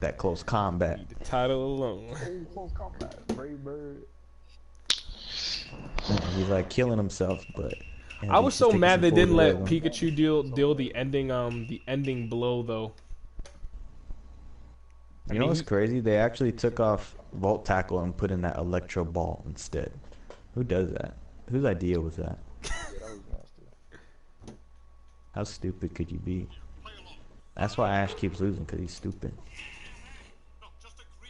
that close combat. The title alone. Close combat. Brave bird. He's like killing himself, but I was so mad they didn't let Pikachu. Pikachu deal the ending blow though. You know what's crazy? They actually took off Volt Tackle and put in that Electro Ball instead. Who does that? Whose idea was that? How stupid could you be? That's why Ash keeps losing, because he's stupid.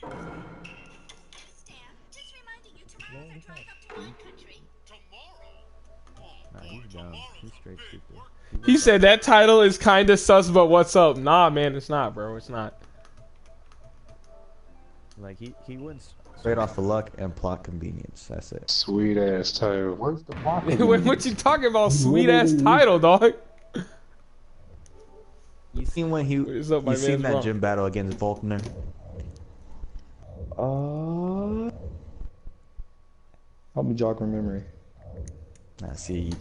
Nah, he's dumb. He's straight stupid. He said that title is kinda sus, but what's up? Nah, man, it's not, bro. It's not. Like, he wins straight off of luck and plot convenience. That's it. Sweet ass title. Where's the plot? What you talking about? Sweet ass title, dog. You seen when he? You seen that gym battle against Volkner? Help me jog my memory. Nah, see, you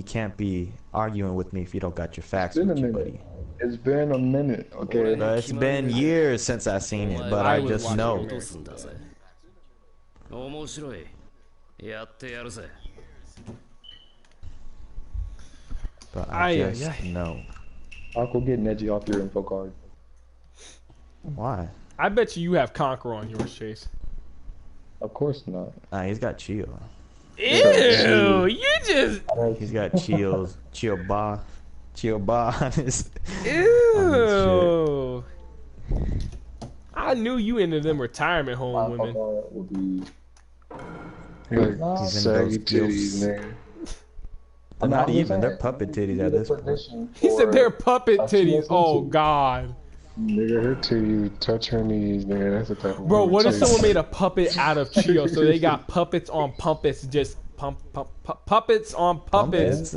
can't be arguing with me if you don't got your facts with you, buddy. It's been a minute, okay? It's been years since I seen it, but I just know. But I just know. I'll go get Neji off your info card. Why? I bet you have Conqueror on yours, Chase. Of course not. Nah, he's got Chio. Ew, you just... He's got Chio's, Chio Ba on his... Ew. I knew you into them retirement home women. Would be... He's in those titties, they're not even, they're puppet titties at this point. He said they're puppet titties. Oh, God. Nigga, her titties, touch her knees, nigga. That's the type of... Bro, what if someone made a puppet out of Chio? So they got puppets on puppets, just puppets on puppets,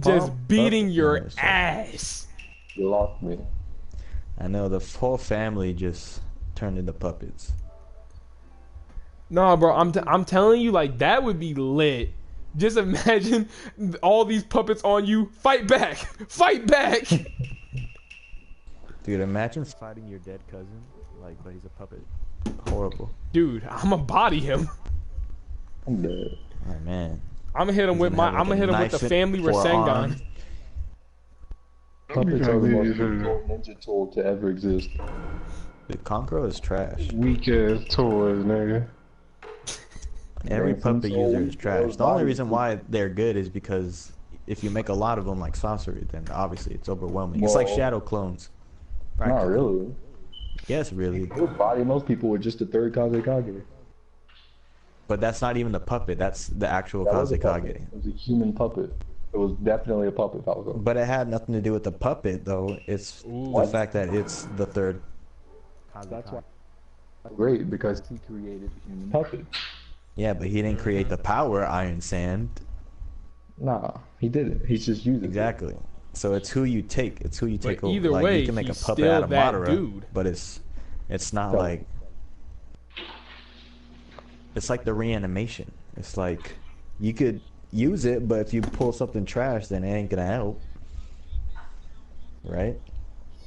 just beating your ass. You lost me. I know, the whole family just turned into puppets. Nah, bro, I'm telling you, like, that would be lit. Just imagine all these puppets on you. Fight back! Fight back! Dude, imagine fighting your dead cousin, like, but he's a puppet. Horrible. Dude, I'ma body him. I'm dead. Oh man. I'ma hit him with my. I'ma hit him with the family Rasengan. Puppets are the most difficult ninja tool to ever exist. The Conqueror is trash. Weak ass toys, nigga. Every puppet user is trash. The only reason why they're good is because if you make a lot of them like sorcery, then obviously it's overwhelming. It's like shadow clones. Not really. Yes, really. You body most people with just the third Kazekage. But that's not even the puppet. That's the actual Kazekage. It was a human puppet. It was definitely a puppet, Falco. But it had nothing to do with the puppet, though. It's the fact that it's the third Kazekage. That's why. Great, because he created the human puppet. Yeah, but he didn't create the power Iron Sand. Nah, he didn't. He's just using it. Exactly. So it's who you take. It's who you take over. Either like, way, you can make a he's puppet still out of that Madara, dude. but it's not like it's like the reanimation. It's like you could use it, but if you pull something trash, then it ain't gonna help, right?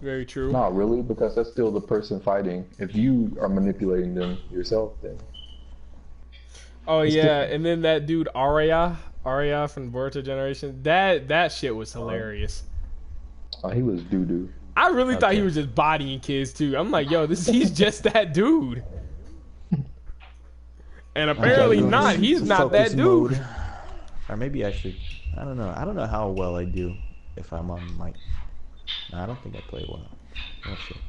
Very true. Not really, because that's still the person fighting. If you are manipulating them yourself, then. Oh yeah, and then that dude Arya from Boruto Generation, that shit was hilarious. Oh, he was doo doo. I really thought he was just bodying kids too. I'm like, yo, he's just that dude. And apparently not. He's not that dude. Mode. Or maybe I should. I don't know. I don't know how well I do if I'm on mic. No, I don't think I play well. Let's see.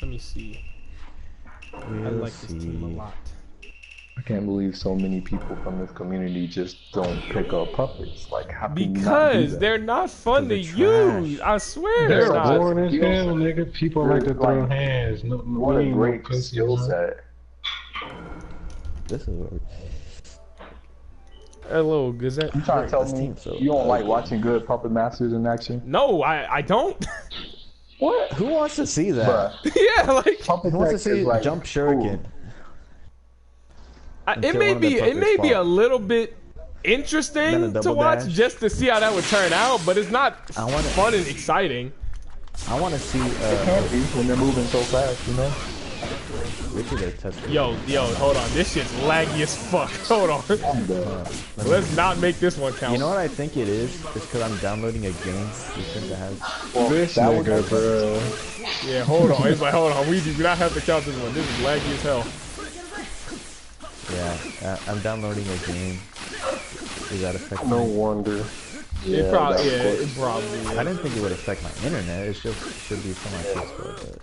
Let me see. I like this team a lot. I can't believe so many people from this community just don't pick up puppets. Like, how can because they're not fun to use. I swear they're not. Boring as hell, nigga. People like to throw hands. No, what a great skill set. This is weird. Hello, Gazette. You trying to tell me you don't like watching good puppet masters in action? No, I don't. What? Who wants to see that? Yeah, like Puppet who wants to see like, jump shuriken? It may be a little bit interesting to watch dash. just to see how that would turn out, but it's not fun and exciting. I want to see. It can't be when they're moving so fast, you know. Yo, hold on. This shit's laggy as fuck. Hold on. Let's not make this one count. You know what I think it is? It's because I'm downloading a game that has. Well, This nigga, bro. Yeah, hold on. He's like, hold on. We do not have to count this one. This is laggy as hell. Yeah, I'm downloading a game. Does that affect No me? wonder. Yeah, it probably is. I didn't think it would affect my internet. It just should be for my PS4, but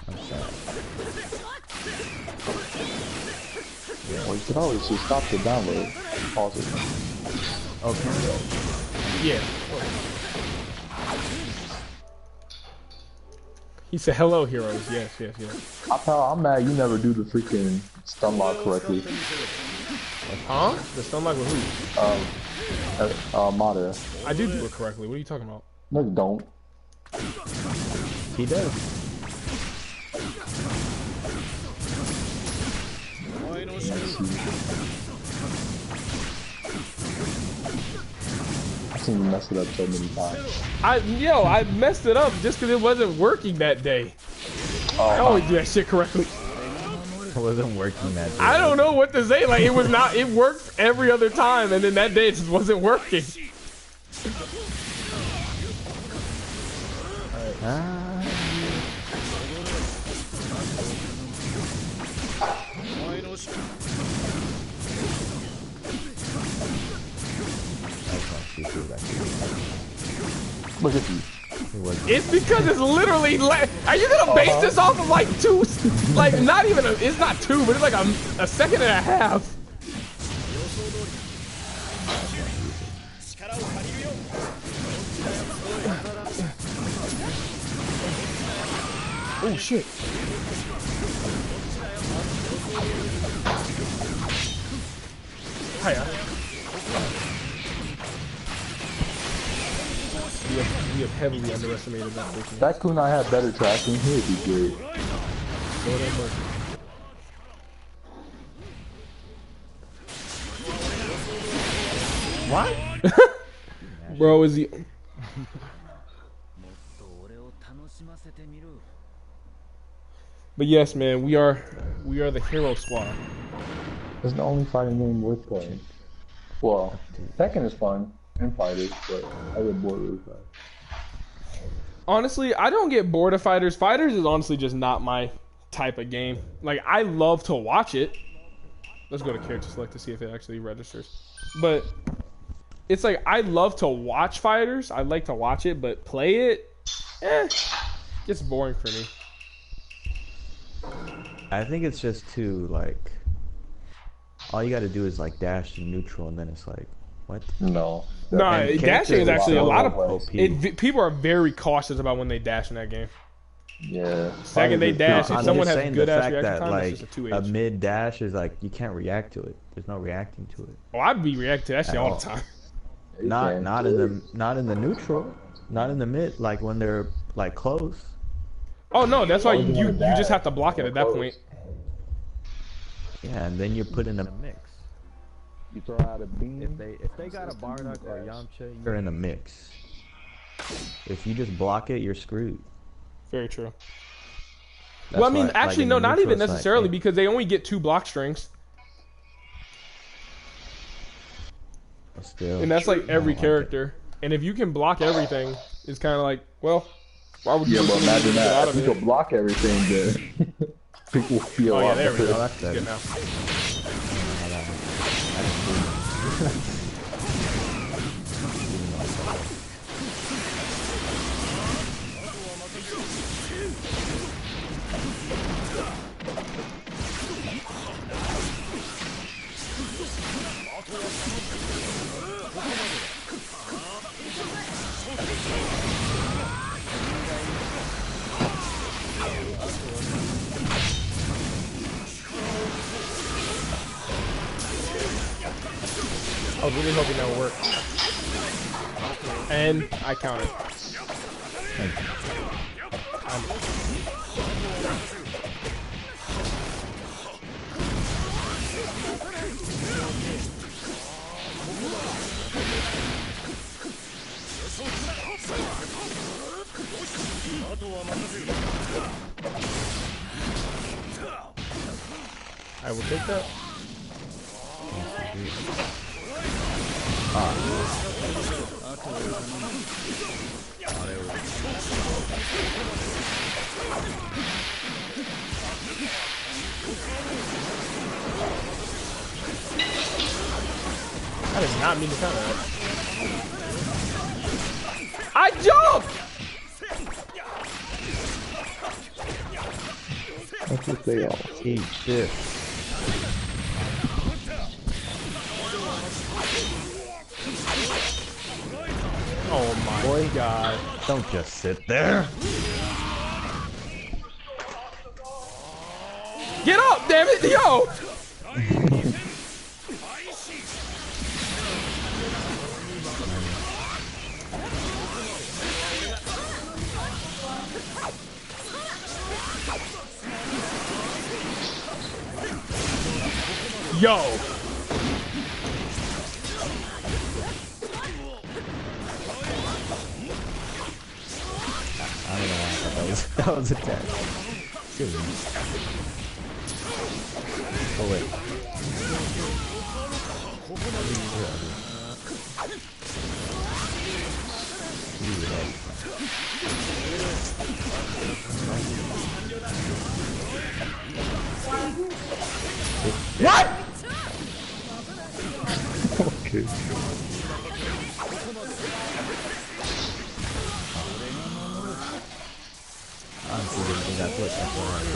I'm sad. Well, you could always just stop the download. Pause it. Okay. Yeah. He said, hello, heroes. Yes. I'm mad you never do the freaking stun lock correctly. Huh? The stun lock with who? Mata. I do it correctly. What are you talking about? No, you don't. He does. I've seen you mess it up so many times. I messed it up just because it wasn't working that day. I always do that shit correctly. It wasn't working that day. I don't know what to say. Like, it was not. It worked every other time, and then that day it just wasn't working. Look at you. It's because it's literally like, are you gonna base this off of like two, like not even it's not two, but it's like a second and a half. Oh shit. Hiya. We have heavily underestimated that freaking. That kunai had better tracking, he would be great. What? Bro, is he? But yes, man, we are the hero squad. It's the only fighting game worth playing. Well, Tekken is fun and fighters, but I get bored really fast. Honestly, I don't get bored of fighters. Fighters is honestly just not my type of game. Like, I love to watch it. Let's go to character select to see if it actually registers. But it's like, I love to watch fighters. I like to watch it, but play it, gets boring for me. I think it's just too, like, all you gotta do is like dash and neutral, and then it's like, what? No. No, dashing is actually a lot of OP. people are very cautious about when they dash in that game. Yeah. Second they dash, if I'm someone just has saying good the ass fact reaction that time, like it's just a 2H. a mid dash is like you can't react to it. There's no reacting to it. Oh, I'd be reacting to that shit all the time. Not in the neutral, not in the mid. Like when they're like close. Oh no, that's why you just have to block it at that point. Yeah, and then you're put in a mix. You throw out a beam. If they got a Bardock or Yamcha, you're in a mix. If you just block it, you're screwed. Very true. That's Well, I mean, why, actually, like, no, in the not even neutral, it's necessarily, like, because they only get 2 block strings. still, And that's like every character. And if you can block everything, it's kind of like, well, why would you Yeah, but imagine get out that. of If you it? could block everything, then people would feel Oh a yeah, lot there we better. go. that's Good good. now. I was really hoping that would work. And I counted. I will take that. I did not mean to counter that. I jumped! That's what they all Eat shit. Oh my god. Don't just sit there. Get up, damn it, yo! Yo! I don't know why I thought that was attack. Good one. Oh wait. What? okay.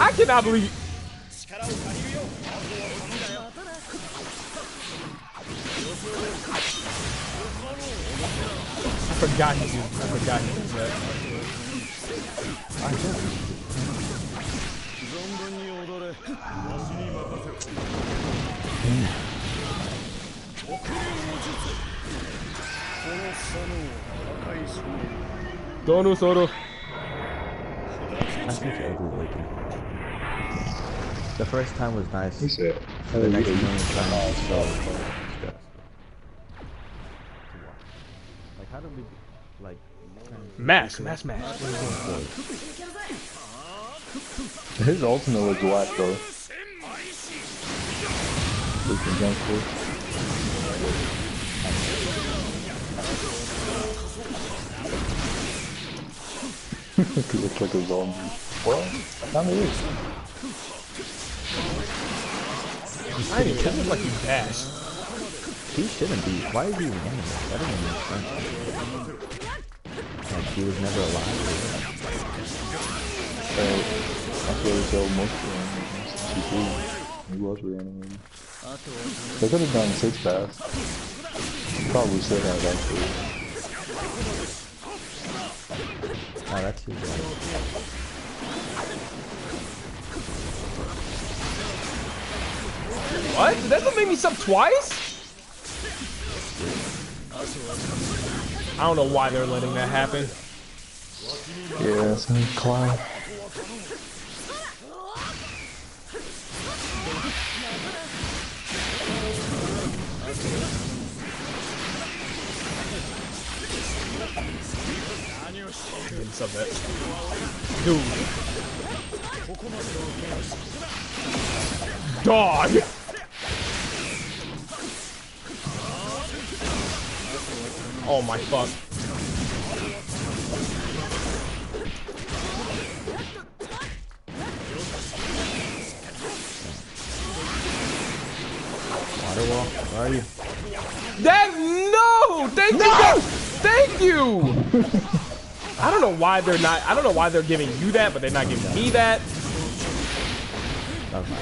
I cannot believe. I forgot he did. I forgot he did that. Donu Soro. That's such ugly looking. The first time was nice. He said, The next million times was so disgusting. Like, how do we, like, Mash. his ultimate was whack though. Looking jump for. He looks like a zombie. Well, kind of is. I didn't even look like he dashed. he shouldn't be. Why is he running? That doesn't make sense. Like, he was never alive. That's what they tell most of them. He was reanimated. They could have done 6 pass. Probably should have actually. Oh, that's too bad. What? Did that make me sub twice? I don't know why they're letting that happen. Yeah, it's gonna climb. Didn't sub that. Dude. Dog! Oh my fuck. Water wall? Where are you? That no! Thank you! Thank you! I don't know why they're not. I don't know why they're giving you that, but they're not giving me that. That was my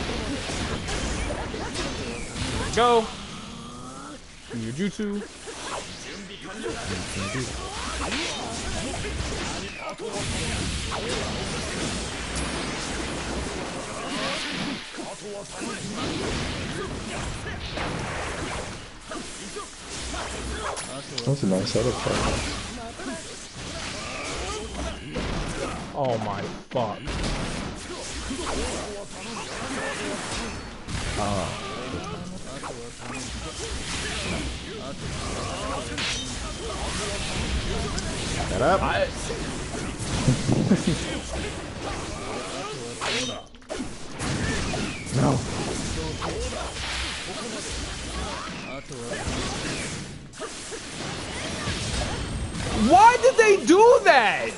Go. Do your jutsu. That's a nice setup. Oh my fuck. Shut up. No. Why did they do that?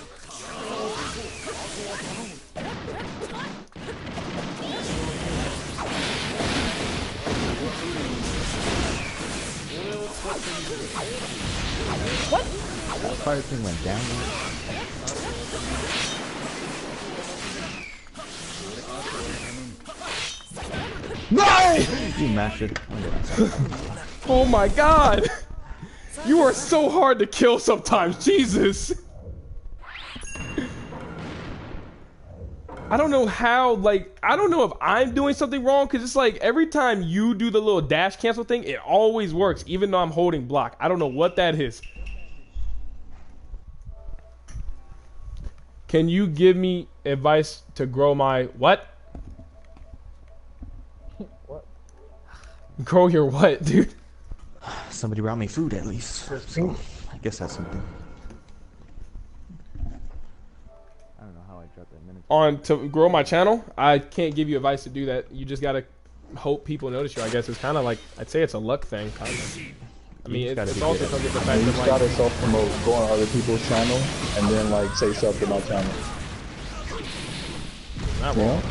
What? That fire thing went down. No! You mashed it. Oh my god! You are so hard to kill sometimes, Jesus! I don't know how, like, I don't know if I'm doing something wrong, because it's like, every time you do the little dash cancel thing, it always works, even though I'm holding block. I don't know what that is. Can you give me advice to grow my, what? What? Grow your what, dude? Somebody brought me food at least. So I guess that's something. I don't know how I dropped that minute. On to grow my channel, I can't give you advice to do that. You just gotta hope people notice you. I guess it's kind of like, I'd say it's a luck thing, kind of. I mean, it's also comes with the fact You that, just like, gotta self-promote, go on other people's channel, and then like say stuff to my channel. not You wrong. know?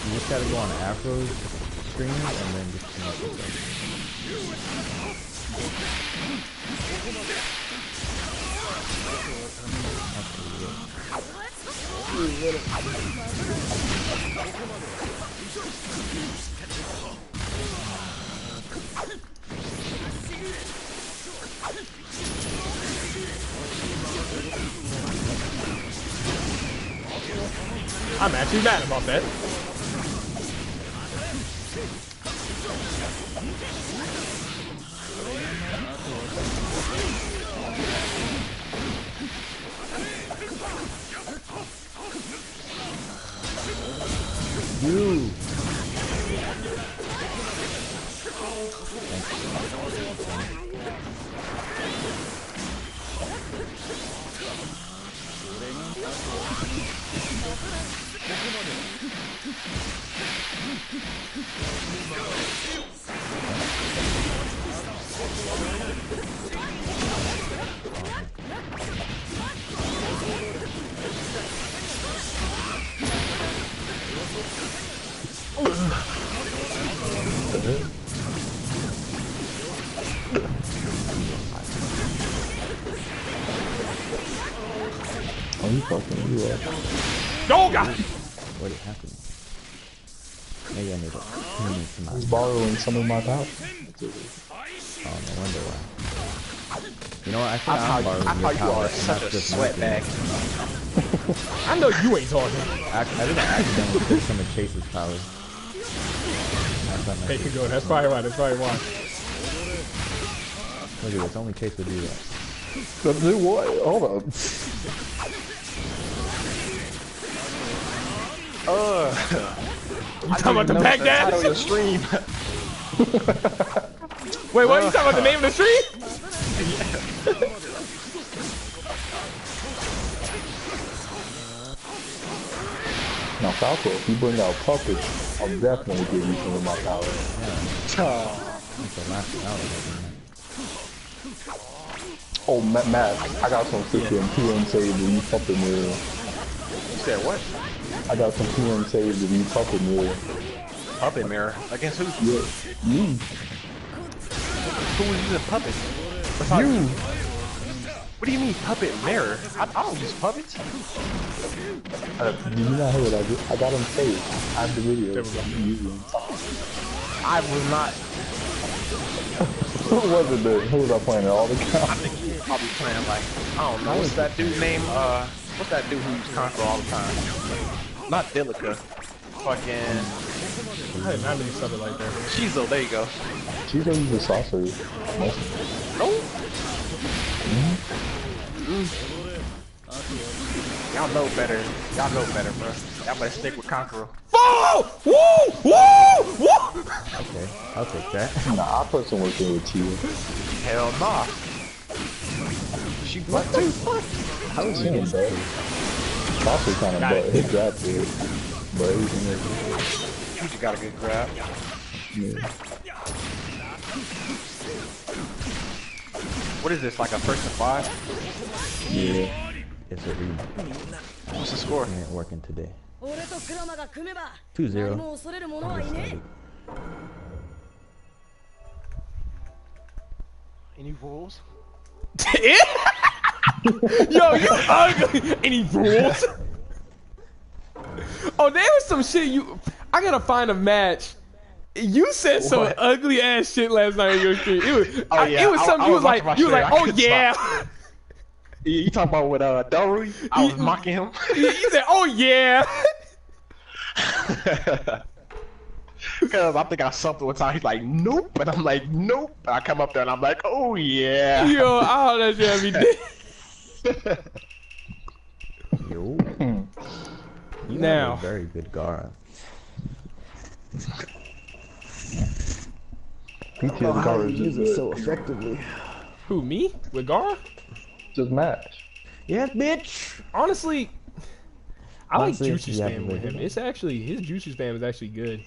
You just gotta go on Afro's stream and then just come up with them. I'm actually mad about that. You. Oh, you fucking you up. Oh god! What happened? Maybe I need to. I was borrowing some of my power. Oh, no wonder why. You know what? I think I'm borrowing I your thought you power, are and such a that's just my thing. sweatbag. I know you ain't talking. I didn't accidentally take some of Chase's power. There you go. That's probably why. That's probably why. Look at this. Only Chase would do that. Do what? Hold on. You talking about the Baghdad? The stream. Wait, what? You talking about the name of the street? Now, Falco, if you bring out puppets, I'll definitely give you some of my power. That's the last thing I was looking at. Oh, Matt, I got some freaking PN saved if you puppet mirror. You said what? I got some PN saved if you puppet mirror. Puppet mirror. Against who? Yeah, me. Who was using puppets? You. What do you mean puppet mirror? I don't use puppets. Did you not hear what I did? I got them saved. I have the video. I was not. Who was it then? Who was I playing? All the time? I think you probably playing like, I don't know, what's that dude name? What's that dude who used Conquer all the time? Not Delica. Fucking I didn't have any stuff like that. Shizo, there you go. She's gonna use the sorcery. Oh! Y'all know better. Y'all know better, bro. Y'all better stick with Conqueror. Oh! Woo! Woo! Woo! Okay, I'll take that. Nah, I put some work in with you. Hell nah. She what too? I was seeing him, bro. Also kind of, but his grab good. But everything is. You just got a good grab. Yeah. What is this, like a first to 5? Yeah. It's a read. What's the score? It ain't working today. 2-0. Any rules? Yo, you ugly. Any rules? Oh, there was some shit you. I gotta find a match. You said some ugly ass shit last night on your stream. It was, it was something you was like, oh yeah. You talking about with Dory? I was mocking him. You said, oh yeah. Because I think I something one time. He's like, nope, and I'm like, nope. And I come up there and I'm like, oh yeah. Yo, all that shit every day. Yo. You Now. have a very good Gara. PTS Gara is use just it so effectively. Who, me? With Gar? just match. Yes, bitch. Honestly, I like Honestly, Juicy yeah, spam with him. It's actually, his Juicy spam is actually good.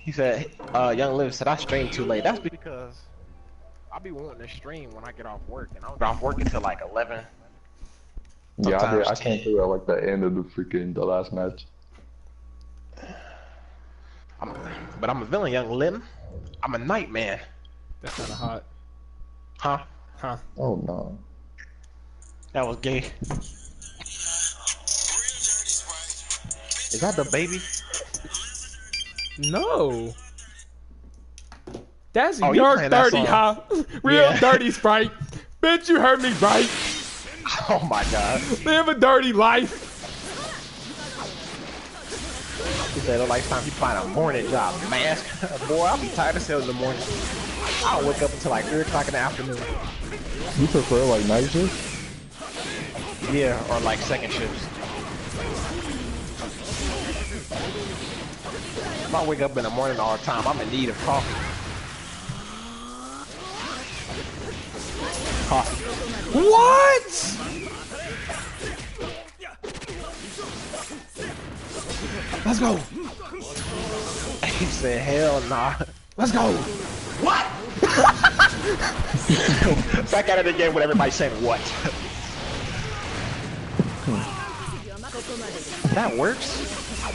He said, Young Liv said I stream too late. That's because I'll be wanting to stream when I get off work, and I don't get off work until like 11. Yeah, I can't figure out like the end of the last match. But I'm a villain, Young Liv. I'm a night man. That's kind of hot. Huh? Huh? Oh no. That was gay. Is that the baby? No. That's Oh, your you playing that 30, song. huh? Real dirty Sprite. Bitch, you heard me right. Oh my god. Live a dirty life. He said, like time you find a morning job, mask. Boy, I'll be tired of hell in the morning. I'll wake up until like 3 o'clock in the afternoon. You prefer like night shift? Yeah, or like second shifts. If I wake up in the morning all the time, I'm in need of coffee. Coffee. What? Let's go. He said, hell nah. Let's go. What? Back out of the game with everybody saying what? That works?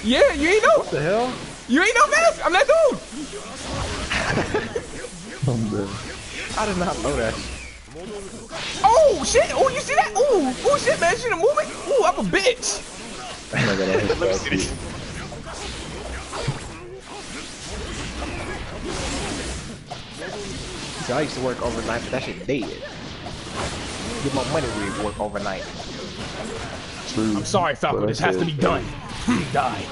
Yeah, you ain't know. What the hell? You ain't know, man. I'm that dude. I'm dead. I did not know that. Oh, shit. Oh, you see that? Ooh. Oh, shit, man. She done moving. Ooh, I'm a bitch. Oh my god, I hate Let me see this. See, I used to work overnight, but that shit dead. Get my money when you work overnight. True. I'm sorry, Falco. This has to be done. Die.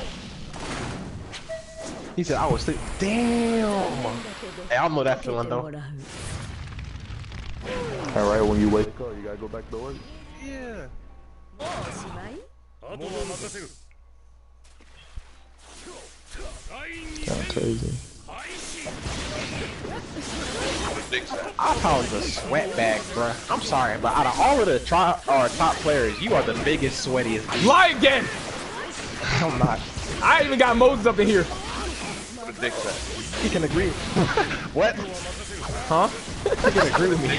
He said, I was sleep. Damn. Hey, I don't know that feeling though. Alright, when you wake up, you gotta go back to work. Yeah. Kinda crazy. I thought it was a sweat bag, bruh. I'm sorry, but out of all of the top players, you are the biggest, sweatiest. Lie again. I'm not. I even got Moses up in here. He can agree. What? Huh? He can agree with me.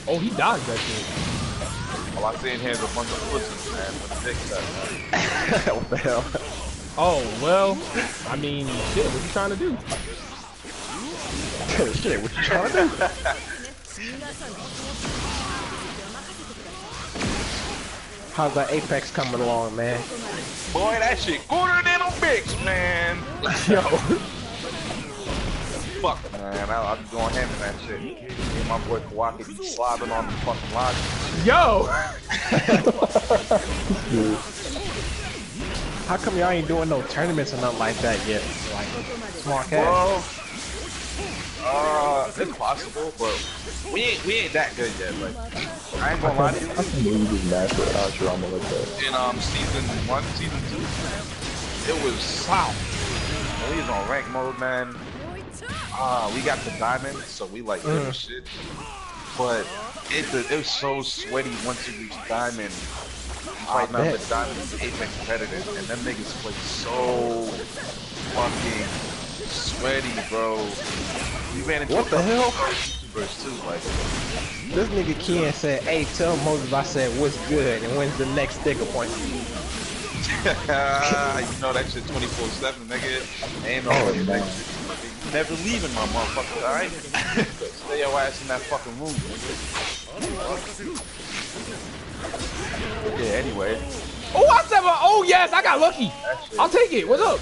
Oh, he dodged that shit. All I seen here is a bunch of pussies, man, with a dick set. What the hell? Oh, well, I mean, shit, what you trying to do? Shit, what you trying to do? How's that Apex coming along, man? Boy, that shit gooder than a bitch, man. Yo. Fuck, man, I'll be going ham in that shit. Me and my boy Kawaki be slobbing on the fucking logic. Yo. How come y'all ain't doing no tournaments or nothing like that yet? Like, small cash. Well, it's possible, but we ain't that good yet. Like, I ain't gonna lie to you. I think we just matched with Ashurama like that. In season 1, season 2, it was south. We was on rank mode, man. we got the diamond, so we like good as shit. But it was so sweaty once you reach diamond. Right now, the diamond is Apex competitive, and them niggas play so fucking sweaty, bro. We ran into What the hell? YouTubers too, like. This nigga Ken said, "Hey, tell Moses I said what's good, and when's the next sticker point?" You know that shit 24/7, nigga. Ain't no fucking thing. Never leaving my motherfucker, alright? Stay your ass in that fucking room, nigga. Yeah, anyway. Oh, I said, oh yes, I got lucky. I'll take it. What's up?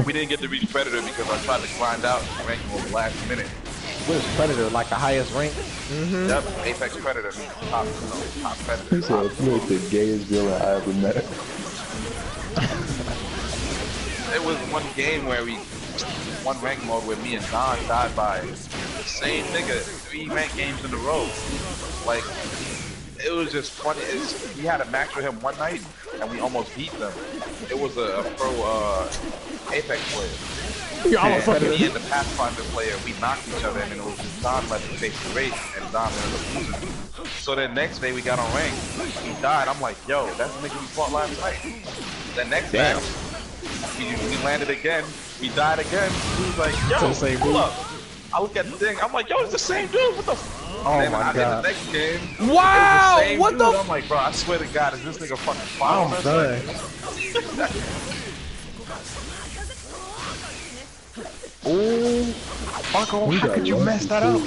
We didn't get to reach Predator because I tried to grind out and rank him over last minute. What is Predator, like the highest rank? Yep, Apex Predator. Top Predator. He said, "You like the gayest villain I ever met." It was one game where one rank mode where me and Don died by the same nigga 3 rank games in a row. Like, it was just funny. We had a match with him one night and we almost beat them. It was a pro Apex player. Me and the Pathfinder player, we knocked each other, and it was Don left to face the race, and Don ended up losing. So the next day we got on rank, he died. I'm like, yo, that's the nigga we fought last night. The next match, we landed again, we died again. He was like, yo, hold up. I look at the thing, I'm like, yo, it's the same dude. What the f? Oh my god. The next game, wow, it was the same what dude. the? I'm like, bro, I swear to God, is this nigga fucking following us? Ooh, Falco, how could you mess that up?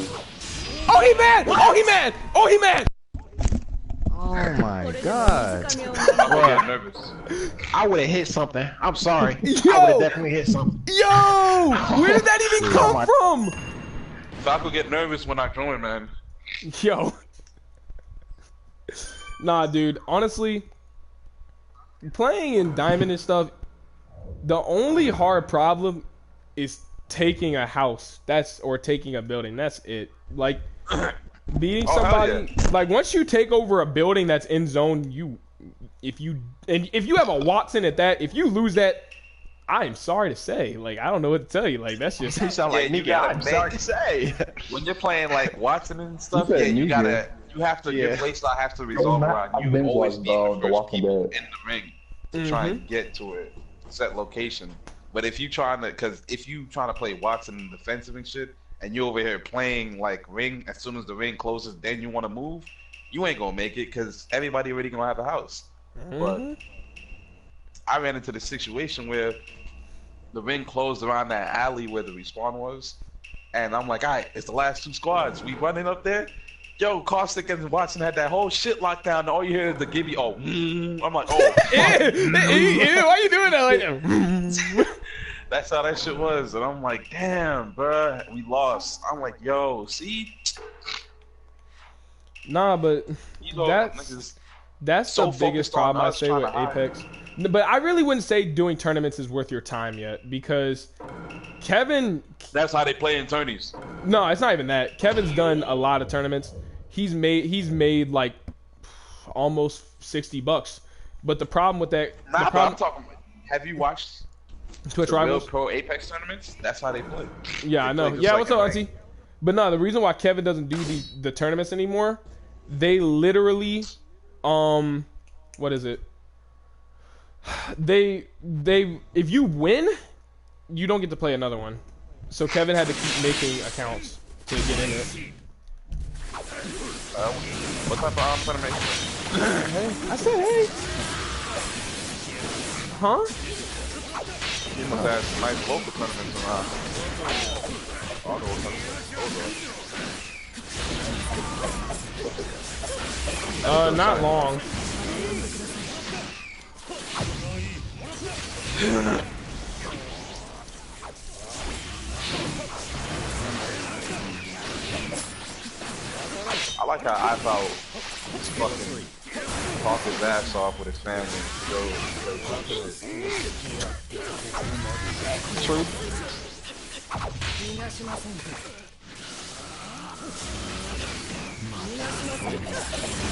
Oh, he mad! Oh, he mad! Oh, he mad! Oh my god. I'm getting nervous. I would have hit something. I'm sorry. Yo! I would have definitely hit something. Yo! Where did that even come from? Falco get nervous when I join, man. Yo. Nah, dude. Honestly, playing in Diamond and stuff, the only hard problem is taking a house. Or taking a building. That's it. Like, beating somebody. Yeah. Like, once you take over a building that's in zone, if you have a Watson at that, if you lose that, I am sorry to say. Like, I don't know what to tell you. Like, that's just. You sound like nigga. I'm sorry to say. When you're playing like Watson and stuff, you have to. Your playstyle has to resolve around you always being the first people in the ring to try and get to a set location. But if you trying to play Watson defensive and shit, and you're over here playing like ring, as soon as the ring closes, then you want to move, you ain't gonna make it because everybody already gonna have a house. But I ran into the situation where the ring closed around that alley where the respawn was, and I'm like, alright, it's the last 2 squads. We running up there. Yo, Caustic and Watson had that whole shit locked down. All you hear is the Gibby. Oh, I'm like, oh. Why you doing that like that? That's how that shit was, and I'm like, damn, bruh, we lost. I'm like, yo, see? Nah, but that's so the biggest problem I say with Apex. But I really wouldn't say doing tournaments is worth your time yet, because Kevin. That's how they play in tourneys. No, it's not even that. Kevin's done a lot of tournaments. He's made like almost $60. But the problem with that. Nah, but I'm talking. Have you watched Twitch the Rivals? real pro Apex tournaments? That's how they play. Yeah, I know. Yeah, what's up, Auntie? But no, the reason why Kevin doesn't do the tournaments anymore, they literally, what is it? They if you win, you don't get to play another one. So Kevin had to keep making accounts to get in it. What type of tournament? Hey, I said hey. Huh? You must have some nice local tournaments around. Not long. I like how iPower fucking talk his ass off with his family. True.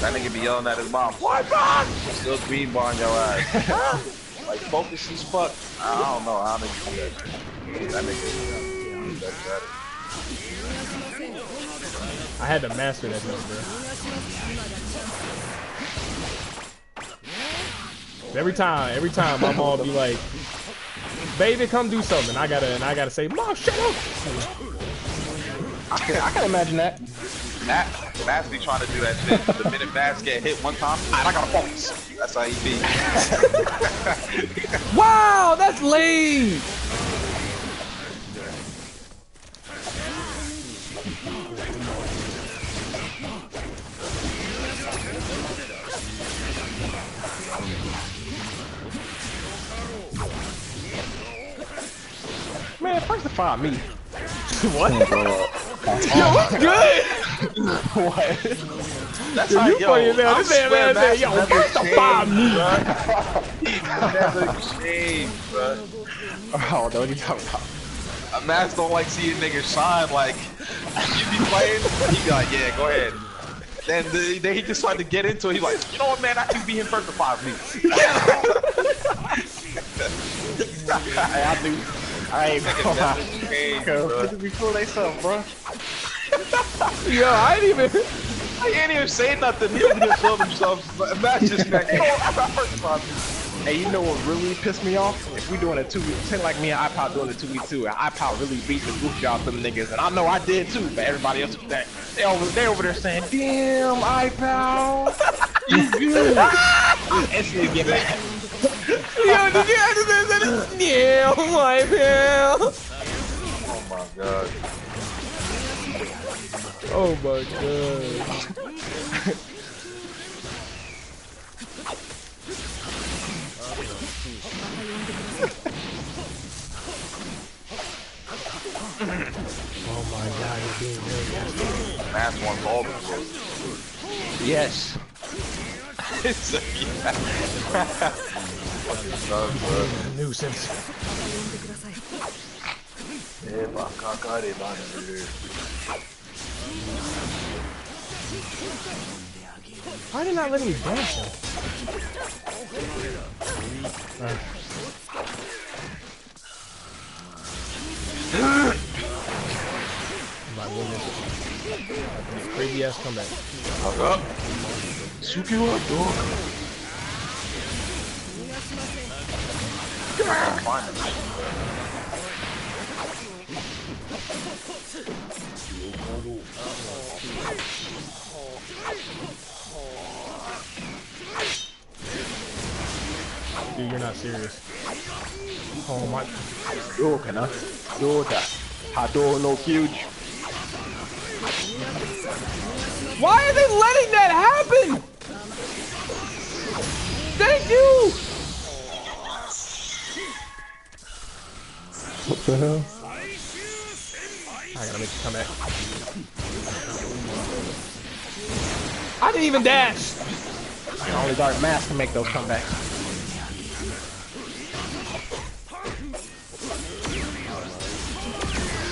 That nigga be yelling at his mom, "Why back?" Still green bar on your ass. like focused as fuck. I don't know. I don't think that shit. That nigga, that's better. I had to master that though, bro. Every time my mom be like, "Baby, come do something." I gotta say, "Mom, shut up." I can imagine that. Matt's be trying to do that shit. The minute Matt's get hit one time, I gotta focus. That's how he be. Wow, that's lame. Man, first of all, me. What? Yo, what's good? What? That's Yo, how you funny as hell. I This man swear said, yo, Matt's first of all, me. never changed, bro. Oh, no, what are you talking about? Matt's don't like seeing niggas shine. Like you be playing, he be like, yeah, go ahead. Then he decided to get into it. He's like, you know what, man? I can be in first for 5 weeks. I do. I ain't gonna lie. Niggas be fooling themselves, bro. Yo, I ain't even. He ain't even say nothing. He don't even film himself. Matt just like, you know what? I got first for 5 weeks. Hey, you know what really pissed me off? If we doing a 2-week, say like me and iPod doing a 2v2, and iPod really beat the goofy off them niggas, and I know I did too, but everybody else that they over there saying, "Damn, iPod, you good?" I instantly get mad. Yo, did you understand that? Yeah, my pal. Oh my god. Oh my god. Oh my god, you're being really nasty. Matt's wants all the shit. Yes. It's a Nuisance. Why did not let me dance? My goodness. Crazy ass comeback. Dude, you're not serious. Oh my. Do can I? Do that. I do no huge. Why are they letting that happen? Thank you. What the hell? I gotta make a comeback. I didn't even dash. Only Dark Mask can make those comebacks.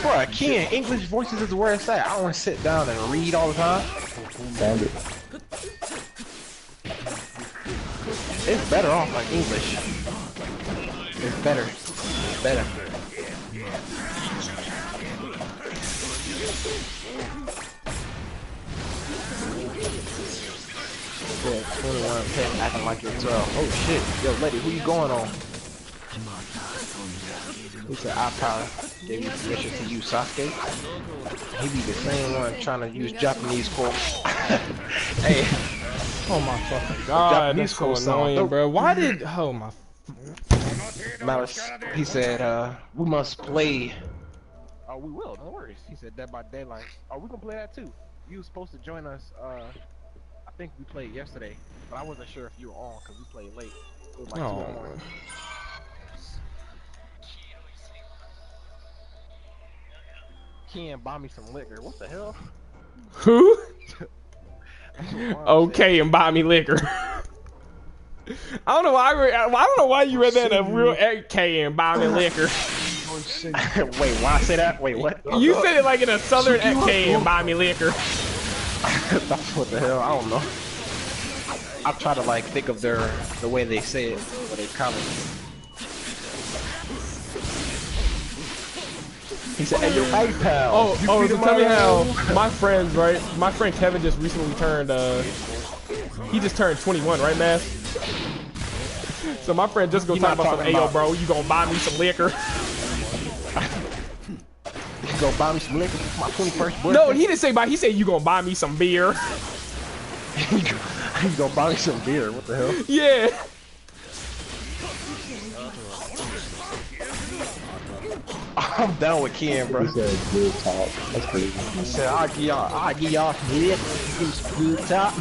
Bro, key in English voices is where it's at. I don't want to sit down and read all the time. Bandit. It's better off like English. It's better. It's better. Yeah, 21 10 acting like you're 12. Oh shit. Yo, lady, who you going on? Who said iPower gave you permission to use Sasuke? He be the same one trying to use Japanese quotes. Hey. Oh my fucking god, that's so annoying, bro. Why did? Oh my. Malice, he said, we must play. Oh, we will, no worries. He said Dead by Daylight. Oh, we gonna play that too. You was supposed to join us, I think we played yesterday, but I wasn't sure if you were on because we played late. It was like 2 in the morning. Ken buy me some liquor. What the hell? Who? Okay, and buy me liquor. I don't know why. I don't know why you read that in a real okay and buy me liquor. Wait, why I say that? Wait, what? You said it like in a southern okay and buy me liquor. What the hell? I don't know. I try to like think of the way they say it, but they kind of He said, "Hey, yo, hey, pal." Oh, so tell me how my friends, right? My friend Kevin just recently turned, he just turned 21, right, man? So my friend just go talk about some, "Hey, yo, bro, you gonna buy me some liquor?" You go buy me some liquor for my 21st birthday? No, he didn't say buy. He said, "You gonna buy me some beer?" You gonna buy me some beer? What the hell? Yeah. I'm down with Ken, bro. He said good talk. That's crazy. He said, I'll give y'all some liquor, give me some good top.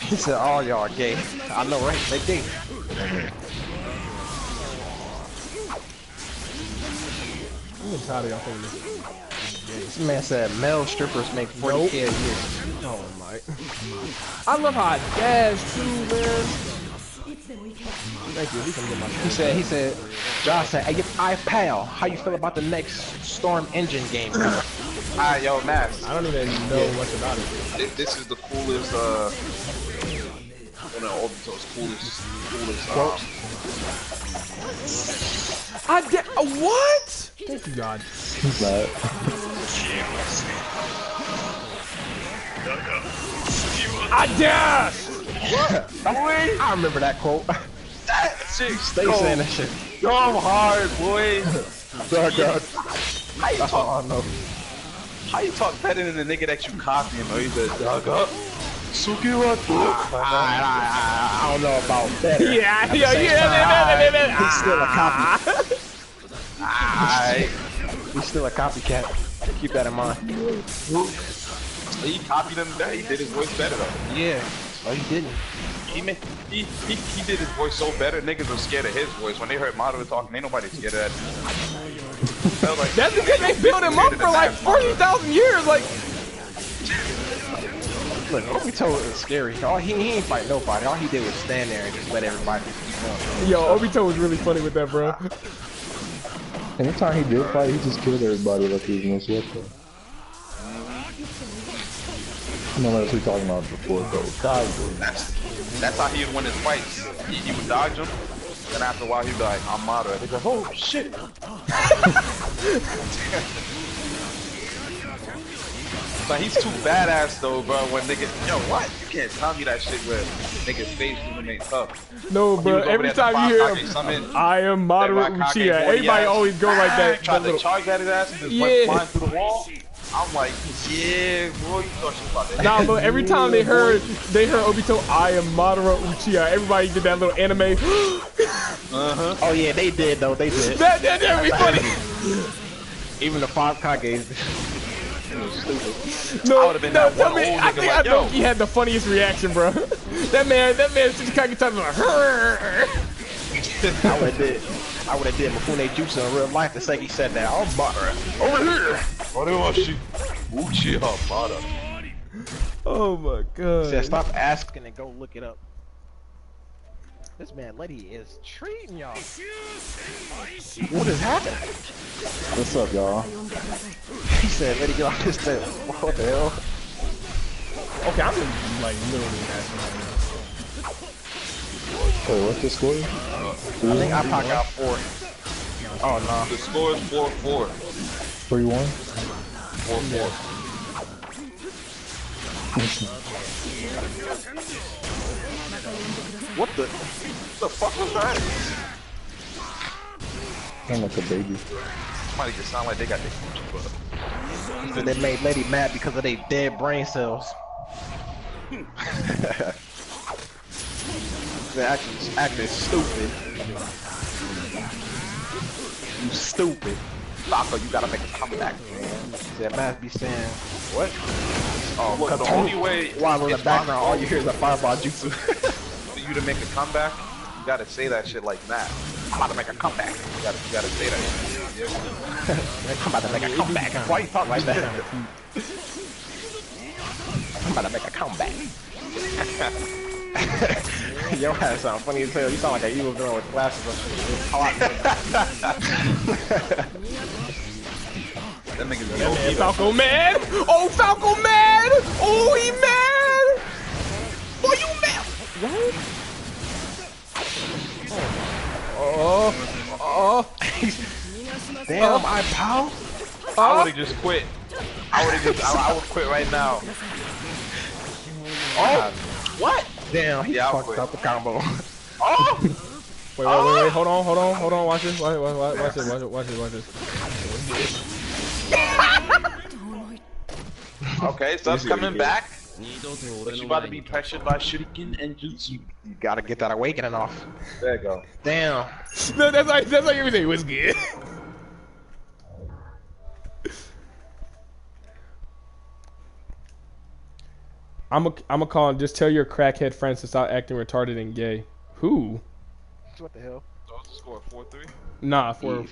He said, all y'all are gay. I know, right? They gay. I'm getting tired of y'all thinking this. This man said male strippers make 40K a year. Oh my. I love how I dash too, man. Thank you. He said, Josh said, "Hey, I pal, how you feel about the next Storm Engine game?" Alright, yo, Max. I don't even know much about it. This is the coolest, one of Obito's coolest Quote. I did what? Thank you, God. He's like, I dash. I remember that quote. That shit, Stay saying that shit. go hard, boy. How you talk? Oh no. How you talk better than the nigga that you copying? Or you just dug up? Sukiwato. I don't know about better. Yeah. He's still a copy. Alright. He's still a copycat. Keep that in mind. He copied him better. He did his voice better though. Yeah. Oh, he didn't. He did his voice so better. Niggas were scared of his voice when they heard Madara talking. Ain't nobody scared of that. Felt like That's because they built him up for like 40,000 years. Like, Look, Obito is scary. He ain't fight nobody. All he did was stand there and just let everybody keep going. yo, Obito was really funny with that, bro. anytime he did fight, he just killed everybody like he was no sweat though. No, that's what we talking about before though. that's how he would win his fights. He would dodge him. Then after a while he'd be like, I'm Madara. They go, oh shit. But he's too badass though, bro. When niggas, yo, what? You can't tell me that shit where niggas face when they tough. No, bro. Every time you hear him, I am Madara Uchiha. Everybody always go like that. Tried to charge at his ass and just went flying through the wall. I'm like, yeah, boy, you thought you about that. Nah, but every time they heard Obito, I am Madara Uchiha. Everybody did that little anime. Oh yeah, they did though. They did. That'd be funny. Even the 5 Kages. No, tell me. I think I know he had the funniest reaction, bro. that man, Tsuchikage talking like, I would have did Mifune Jutsu in real life the second he said that. Oh, Madara, over here. oh my god. He said, stop asking and go look it up. This man, lady, is treating y'all. What is happening? What's up, y'all? He said, lady, get off this thing. What the hell? Okay, I'm like literally asking right now. Wait, what's the score? I think I got 4. Oh no. The score is 4-4. 3-1? 4-4. What the fuck was that? I'm like a baby. Somebody just sound like they got their coochie butt. So they made lady mad because of their dead brain cells. They're acting stupid. You stupid. Falco, you gotta make a comeback. That man be saying, what? Oh, well, the only way while in the background, all you hear is a fireball jutsu. for you to make a comeback, you gotta say that shit like that. I'm about to make a comeback. You gotta say that shit. I'm about to make a comeback. Why you talk like that? I'm about to make a comeback. Your ass sound funny as hell. You sound like an evil villain with glasses on. That nigga's Man, Falco man! Oh, Falco man! Oh, he mad! Boy, you mad! What? Oh. Damn, I pow. I would have just quit. I would quit right now. Oh, what? Damn, he Yeah, I'll fucked quit. up the combo. Oh! Wait, hold on, watch this, watch this. Okay, stuff's coming back. But you about to be pressured by Shuriken and Jutsu. You gotta get that awakening off. There you go. Damn. No, that's like everything was good. I'm call and just tell your crackhead friends to stop acting retarded and gay. Who? What the hell? So what's the score? 4-3? Nah, for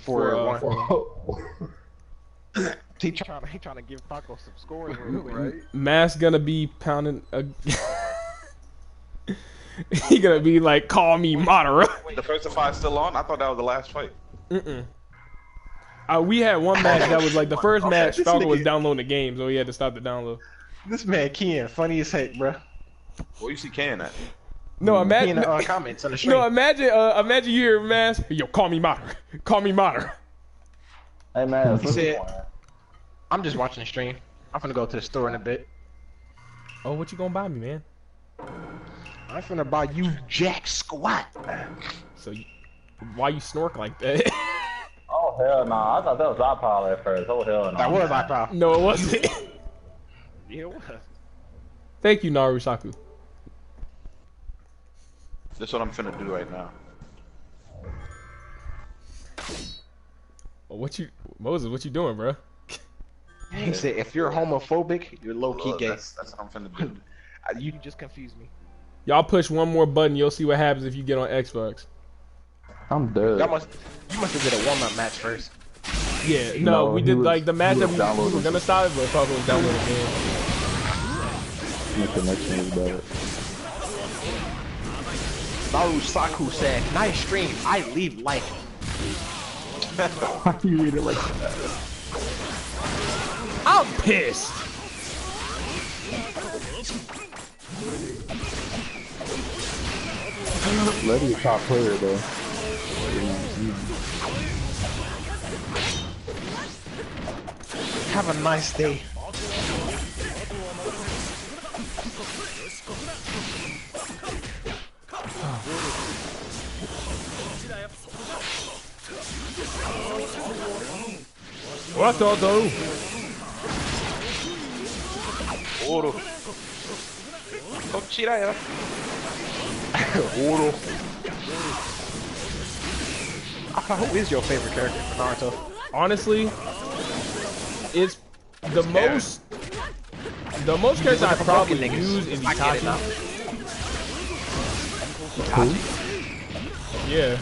1. He trying to give Falco some scoring, right? Mass gonna be pounding. He gonna be like, call me Madara. The first of 5 still on? I thought that was the last fight. We had one match that was like the first match. This Falco was nigga- downloading the game, so he had to stop the download. This man Ken, funny as heck, bro. Where you see Ken at? No, He imagine. in the comments on the stream. No, imagine you hear Mass. Yo, call me Madara. Call me Madara. Hey man, He said, I'm just watching the stream. I'm finna go to the store in a bit. Oh, what you gonna buy me, man? I'm finna buy you Jack Squat. So, why you snork like that? oh hell no, I thought that was iPod at first. Oh hell no. That was iPod. No, it wasn't. Yeah, it was. Thank you, Narusaku. That's what I'm finna do right now. Moses, what you doing, bro? He said, if you're homophobic, you're low-key gay. That's what I'm finna do. You just confused me. Y'all push one more button, you'll see what happens if you get on Xbox. I'm dead. You must have did a warm-up match first. Yeah, no, we did like the match that we downloading were gonna start, but Falco was downloading the game. My connection is better. Narusaku said, nice stream, I leave like. Why you read it like that? I'm pissed. Letty's top player though. Have a nice day. What do? Oro. Tochiraya. Oro. Who is your favorite character from Naruto? Honestly, it's the most characters I probably use is Itachi. Yeah.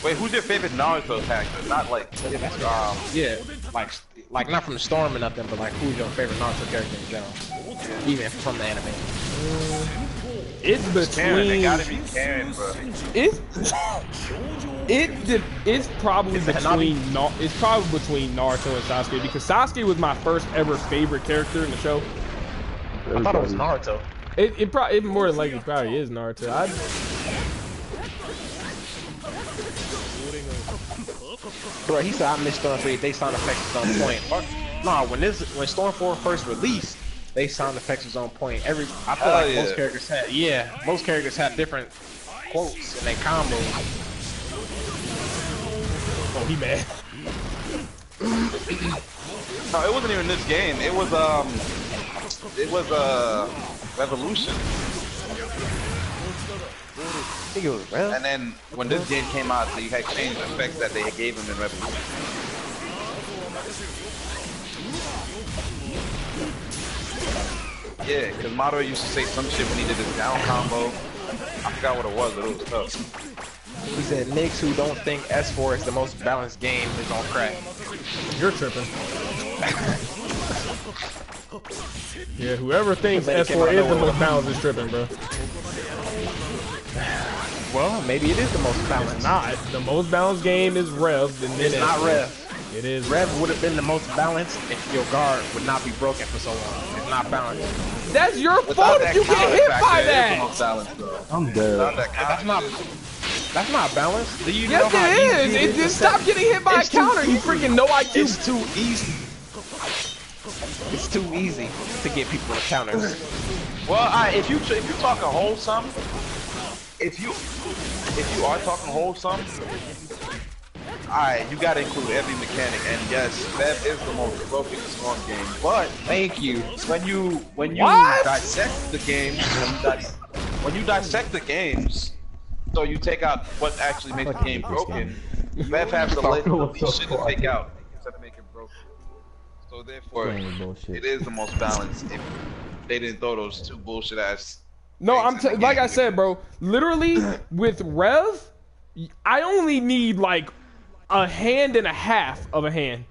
Wait, who's your favorite Naruto character? Not like, Yeah, like not from the Storm or nothing, but like who's your favorite Naruto character in general? Even from the anime. It's Karen. They between. gotta be Karen, bro. It's probably between Naruto and Sasuke, because Sasuke was my first ever favorite character in the show. I thought it was Naruto. It more than likely probably is Naruto. Bro, he said I missed Storm 3. They sound effects was on point. Nah, when Storm 4 first released, they sound effects was on point. I feel like most characters had different quotes in their combos. Oh, he mad. No, it wasn't even this game. It was Revolution. I think it was Rev. And then when this game came out, they had changed the effects that they gave him in Revolution. Yeah, because Madara used to say some shit when he did his down combo. I forgot what it was, but it was tough. He said niggas who don't think S4 is the most balanced game is on crack. You're tripping. Yeah, whoever thinks S4 is the most balanced is tripping, bro. Well, maybe it is the most balanced. It's not. The most balanced game is Rev. And then It's not Rev. It is. Rev would have been the most balanced if your guard would not be broken for so long. It's not balanced. That's your fault if you get hit by that. I'm dead. That's not. That's not balanced. Do you know Yes, how it easy is. It just stop getting hit by a counter. You freaking no IQ. It's too easy. It's too easy to get people to counters. Well, if you're talking wholesome, if you are talking wholesome, you gotta include every mechanic. And yes, that is the most broken storm game. But thank you. When you dissect the games, when you dissect the games, so you take out what actually makes the game broken. Bev has the list of shit to take out instead of making broken. So therefore, it is the most balanced. If they didn't throw those two bullshit ass. No, like I said, bro. Literally, with Rev, I only need like a hand and a half of a hand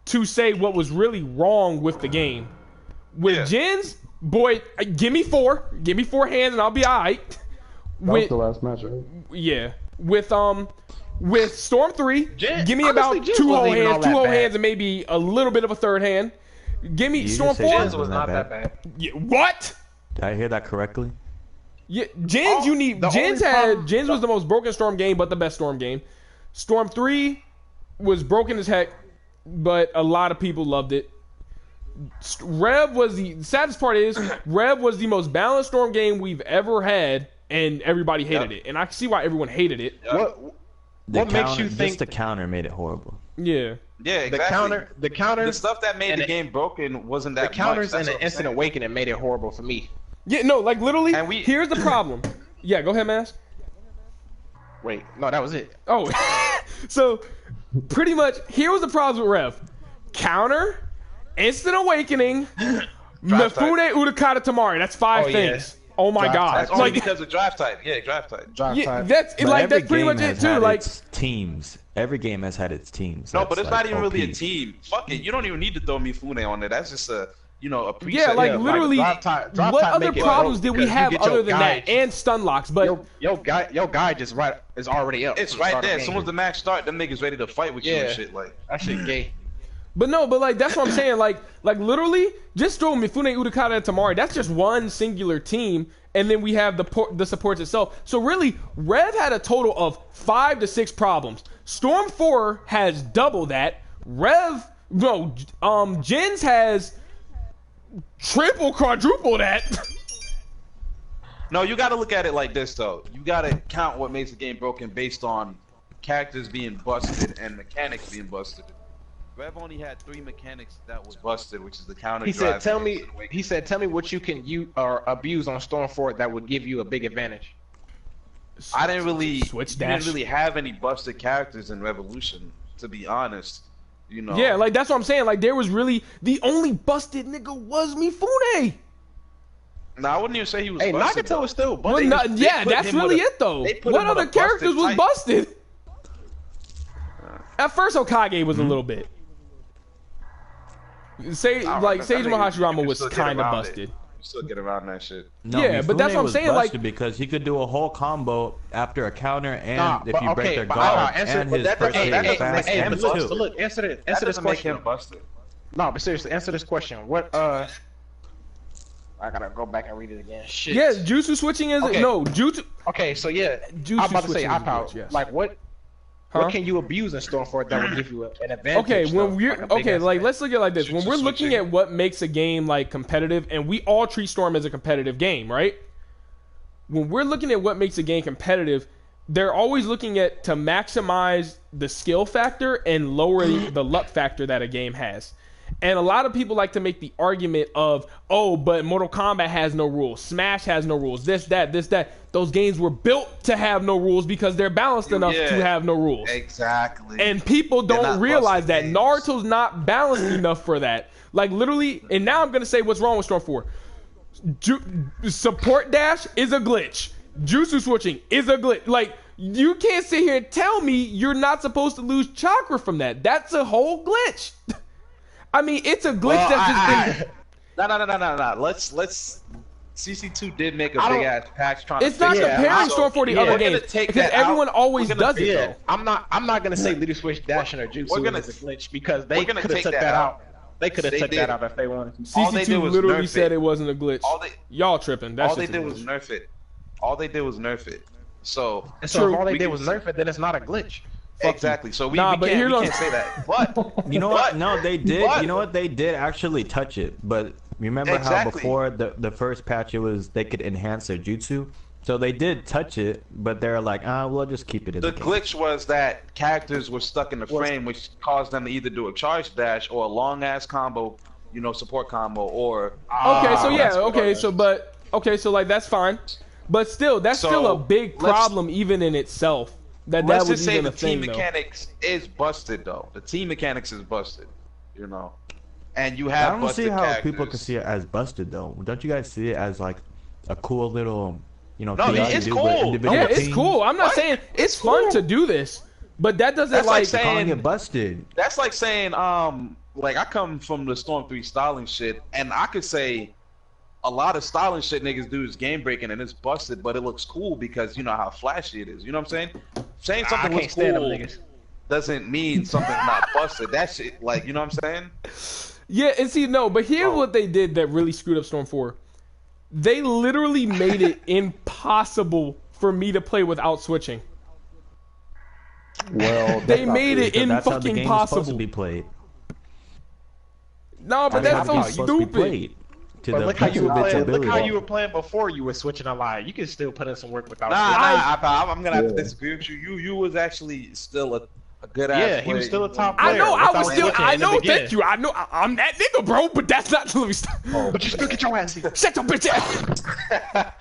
to say what was really wrong with the game. With Jins, boy, give me 4 hands and I'll be alright. That was the last match, right? Yeah. With Storm 3, give me honestly, about Jins 2 whole wasn't even all hands, that 2 whole bad. hands, and maybe a little bit of a third hand. Give me Storm 4. Jins was not that bad. Yeah, what? Did I hear that correctly? Yeah, Jins, Jins was the most broken Storm game, but the best Storm game. Storm 3 was broken as heck, but a lot of people loved it. Rev was the saddest part is Rev was the most balanced Storm game we've ever had, and everybody hated it. And I can see why everyone hated it. What makes you think just the counter made it horrible? Yeah. Yeah, exactly. The counters, the stuff that made the game broken wasn't that the counters much. and the instant awakening made it horrible for me. Yeah, no, like literally. And here's the problem. Yeah, go ahead, Mask. Wait, no, that was it. Oh, so pretty much here was the problem with Rev: counter, instant awakening, Mifune Utakata Tamari. That's 5 things. Oh my god! That's only because of drive type. Yeah, drive type. That's pretty much it too. Like teams. Every game has had its teams. No, but it's not even OP. really a team. Fuck it, you don't even need to throw Mifune on there. That's just a preset. Yeah, like literally. What other problems did we have other than that? And stun locks, but your guy just is already up. It's right there. As soon as the match start, them niggas ready to fight with you and shit. Like that shit gay. But no, but like that's what I'm saying. Like literally, just throw Mifune Utakata and Tamari. That's just one singular team, and then we have the supports itself. So really, Rev had a total of 5 to 6 problems. Storm 4 has double that. Jins has triple, quadruple that. No, you got to look at it like this though. You got to count what makes the game broken based on characters being busted and mechanics being busted. Rev only had 3 mechanics that was busted, which is the counter. He said, "Tell me what you can use or abuse on Storm 4 that would give you a big advantage." I didn't really didn't really have any busted characters in Revolution, to be honest. You know. Yeah, like that's what I'm saying. Like there was really the only busted nigga was Mifune. No, I wouldn't even say he was. Hey, busted, Nagato was still busted. Well, that's really it though. What other characters was busted? At first, Hokage was a little bit. Sage Mahashirama was kind of busted. You still get around that shit. No, yeah, but that's what I'm saying. Like because he could do a whole combo after a counter, and if you break their but guard, answer, and but his that first doesn't, hit is hey, fast hey, and hey, the look, two. look, answer this question. No, but seriously, answer this question. What I gotta go back and read it again. Shit. Yeah, jutsu switching is jutsu. Okay, so yeah, jutsu I'm about to say switching is out. yes. Like what can you abuse in Storm 4 that would give you an advantage? Okay, when we're like let's look at it like this. When we're looking at what makes a game like competitive, and we all treat Storm as a competitive game, right? When we're looking at what makes a game competitive, they're always looking at to maximize the skill factor and lower the luck factor that a game has. And a lot of people like to make the argument of, but Mortal Kombat has no rules, Smash has no rules, this, that. Those games were built to have no rules because they're balanced enough to have no rules. Exactly. And people don't realize that. Naruto's not balanced enough for that. Like literally, and now I'm going to say what's wrong with Storm 4. Support dash is a glitch. Jutsu switching is a glitch. Like, you can't sit here and tell me you're not supposed to lose chakra from that. That's a whole glitch. I mean, it's a glitch that's just been... No. Let's. CC2 did make a big ass patch trying to. It's not comparing Storm 4 to the other games because everyone always does it. Though. I'm not gonna say leader switch dashing or jutsu is a glitch because they could have took that out. They could have took that out if they wanted to. CC2 literally said it wasn't a glitch. Y'all tripping. That's all they did was nerf it. All they did was nerf it. So And so if all they did was nerf it, then it's not a glitch. exactly. So we but can't here's say that. But You know what? No, they did. but- You know what? They did actually touch it. But remember how Exactly. before the first patch it was they could enhance their jutsu. So they did touch it, but they're like, we'll just keep it in the the game. glitch was that characters were stuck in the frame, which caused them to either do a charge dash or a long ass combo, support combo, or Okay, so yeah, that's what okay, it so so like that's fine, but still, that's So, still a big let's- problem even in itself. That Let's was just say even the a thing, team though. mechanics is busted though. The team mechanics is busted, and you I have don't busted see how characters. people can see it as busted though. Don't you guys see it as like a cool little, thing it you is do cool. with individual Yeah, it's teams? cool. I'm not saying it's fun to do this, but that doesn't That's like like. saying- Calling it busted. That's like saying, like I come from the Storm 3 styling shit, and I could say a lot of styling shit niggas do is game breaking and it's busted, but it looks cool because you know how flashy it is. You know what I'm saying? Saying I something can't looks stand them cool niggas. doesn't mean something's not busted. That shit, like, you know what I'm saying? Yeah, and see, no, but here's what they did that really screwed up Storm 4. They literally made it impossible for me to play without switching. Well, They made it Because that's how the fucking game is supposed to possible. be played. No, but that's so It's supposed to be stupid. played to But the look how best you of were its playing. Look ability. how you were playing before you were switching a lot. You can still put in some work without. I'm gonna have to Yeah. disagree with you. You was actually still a good ass Yeah, he player. was still a top I player. know, I was without still. switching I in the know, beginning. thank you. I know, I'm that nigga, bro. But that's not. Let me stop. But you still get your ass here. Shut your bitch ass.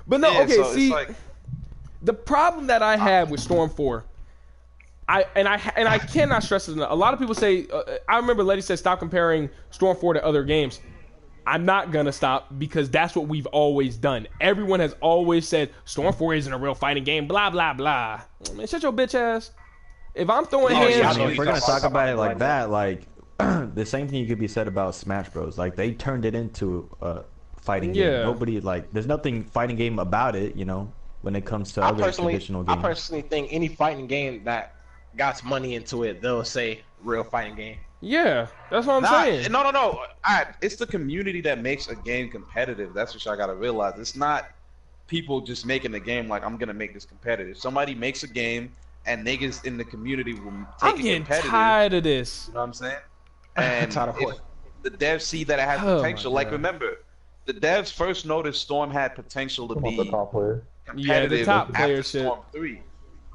But no, Yeah, okay. so See, it's like, the problem that I have with Storm 4, I cannot stress it enough. A lot of people say, I remember Letty said stop comparing Storm 4 to other games. I'm not gonna stop because that's what we've always done. Everyone has always said Storm 4 isn't a real fighting game. Blah blah blah. Man, shut your bitch ass. If I'm throwing Oh, hands, yeah, I mean, if we're gonna Talk talk about it about like that, like the same thing could be said about Smash Bros. Like they turned it into a fighting game. Yeah. Nobody there's nothing fighting game about it, when it comes to other traditional I games. personally think any fighting game that got money into it, they'll say real fighting game. yeah, that's what I'm saying. No. Alright, it's the community that makes a game competitive. That's what y'all gotta realize. It's not people just making the game like I'm gonna make this competitive. Somebody makes a game and niggas in the community will take I'm it getting competitive. tired of this. You know what I'm saying? And Tired of if what? the devs see that it has Oh my potential. Like God. remember, the devs first noticed Storm had potential to Come on, the be top player. competitive Yeah, the top after player shit. Storm 3.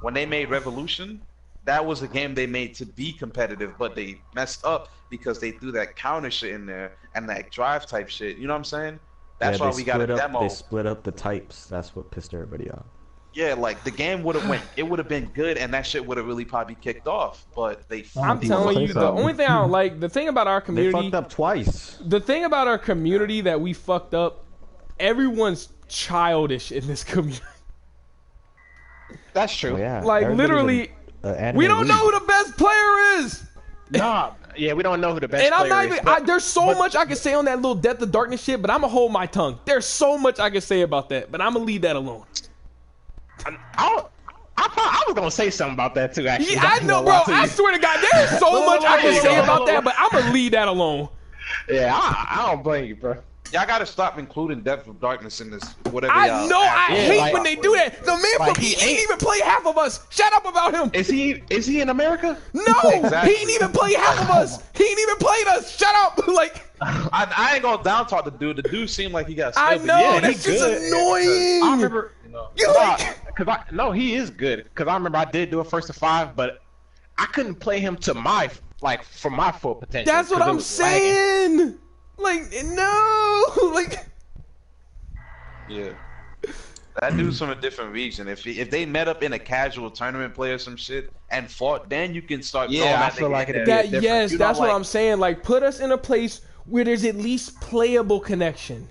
When they made Revolution, that was a game they made to be competitive, but they messed up because they threw that counter shit in there and that drive type shit. You know what I'm saying? That's Yeah, why they we got a split up- demo. They split up the types. That's what pissed everybody off. Yeah, like the game would have went. It would have been good, and that shit would have really probably kicked off. But they. I'm People telling say you, the something. only thing I don't like, the thing about our They community, fucked up twice. the thing about our community that we fucked up, everyone's childish in this community. That's true. Oh, yeah. Like Everybody's literally, anime we don't weeb. know who the best player is. Nah, yeah, we don't know who the best And I'm player not is. even. but- There's so much I can say on that little Depth of Darkness shit, but I'm gonna hold my tongue. There's so much I can say about that, but I'm gonna leave that alone. I was gonna say something about that too. Actually, Yeah, I know, bro. I swear to God, there's so much I can say about that, but I'm gonna leave that alone. Yeah, I don't blame you, bro. Y'all gotta stop including Depth of Darkness in this. Whatever. I y'all know. I ask. Yeah, hate like- when they do that. The man like, from he he ain't ain't- even play half of us. Shut up about him. Is he in America? No, Exactly. he ain't even play half of us. He ain't even played us. Shut up. Like, I ain't gonna down talk the dude. The dude seemed like he got. I skill, but know. yeah, That's he just good. annoying. I remember. You like, No, he is good. Cause I remember I did do a first to 5, but I couldn't play him to for my full potential. that's what 'cause it I'm was lagging. saying. Like, no. Like, Yeah. That dude's from a different region. If they met up in a casual tournament play or some shit and fought, then you can start. Yeah, throwing I that feel nigga like in it'd there. be that. different. Yes, You know, that's what like- I'm saying. Like, put us in a place where there's at least playable connection,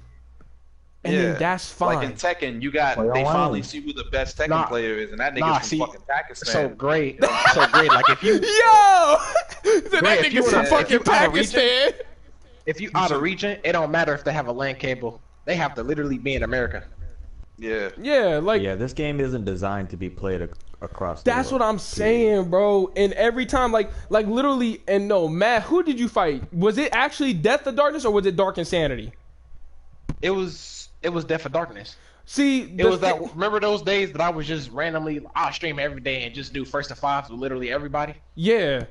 and then that's fine. Like in Tekken, you got Play they online. finally see who the best Tekken Nah. player is, and that nigga's Nah, from see, fucking Pakistan. So great. Like if you Yo, that if you nigga's were from to- fucking if you out of region- Pakistan. if you out of region, it don't matter if they have a LAN cable. They have to literally be in America. Yeah. Yeah, like Yeah, this game isn't designed to be played across. that's what I'm saying, bro. And every time, like literally, and no, Matt, who did you fight? Was it actually Death of Darkness or was it Dark Insanity? It was Death of Darkness. See, It was that. Remember those days that I was just randomly I stream every day and just do first to fives with literally everybody. Yeah.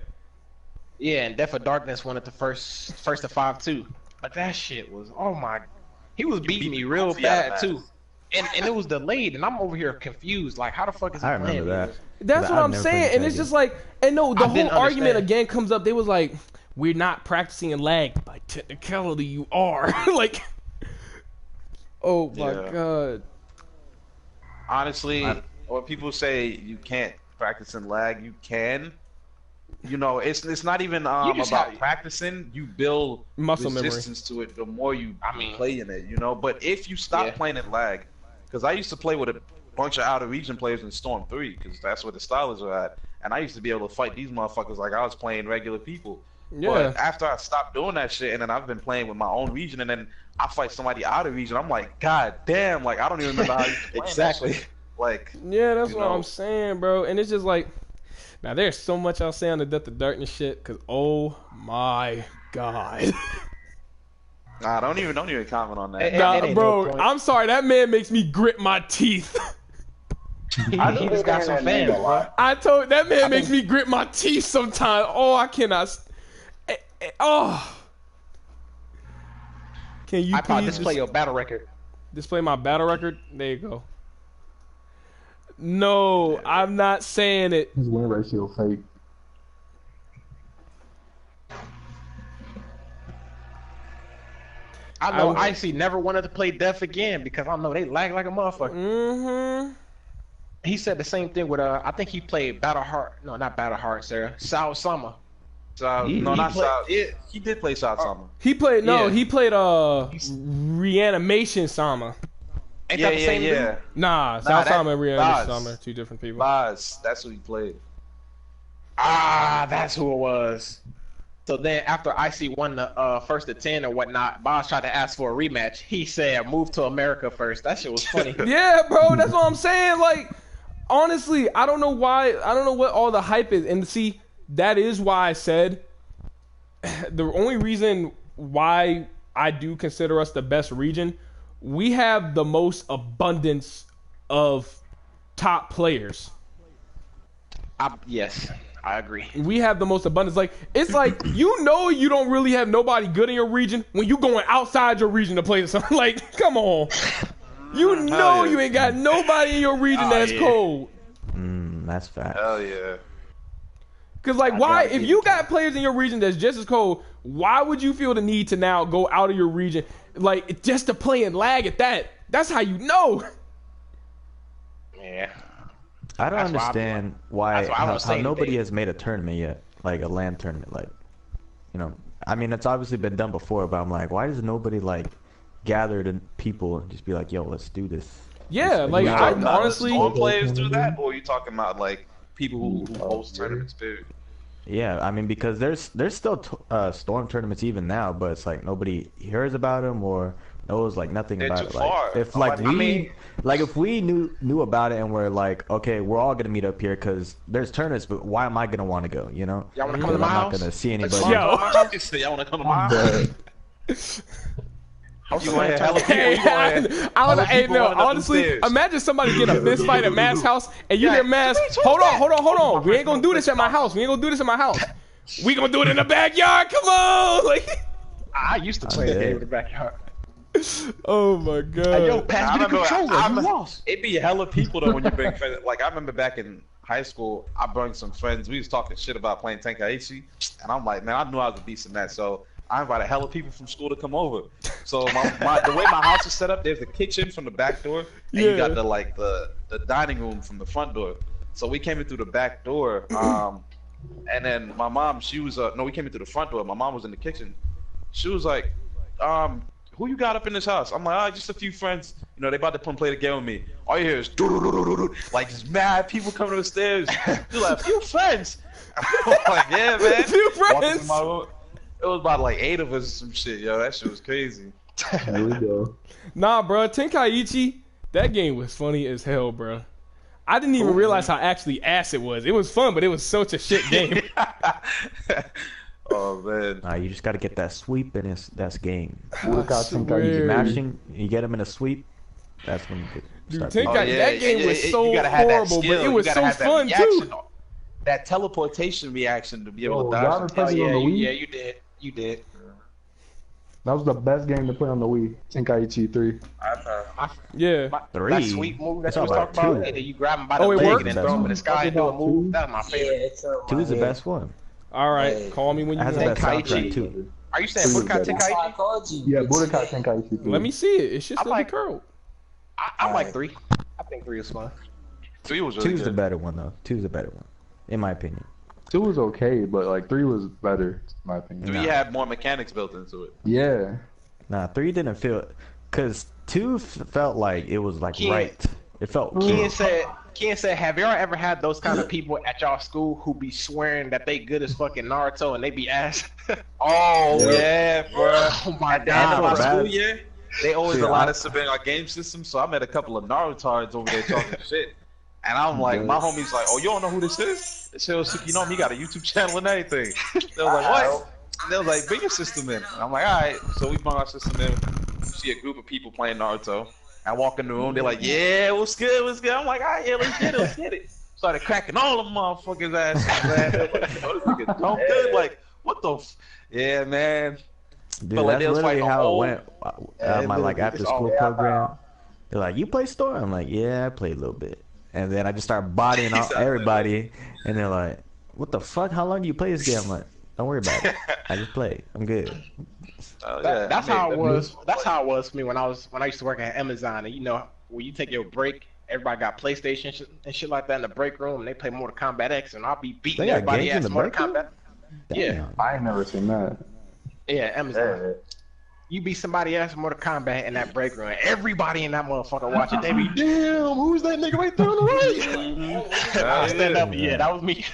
Yeah, and Death of Darkness wanted the first to five too. But that shit was he was beating me real bad too. And it was delayed, and I'm over here confused. Like, how the fuck is he I playing remember that. That's what I'm saying, and it's just like, and no, the whole argument again comes up. They was like, we're not practicing in lag. By technicality, you are. Like, oh my god. Honestly, when people say you can't practice in lag, you can. You know, it's not even about practicing. You build muscle resistance to it the more you play in it. You know, but if you stop playing in lag, because I used to play with a bunch of out of region players in Storm 3, because that's where the stylers are at, and I used to be able to fight these motherfuckers like I was playing regular people. Yeah. But after I stopped doing that shit, and then I've been playing with my own region, and then I fight somebody out of region, I'm like, god damn, like I don't even remember how you exactly. Like, yeah, that's what I'm saying, bro. And it's just like, now there's so much I'll say on the Death of Darkness shit, cause oh my god. Nah, don't even comment on that. Nah, bro, I'm sorry, that man makes me grit my teeth. He just got some fans, bro. That man makes me grit my teeth sometimes. Oh, I cannot. Oh. Can you please display your battle record? Display my battle record? There you go. No, I'm not saying it. His win ratio fake. I know Icy never wanted to play Death again because I know they lag like a motherfucker. Mm-hmm. He said the same thing with I think he played Battle Heart. No, not Battle Heart, Sarah. Sao Sama. He did play Sao Sama. He played he played Reanimation Sama. Ain't that the same dude? Nah, Sao Sama and Reanimation Sama are two different people. Boz, that's who he played. Ah, that's who it was. So then after IC won the first to 10 or whatnot, Boz tried to ask for a rematch. He said, move to America first. That shit was funny. Yeah, bro, that's what I'm saying. Like, honestly, I don't know why. I don't know what all the hype is. And see, that is why I said the only reason why I do consider us the best region, we have the most abundance of top players. Yes. I agree. We have the most abundance. Like, it's like, you don't really have nobody good in your region when you going outside your region to play something. Like, come on. You know you ain't got nobody in your region that's cold. That's fact. Hell yeah. Because, like, why, if you got players in your region that's just as cold, why would you feel the need to now go out of your region, like, just to play and lag at that? That's how you know. Yeah. I don't understand how nobody has made a tournament yet, like a LAN tournament. Like, you know, I mean, it's obviously been done before, but I'm like, why does nobody like gather the people and just be like, yo, let's do this? Yeah, like I honestly, all players do that, or are you talking about like people who host tournaments, period? Yeah, I mean, because there's still storm tournaments even now, but it's like nobody hears about them or knows like nothing about it. Like, if like if we knew about it and we're like, okay, we're all gonna meet up here because there's tournaments, but why am I gonna want to go? You know, y'all wanna come to my house? I'm not gonna see anybody. Y'all wanna come to my house? Honestly, imagine somebody getting a fist fight at Matt's house and you hear Matt, hold on. We ain't gonna do this at my house. We gonna do it in the backyard. Come on. Like, I used to play a game in the backyard. Oh my god. Hey, yo, pass me the controller. You lost. It'd be hella people though when you bring friends. Like, I remember back in high school, I brought some friends. We was talking shit about playing Tenkaichi, and I'm like, man, I knew I was a beast in that. So I invited hella people from school to come over. So the way my house is set up, there's the kitchen from the back door, and you got the dining room from the front door. So we came in through the back door, and then my mom, she was we came in through the front door. My mom was in the kitchen. She was like, who you got up in this house? I'm like, just a few friends. You know, they about to come play the game with me. All you hear is like just mad people coming upstairs. You're like, a few friends. I'm like, yeah, man. A few friends. It was about like 8 of us or some shit, yo. That shit was crazy. There we go. Nah, bro. Tenkaichi, that game was funny as hell, bro. I didn't even realize how actually ass it was. It was fun, but it was such a shit game. Oh man. You just gotta get that sweep and that's game. Look out, Weird. Mashing, you get him in a sweep. That's when you could Dude, start. that game was so horrible, but it was so fun too. That teleportation reaction to be able to dodge. Oh yeah, you did. That was the best game to play on the Wii. Tenkaichi 3. Yeah. 3. That sweet move that you was talking about, and then you grab him by the it leg worked? and then throw him in the sky and do a move. That's my favorite. 2 is the best one. All right, call me when you It has the want. best soundtrack too. Are you saying Budokai Tenkaichi? Yeah, Budokai Tenkaichi 3. Let me see it. It's just like curl. I like 3. I think 3 is fun. 3 was really 2's the good. better one though. 2's the better one, in my opinion. 2 was okay, but like 3 was better, in my opinion. 3 had more mechanics built into it. Yeah. Nah, 3 didn't feel, cause 2 felt like it was like right. It felt. Ken said, have y'all ever had those kind of people at y'all school who be swearing that they good as fucking Naruto and they be ass? Yeah, bro. Oh my At the end of god. my school year, they always allowed us to bring our game system, so I met a couple of Narutards over there talking shit. And I'm like, my homie's like, oh, you don't know who this is? This shit was Suki, he got a YouTube channel and everything. They was like, what? And they was like, bring your system in. And I'm like, all right. So we bring our system in. We see a group of people playing Naruto. I walk in the room, they're like, yeah, what's good, what's good? I'm like, all right, yeah, let's get it. Started cracking all the motherfuckers' asses, man. This nigga dumb good. Like, what the yeah, man. Dude, but like, that's literally how it went. My like after school program. They're like, you play Store? I'm like, yeah, I played a little bit. And then I just start bodying out everybody, and they're like, what the fuck? How long do you play this game? I'm like, don't worry about it. I just play. I'm good. That's how it was. That's how it was for me when I used to work at Amazon. And you know, when you take your break, everybody got PlayStation and shit like that in the break room, and they play Mortal Kombat X, and I'll be beating everybody ass Mortal Kombat. Yeah, I ain't never seen that. Yeah, Amazon. You beat somebody ass in Mortal Kombat in that break room. Everybody in that motherfucker watch it. They be, damn, who's that nigga right there on the right? I stand up. Yeah, that was me.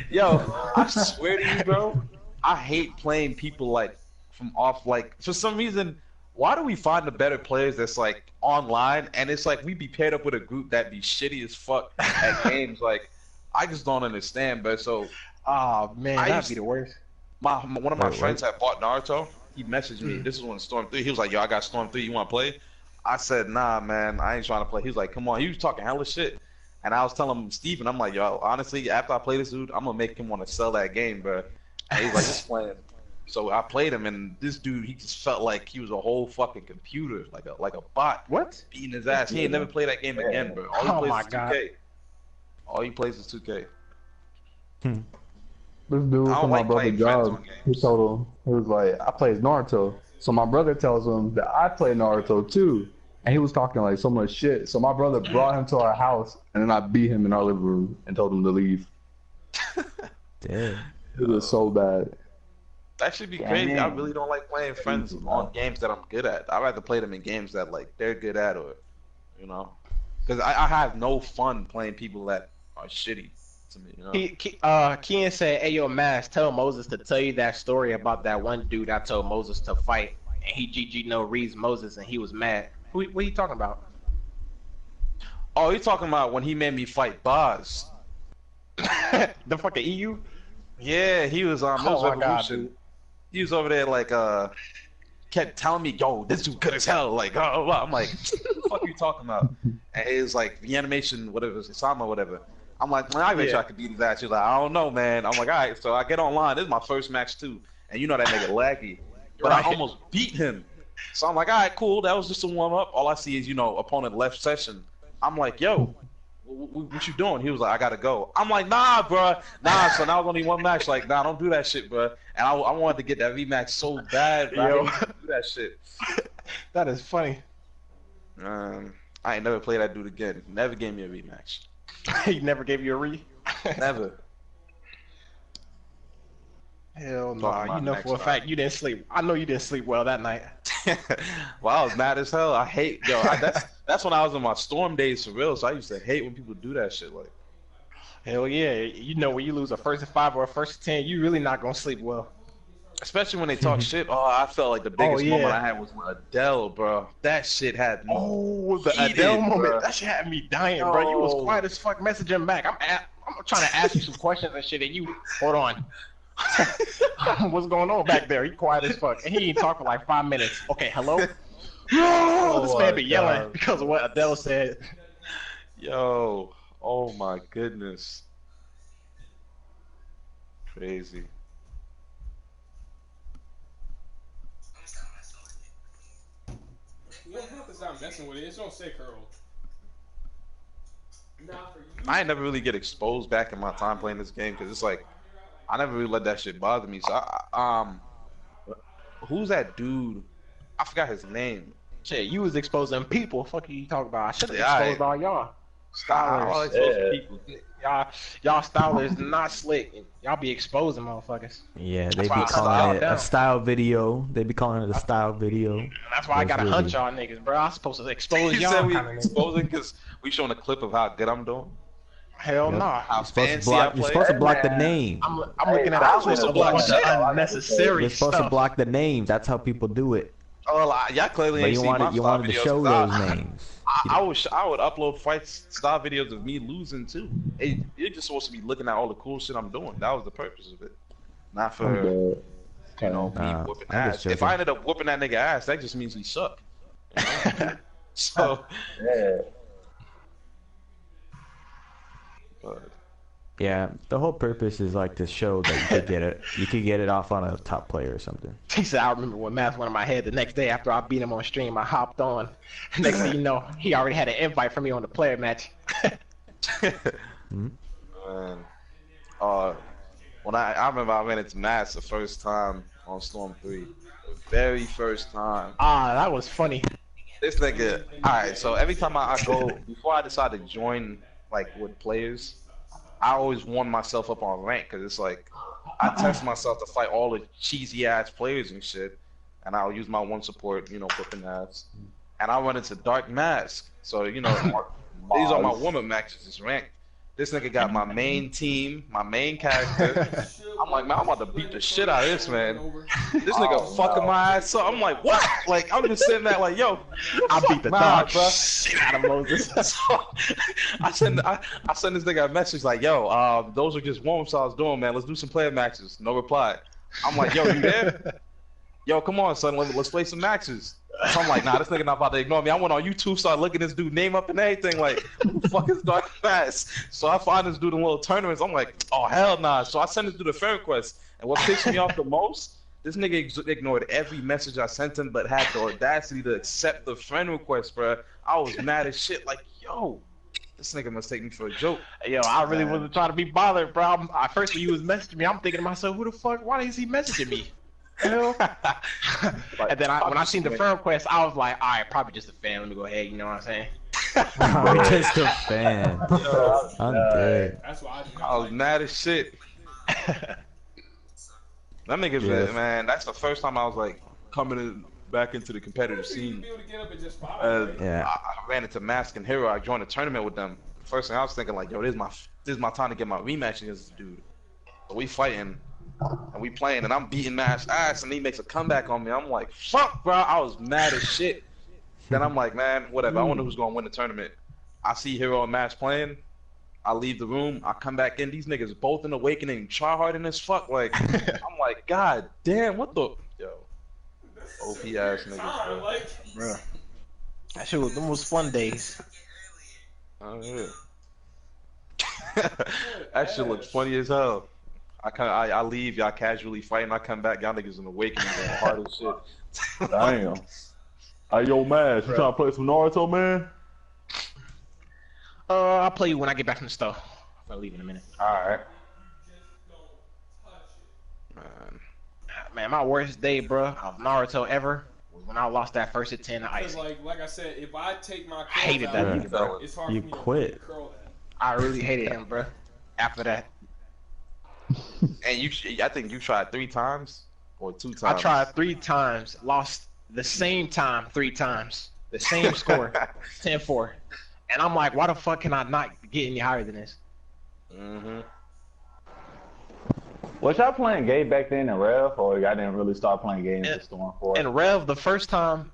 Yo, I swear to you, bro, I hate playing people like from off. Like for some reason, why do we find the better players that's like online? And it's like we be paired up with a group that be shitty as fuck at games. Like I just don't understand. But so, oh man, that'd be the worst. One of my friends had bought Naruto. He messaged me. This is when Storm 3. He was like, yo, I got Storm 3. You want to play? I said, nah, man. I ain't trying to play. He was like, come on. He was talking hella shit. And I was telling him, Steven, I'm like, yo, honestly, after I play this dude, I'm going to make him want to sell that game, bro. And he's like, just playing. So I played him, and this dude, he just felt like he was a whole fucking computer, like a bot. What? Beating his ass. He ain't never played that game again, bro. All he plays is 2K. All he plays is 2K. This dude from my brother's job, he told him, he was like, I play Naruto. So my brother tells him that I play Naruto too. And he was talking like so much shit. So my brother brought him to our house, and then I beat him in our living room and told him to leave. Damn. It was so bad. That should be crazy. I really don't like playing friends on games that I'm good at. I'd rather play them in games that like they're good at, or you know, because I have no fun playing people that are shitty. Me, you know? Ken said, hey, yo, Mass, tell Moses to tell you that story about that one dude I told Moses to fight, and he GG no reads Moses, and he was mad. What are you talking about? Oh, you talking about when he made me fight Boz. The fucking EU? Yeah, he was on Revolution. He was over there like, kept telling me, yo, this dude good as hell. Like, oh, I'm like, what the fuck are you talking about? And he was like, the animation, whatever, Sama, whatever. I'm like, man, I bet you I could beat his ass. She's like, I don't know, man. I'm like, all right. So I get online. This is my first match too, and you know that nigga laggy, but I almost beat him. So I'm like, all right, cool. That was just a warm up. All I see is, you know, opponent left session. I'm like, yo, what you doing? He was like, I gotta go. I'm like, nah, bro, nah. So now it's only one match. Like, nah, don't do that shit, bro. And I wanted to get that rematch so bad, bro. Yo. I didn't do that shit. That is funny. I ain't never play that dude again. Never gave me a rematch. He never gave you a re? Never. Hell no. Nah. You know for a fact you didn't sleep. I know you didn't sleep well that night. Well, I was mad as hell. I hate, yo, that's when I was in my Storm days for real, so I used to hate when people do that shit. Like, hell yeah. You know, when you lose a 1st to 5 or a 1st to 10, you really not gonna sleep well. Especially when they talk shit. Oh, I felt like the biggest moment I had was with Adele, bro. That shit had me. Oh, the Adele moment. Bro. That shit had me dying, bro. You was quiet as fuck messaging back. I'm trying to ask you some questions and shit, and you hold on. What's going on back there? He quiet as fuck, and he ain't talk for like 5 minutes. Okay, hello. Oh, this man be yelling because of what Adele said. Yo, oh my goodness. Crazy. You don't have to stop messing with it. It's gonna say curl. I ain't never really get exposed back in my time playing this game because it's like I never really let that shit bother me. So who's that dude? I forgot his name. Shit, you was exposing people. Fuck you talking about? I should have exposed all y'all. Stylers. Y'all stylers not slick. Y'all be exposing motherfuckers. Yeah, they be calling it a style video. They be calling it a style video. That's why I gotta hunt y'all niggas, bro. I'm supposed to expose y'all. Said we exposing because we showing a clip of how good I'm doing. Hell no. Nah. You're supposed to block the name. I'm looking at a bunch of unnecessary You're supposed to block the names. That's how people do it. Oh, y'all clearly ain't seen my style videos. You wanted to show those names. I would upload fight style videos of me losing too. You're just supposed to be looking at all the cool shit I'm doing. That was the purpose of it, not for me whooping ass. If I ended up whooping that nigga ass, that just means we suck. You know? So yeah. But yeah, the whole purpose is like to show that you could get it. You could get it off on a top player or something. He said, I remember when Math went in my head the next day after I beat him on stream. I hopped on. Next thing you know, he already had an invite for me on the player match. Man, when I remember I ran into Mass the first time on Storm 3, the very first time. That was funny. This nigga. All right, so every time I go, before I decide to join like with players, I always warm myself up on rank because it's like I test myself to fight all the cheesy ass players and shit, and I'll use my one support, whipping ass, and I run into Dark Mask. So these are my warm-up matches. It's ranked. This nigga got my main team, my main character. I'm like, man, I'm about to beat the shit out of this man. This nigga fucking my ass up. I'm like, what? Like, I'm just sitting there like, yo, I beat the dog shit out of Moses. So, I send this nigga a message like, yo, those are just warm-ups I was doing, man. Let's do some player matches. No reply. I'm like, yo, you there? Yo, come on, son. Let's play some matches. So I'm like, nah, this nigga not about to ignore me. I went on YouTube, started looking this dude name up and everything. Like, who the fuck is Dark Mask? So I find this dude in little tournaments. I'm like, oh, hell nah. So I send this dude a friend request. And what pissed me off the most, this nigga ignored every message I sent him, but had the audacity to accept the friend request, bro. I was mad as shit. Like, yo, this nigga must take me for a joke. Yo, I really wasn't trying to be bothered, bro. At first, when you was messaging me, I'm thinking to myself, who the fuck? Why is he messaging me? And then when I seen the friend request, I was like, all right, probably just a fan. Let me go ahead. You know what I'm saying? Just a fan. I'm dead. I was mad as shit. That nigga's man. That's the first time I was like coming back into the competitive scene. I ran into Mask and Hero. I joined a tournament with them. First thing I was thinking like, yo, this is my time to get my rematch against this dude. So we fighting. And we playing, and I'm beating Mash ass, and he makes a comeback on me. I'm like, fuck, bro. I was mad as shit. Then I'm like, man, whatever. I wonder who's gonna win the tournament. I see Hero and Mash playing. I leave the room. I come back in. These niggas both in Awakening, try hard as fuck. Like, I'm like, god damn, what the OP ass niggas, bro. That shit was the most fun days. Oh yeah. That shit looks funny as hell. I leave, y'all casually fighting, I come back, y'all niggas in Awakening going hard as shit. Damn. Hey, yo, Mash, you trying to play some Naruto, man? I'll play you when I get back from the store. I'll leave in a minute. Alright. Man, my worst day, bro, of Naruto ever was when I lost that first at 10 to Ice. Like I said, if I take my I hated that nigga, bro. It's hard you for me quit. To I really hated him, bro. After that. And I think you tried 3 times or 2 times. I tried 3 times, lost the same time 3 times, the same score, 10-4, and I'm like, why the fuck can I not get any higher than this? Was y'all playing Gay back then in Rev, or y'all didn't really start playing games in Storm 4? In Rev, the first time,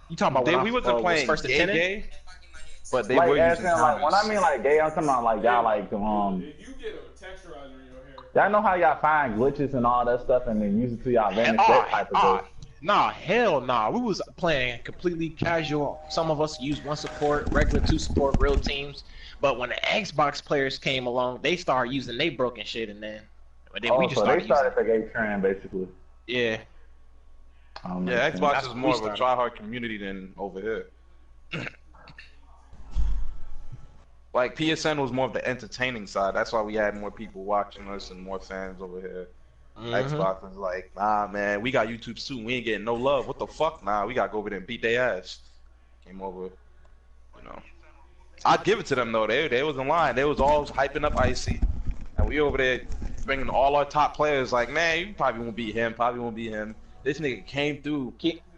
you talking about when we wasn't playing first gay, but they like, were using like, when I mean like gay, I'm talking about like y'all like If you get a texturizer in your hair, y'all know how y'all find glitches and all that stuff and then use it to y'all advantage, that type of Nah, hell nah. We was playing completely casual. Some of us used one support, regular 2 support, real teams. But when the Xbox players came along, they started using they broken shit, and then we just so they started using. the game trend basically. Yeah. Yeah, Xbox is more of a try-hard community than over here. Like PSN was more of the entertaining side. That's why we had more people watching us and more fans over here. Xbox was like, nah, man, we got YouTubes too. We ain't getting no love. What the fuck? Nah, we gotta go over there and beat their ass. Came over, you know. I'd give it to them though. They was in line. They was all hyping up Icy, and we over there bringing all our top players. Like, man, you probably won't beat him. Probably won't beat him. This nigga came through.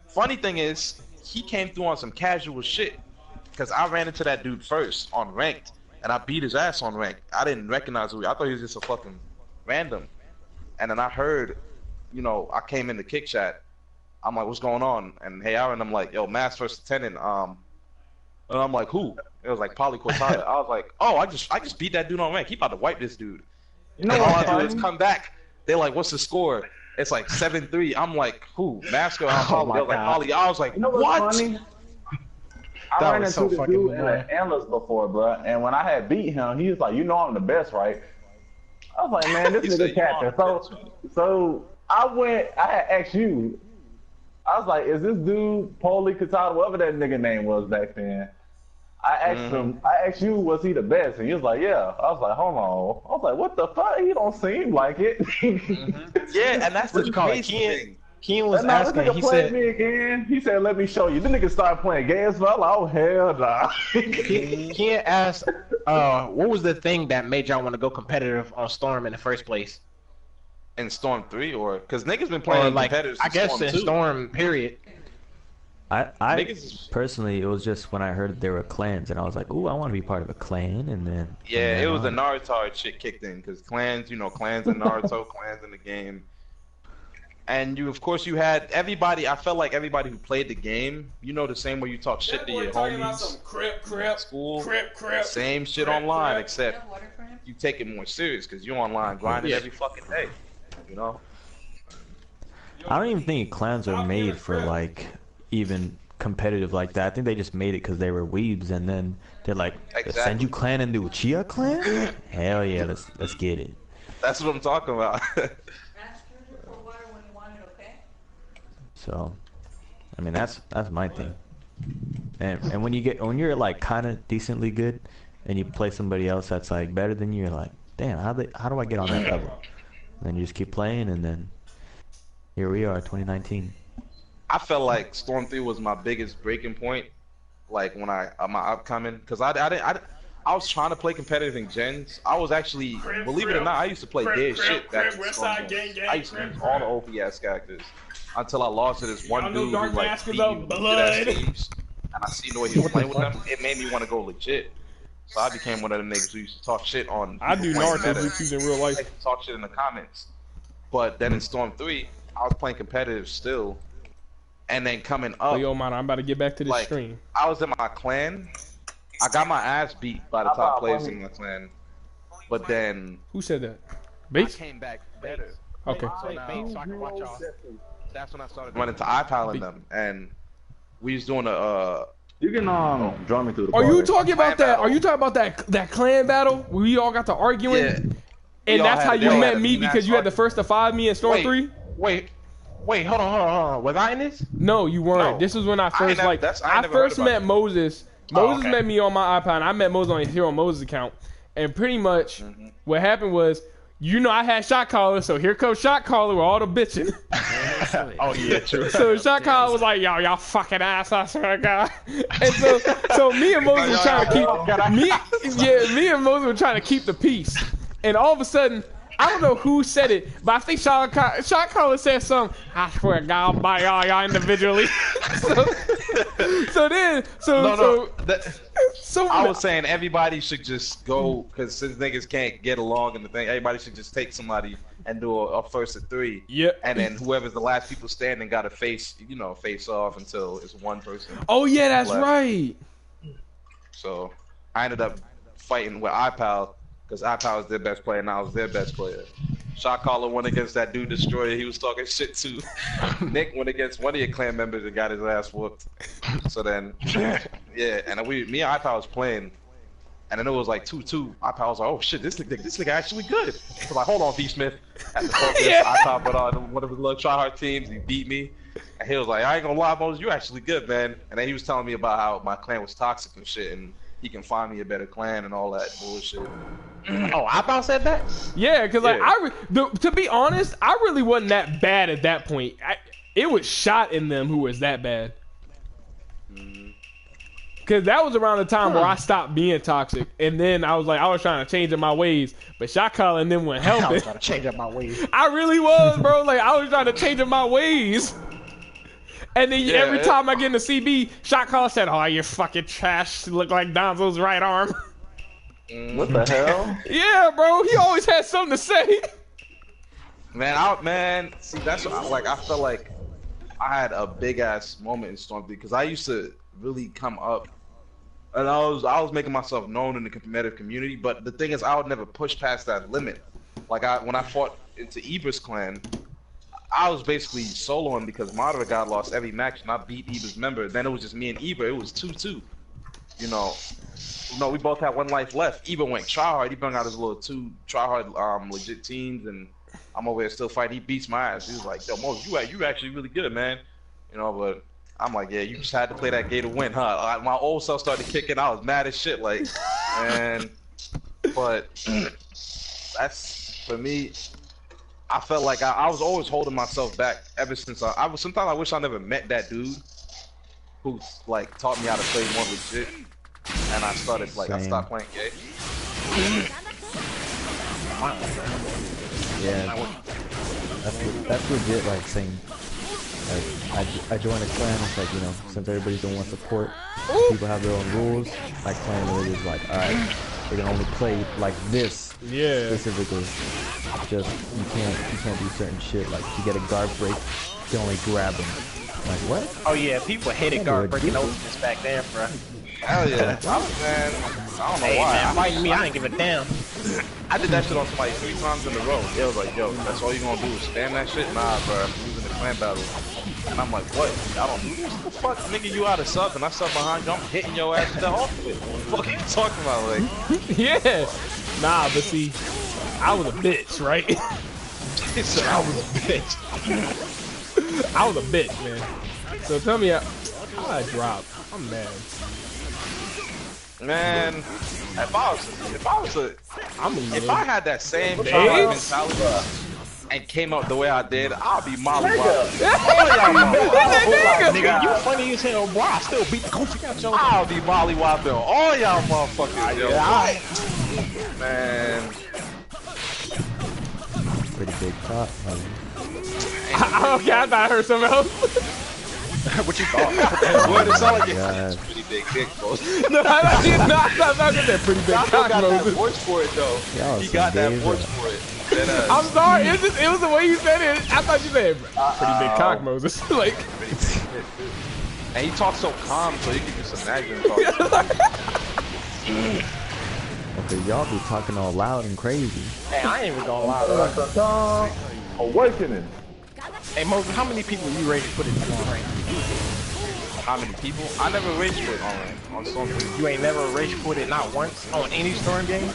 Funny thing is, he came through on some casual shit. Because I ran into that dude first on ranked, and I beat his ass on ranked. I didn't recognize who I thought he was just a fucking random. And then I heard, you know, I came in the kick chat. I'm like, what's going on? And hey, Aaron, I'm like, yo, Mass first lieutenant. And I'm like, who? It was like Polly Cortada. I was like, oh, I just beat that dude on rank. He about to wipe this dude. You know what I do is come back. They're like, what's the score? It's like 7-3. I'm like, who? Masker and Polly. They was like, Polly. I was like, you know what's funny? I ran into the dude in the endless before, bro, and when I had beat him, he was like, "You know I'm the best, right?" I was like, "Man, this nigga catching." So I had asked you. I was like, "Is this dude Poli Katana, whatever that nigga name was back then?" I asked him. I asked you, "Was he the best?" And he was like, "Yeah." I was like, "Hold on." I was like, "What the fuck? He don't seem like it." Yeah, and that's the crazy thing. He was asking. He said, me again. He said, "Let me show you." The nigga started playing games. So I'm like, "Oh hell nah." He asked, "What was the thing that made y'all want to go competitive on Storm in the first place?" In Storm 3, or because niggas been playing like competitive. I guess in Storm period. I personally, it was just when I heard there were clans, and I was like, "Ooh, I want to be part of a clan." And then it was the Naruto shit kicked in because clans, you know, clans in Naruto, clans in the game. And of course, you had everybody. I felt like everybody who played the game, you know, the same way you talk shit to your homies. Crip, school, same shit online, except you take it more serious because you're online grinding every fucking day. You know. I don't even think clans are made for like even competitive like that. I think they just made it because they were weebs, and then they're like, "Send you clan and do a Chia clan? Hell yeah, let's get it." That's what I'm talking about. So, I mean, that's my thing. And when you're like kind of decently good, and you play somebody else that's like better than you, you're like, damn, how do I get on that level? And then you just keep playing, and then here we are, 2019. I felt like Storm 3 was my biggest breaking point, like when my upcoming, because I was trying to play competitive in gens. I was actually, believe it or not, I used to play gay as shit back in Storm. I used to use all the OPS characters. Until I lost to this one dude who like beat me with good teams, and I see the way he was playing with them, it made me want to go legit. So I became one of them niggas who used to talk shit on. I do Naruto VTubes in real life. Talk shit in the comments. But then in Storm 3, I was playing competitive still, and then coming up. Yo, man, I'm about to get back to this stream. I was in my clan. I got my ass beat by the top players in my clan. But then who said that? Bates? I came back better. Okay. So I can watch y'all. That's when I started running to iPal in them, and we was doing a. You can join me through the. Are you talking about that? Are you talking about that clan battle where we all got to arguing? Yeah. And that's how you met me because you had the first to 5 me in Storm 3. Wait, hold on. Was I in this? No, you weren't. No. This was when I first I first met Moses. Moses met me on my iPad. And I met Moses on his Hero Moses account, and pretty much what happened was. You know I had Shot Caller, so here comes Shot Caller with all the bitching. Oh yeah, true. So Shot Caller was like, y'all fucking ass, I swear to God. And so me and Moses were trying to keep me and Moses were trying to keep the peace. And all of a sudden, I don't know who said it, but I think Shot Caller said something. I swear to God, I'll buy y'all individually. So I was saying everybody should just go because since niggas can't get along in the thing, everybody should just take somebody and do a first of 3. Yeah. And then whoever's the last people standing got to face off until it's one person. Oh yeah, that's left. Right. So I ended up fighting with iPal because iPal was their best player and I was their best player. Shot caller went against that dude Destroyer. He was talking shit to. Nick went against one of your clan members and got his ass whooped. So then, yeah, and me and iPower was playing, and then it was like 2-2. iPower was like, oh shit, this nigga actually good. I was like, hold on, V Smith. At the focus, iPower put on one of his little tryhard teams. He beat me, and he was like, I ain't gonna lie, Moses, you actually good, man. And then he was telling me about how my clan was toxic and shit, and he can find me a better clan and all that bullshit. Oh, iPower said that? Yeah, because like to be honest, I really wasn't that bad at that point. It was Shot in them who was that bad. Because that was around the time where I stopped being toxic, and then I was trying to change up my ways, but Shot caller and them weren't helping. I was trying to change up my ways. I really was, bro. Like I was trying to change up my ways. And then every time I get in the CB, Shot caller said, "Oh, you're fucking trash. You look like Donzo's right arm." What the hell? Yeah, bro. He always had something to say. Man, see, that's what I felt like I had a big ass moment in Storm 3 because I used to really come up, and I was making myself known in the competitive community. But the thing is, I would never push past that limit. Like when I fought into Eber's clan, I was basically soloing because Madara God lost every match, and I beat Eber's member. Then it was just me and Eber. It was 2-2. You know, we both had one life left. Eber went tryhard. He brought out his little 2 tryhard legit teams, and I'm over there still fighting. He beats my ass. He was like, "Yo, Moses, you actually really good, man." You know, but I'm like, "Yeah, you just had to play that game to win, huh?" My old self started kicking. I was mad as shit, like, but that's for me. I felt like I was always holding myself back ever since sometimes I wish I never met that dude who like taught me how to play more legit, and I started like I stopped playing gay. Yeah, that's legit. Like saying, like I joined a clan. It's like, you know, since everybody's doing one support, people have their own rules. Like clan really is like, all right, they can only play like this. Yeah. Specifically, just you can't do certain shit. Like if you get a guard break, you can only grab them. Like what? Oh yeah, people hated guard breaking openings back then, bro. Hell yeah, man. I don't know why. Man, fighting me, I didn't give a damn. I did that shit on somebody 3 times in a row. It was like, yo, that's all you gonna do is spam that shit? Nah, bro, I'm losing the clan battle. And I'm like, what? I don't do this? What the fuck? Nigga, you out of sub and I sub behind you, I'm hitting your ass with the off with. What the fuck are you talking about? Like, Yeah. Nah, but see, I was a bitch, right? so I was a bitch. I was a bitch, man. So tell me how I dropped. I'm mad. Man, if I had that same mentality and came up the way I did, I'll be mollywopping. Nigga, you funny as hell, boy. I still beat the coach out your. I'll be mollywopping all y'all motherfuckers, yo. Man. Pretty big top. Okay, I thought I heard something else. What you thought? What it sound like it's pretty big dick, bro. No, I thought that pretty big cock. Got that voice for it though. He got that voice for it. I'm sorry, it was the way you said it. I thought you said pretty big cock, Moses. Like, and he talks so calm, so you can just imagine him talking. Okay, y'all be talking all loud and crazy. Hey, I ain't even gonna lie. Awakening. Hey, Moses, how many people you ready to put in the rank? How many people? I never rage quit on Storm 3. You ain't never rage quit it not once on any Storm game?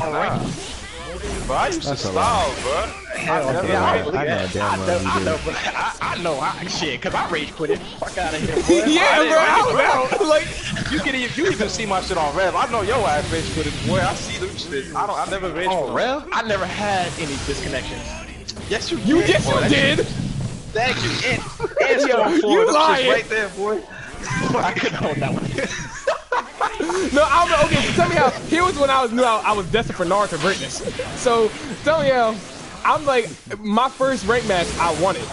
On rank? But I used to style, bro. I know, shit, cause I rage quit it. Fuck out of here, boy. Yeah, bro, I was like, you even see my shit on Rev. I know your ass rage quit it, boy. I see them shit. I never rage quit Rev. I never had any disconnections. Yes, you did. Thank you. And Storm 4. You lying right there, boy. I couldn't hold that one. No, okay, so tell me how, here was when I knew I was destined for Naruto greatness. So, tell me how, I'm like, my first rank match, I won it.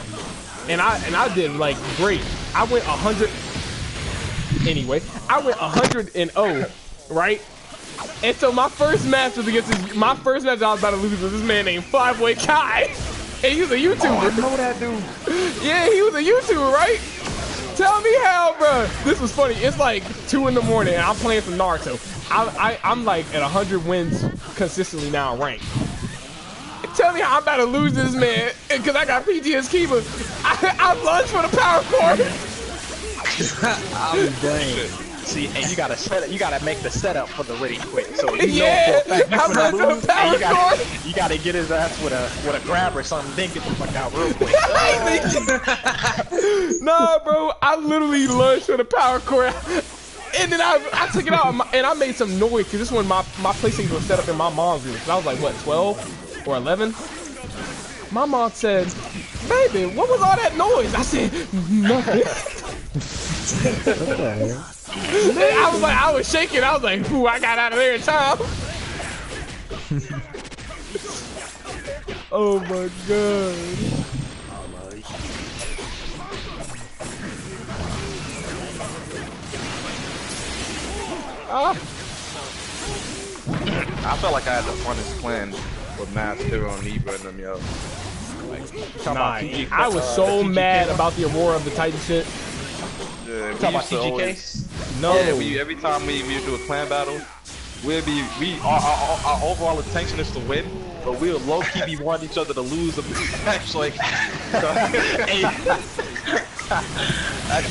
And I did, like, great. I went 100, anyway, I went 100-0, right? And so my first match was against my first match I was about to lose was this man named Five-Way Kai. And he was a YouTuber. Oh, I know that dude. Yeah, he was a YouTuber, right? Tell me how, bro. This was funny. It's like 2 in the morning and I'm playing some Naruto. I'm like at 100 wins consistently now ranked. tell me how I'm about to lose this man because I got PTSD. But I lunged for the power cord. I'm dang. See, and you gotta set it. You gotta make the setup for the ready quit. So you yeah, know for a fact I'm about to the power cord. You gotta get his ass with a grab or something. Then get the fuck out real quick. Nah, bro, I literally lunged for the power cord. And then I took it out and I made some noise because this one my PlayStation was set up in my mom's room. I was like, what, 12 or 11? My mom said, baby, what was all that noise? I said, nothing. I was like, I was shaking. I was like, ooh, I got out of there in time. Oh my god. I felt like I had the funnest plan with Mass, Hero, and Nebra and them, yo. Nah, I was so mad about the Aurora of the Titan shit. Yeah, talking about TGK? Always, no. Yeah, every time we do a clan battle, our overall intention is to win, but we'll low key be wanting each other to lose the match. Like,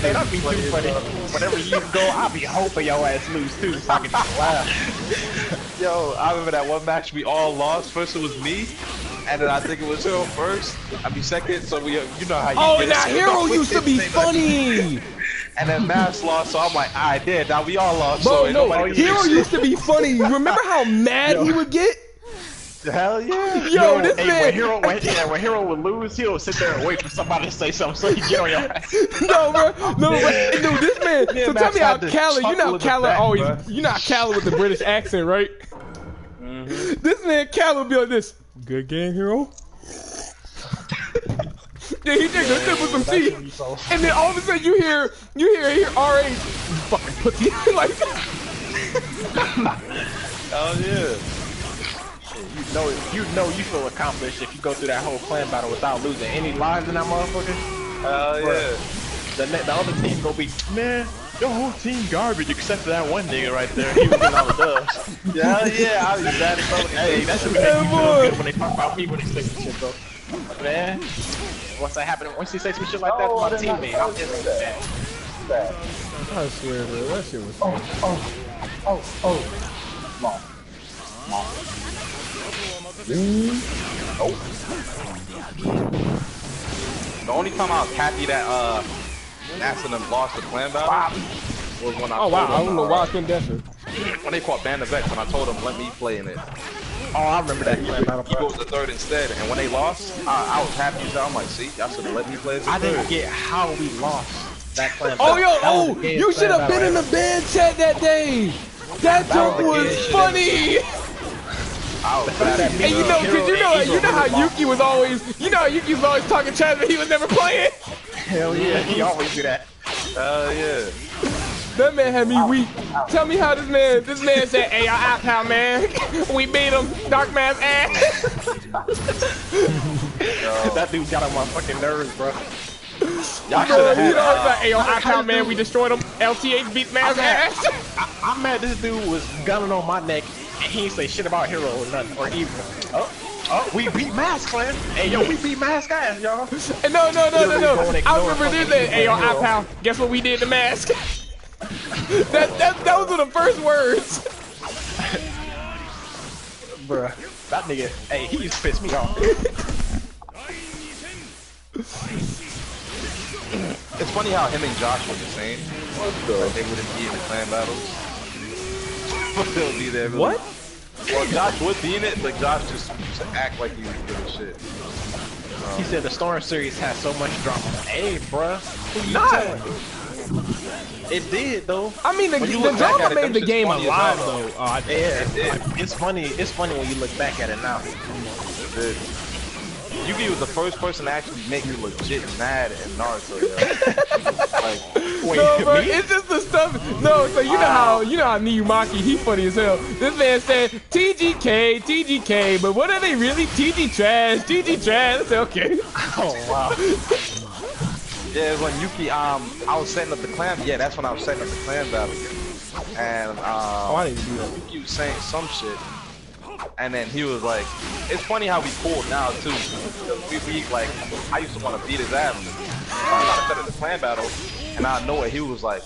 that'd be too funny. Whenever you go, I'll be hoping your ass lose too, so I can just laugh. Yo, I remember that one match we all lost. First it was me, and then I think it was Hero first. I mean second. So you know how you. Oh, now Hero used to be funny. And then Mass lost, so I'm like, I did. Now we all lost. Bro, so no, Hero used to be funny. Remember how mad he would get? Hell yeah. Yo, this man. When Hero would lose, he'll sit there and wait for somebody to say something so he get on your ass. No, bro. No, dude, this man. So tell me how Calla, you know how Calla always, you know how Calla with the British accent, right? Mm-hmm. This man Calla would be like this. Good game, Hero. Yeah, he takes a sip with some tea, and then all of a sudden you hear R.A. fucking pussy like. Oh yeah. You know you feel accomplished if you go through that whole clan battle without losing any lives in that motherfucker. Hell yeah. The other team gonna be, man, your whole team garbage except for that one nigga right there. He was in all the dubs. Hell yeah, I was that. Hey, that's what makes me feel good when they talk about me when they say some shit though. Man, once that happen, once he say some shit like that to my teammate, I'm just I mad. swear, bro, that shit was. The only time I was happy that Nass and them lost the clan battle was when I told them, I don't know why I couldn't guess it. when they caught Band of X and I told them let me play in it. Oh, I remember that clan battle. He was the third instead, and when they lost, I was happy as hell. I'm like, see, y'all should have let me play as I third. didn't get how we lost that clan battle. Oh, yo, you should have been in the band chat that day. That joke was funny. And you know, cause you know how Yuki was always, Yuki was always talking trash, but he was never playing. Hell yeah, he always do that. Yeah. That man had me weak. Tell me how this man said, "Hey, I out now, man. We beat him, Dark Man's ass." That dude got on my fucking nerves, bro. Y'all should have had. Like, "Hey, yo, out now, man. We destroyed him. LTH beat man's ass." I'm mad this dude was gunning on my neck and he ain't say shit about Hero or nothing or even. Oh, we beat Mask, clan. Hey, yo, we beat Mask ass, y'all. No. I remember this. Hey, yo, out pal. Guess what we did to Mask? That was the first words. Bruh, that nigga, hey, he used to piss me off. It's funny how him and Josh were the same. Like they wouldn't be in the clan battles. But they'll be there. What? Well, Josh would be in it, but Josh just used to act like he was good as shit. He said the Storm series has so much drama. Hey, bruh, who you telling? It did though. I mean, the drama made the game alive though. It's funny. It's funny when you look back at it now. Yuki was the first person to actually make me legit mad in Naruto. No, bro, it's just the stuff. No, so you know how Niyumaki, he funny as hell. This man said TGK, but what are they really? TG trash. I said, okay. Oh wow. Yeah, it was when Yuki, I was setting up the clan. Yeah, that's when I was setting up the clan battle. And I didn't do that. Yuki was saying some shit. And then he was like, it's funny how we cool now too. We like, I used to want to beat his ass. I was trying to set up the clan battle, and I know it. He was like,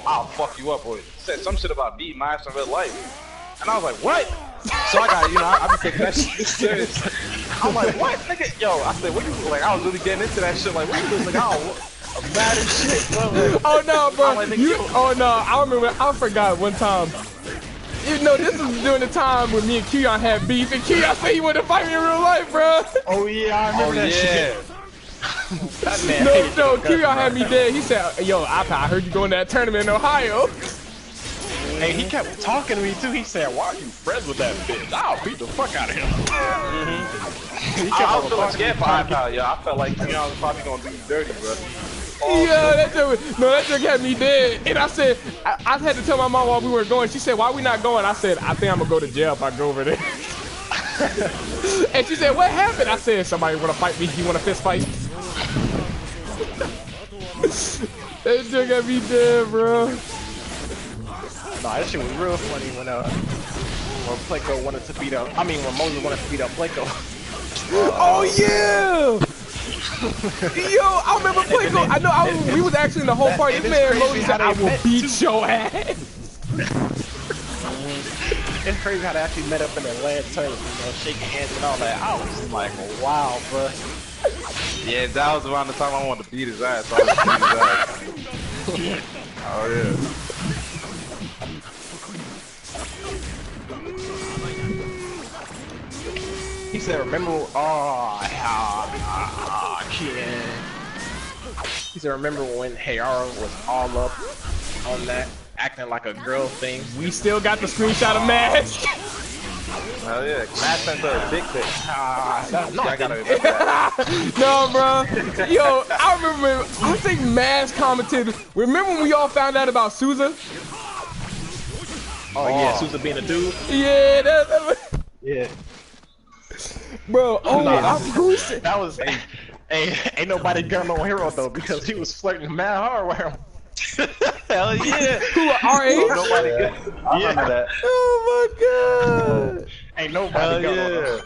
I'll fuck you up, or said some shit about beating my ass in real life. And I was like, what? So I got, I be taking that shit serious. I'm like, what, nigga? Yo, I said, what you like? I was really getting into that shit. Like, what you doing? Like, I'm mad as shit, bro. Like, oh no, bro. Like, oh no, I remember. I forgot one time. You know, this was during the time when me and Keon had beef, and Keon said he wanted to fight me in real life, bro. Oh yeah, I remember that shit. No, Keon had me dead. He said, yo, I heard you going to that tournament in Ohio. Hey, he kept talking to me too. He said, why are you friends with that bitch? I'll beat the fuck out of him. I was feeling scared for iPod, yo. I felt like Keon was probably gonna do me dirty, bro. Yeah, that joke had me dead. And I said, I had to tell my mom while we were going. She said, why we not going? I said, I think I'm gonna go to jail if I go over there. And she said, what happened? I said, somebody wanna fight me? You wanna fist fight? That joke got me dead, bro. Nah, that shit was real funny when Playco wanted to beat up. I mean, when Moses wanted to beat up Playco. Oh yeah! Yo, I remember Playco. I know we was actually in the whole party. This man Moses said, I will beat your ass. It's crazy how they actually met up in the last tournament, shaking hands and all that. I was just like, wow, bro. Yeah, that was around the time I wanted to beat his ass. So I was beat his ass. Oh yeah. He said, remember, kid. He said, remember when Hayara was all up on that, acting like a girl thing? We still got the screenshot of Mask. Hell yeah, Mask sent her a dick pic. No, I gotta remember that. No, bro. Yo, I remember, I think Mask commented, remember when we all found out about Souza? Oh yeah, Souza being a dude? Yeah, that yeah. Bro, oh, nah, that was ain't nobody got no hero though because he was flirting mad hard with him. Hell yeah! Who are oh, nobody good. I remember that. Oh my god! Ain't nobody got no.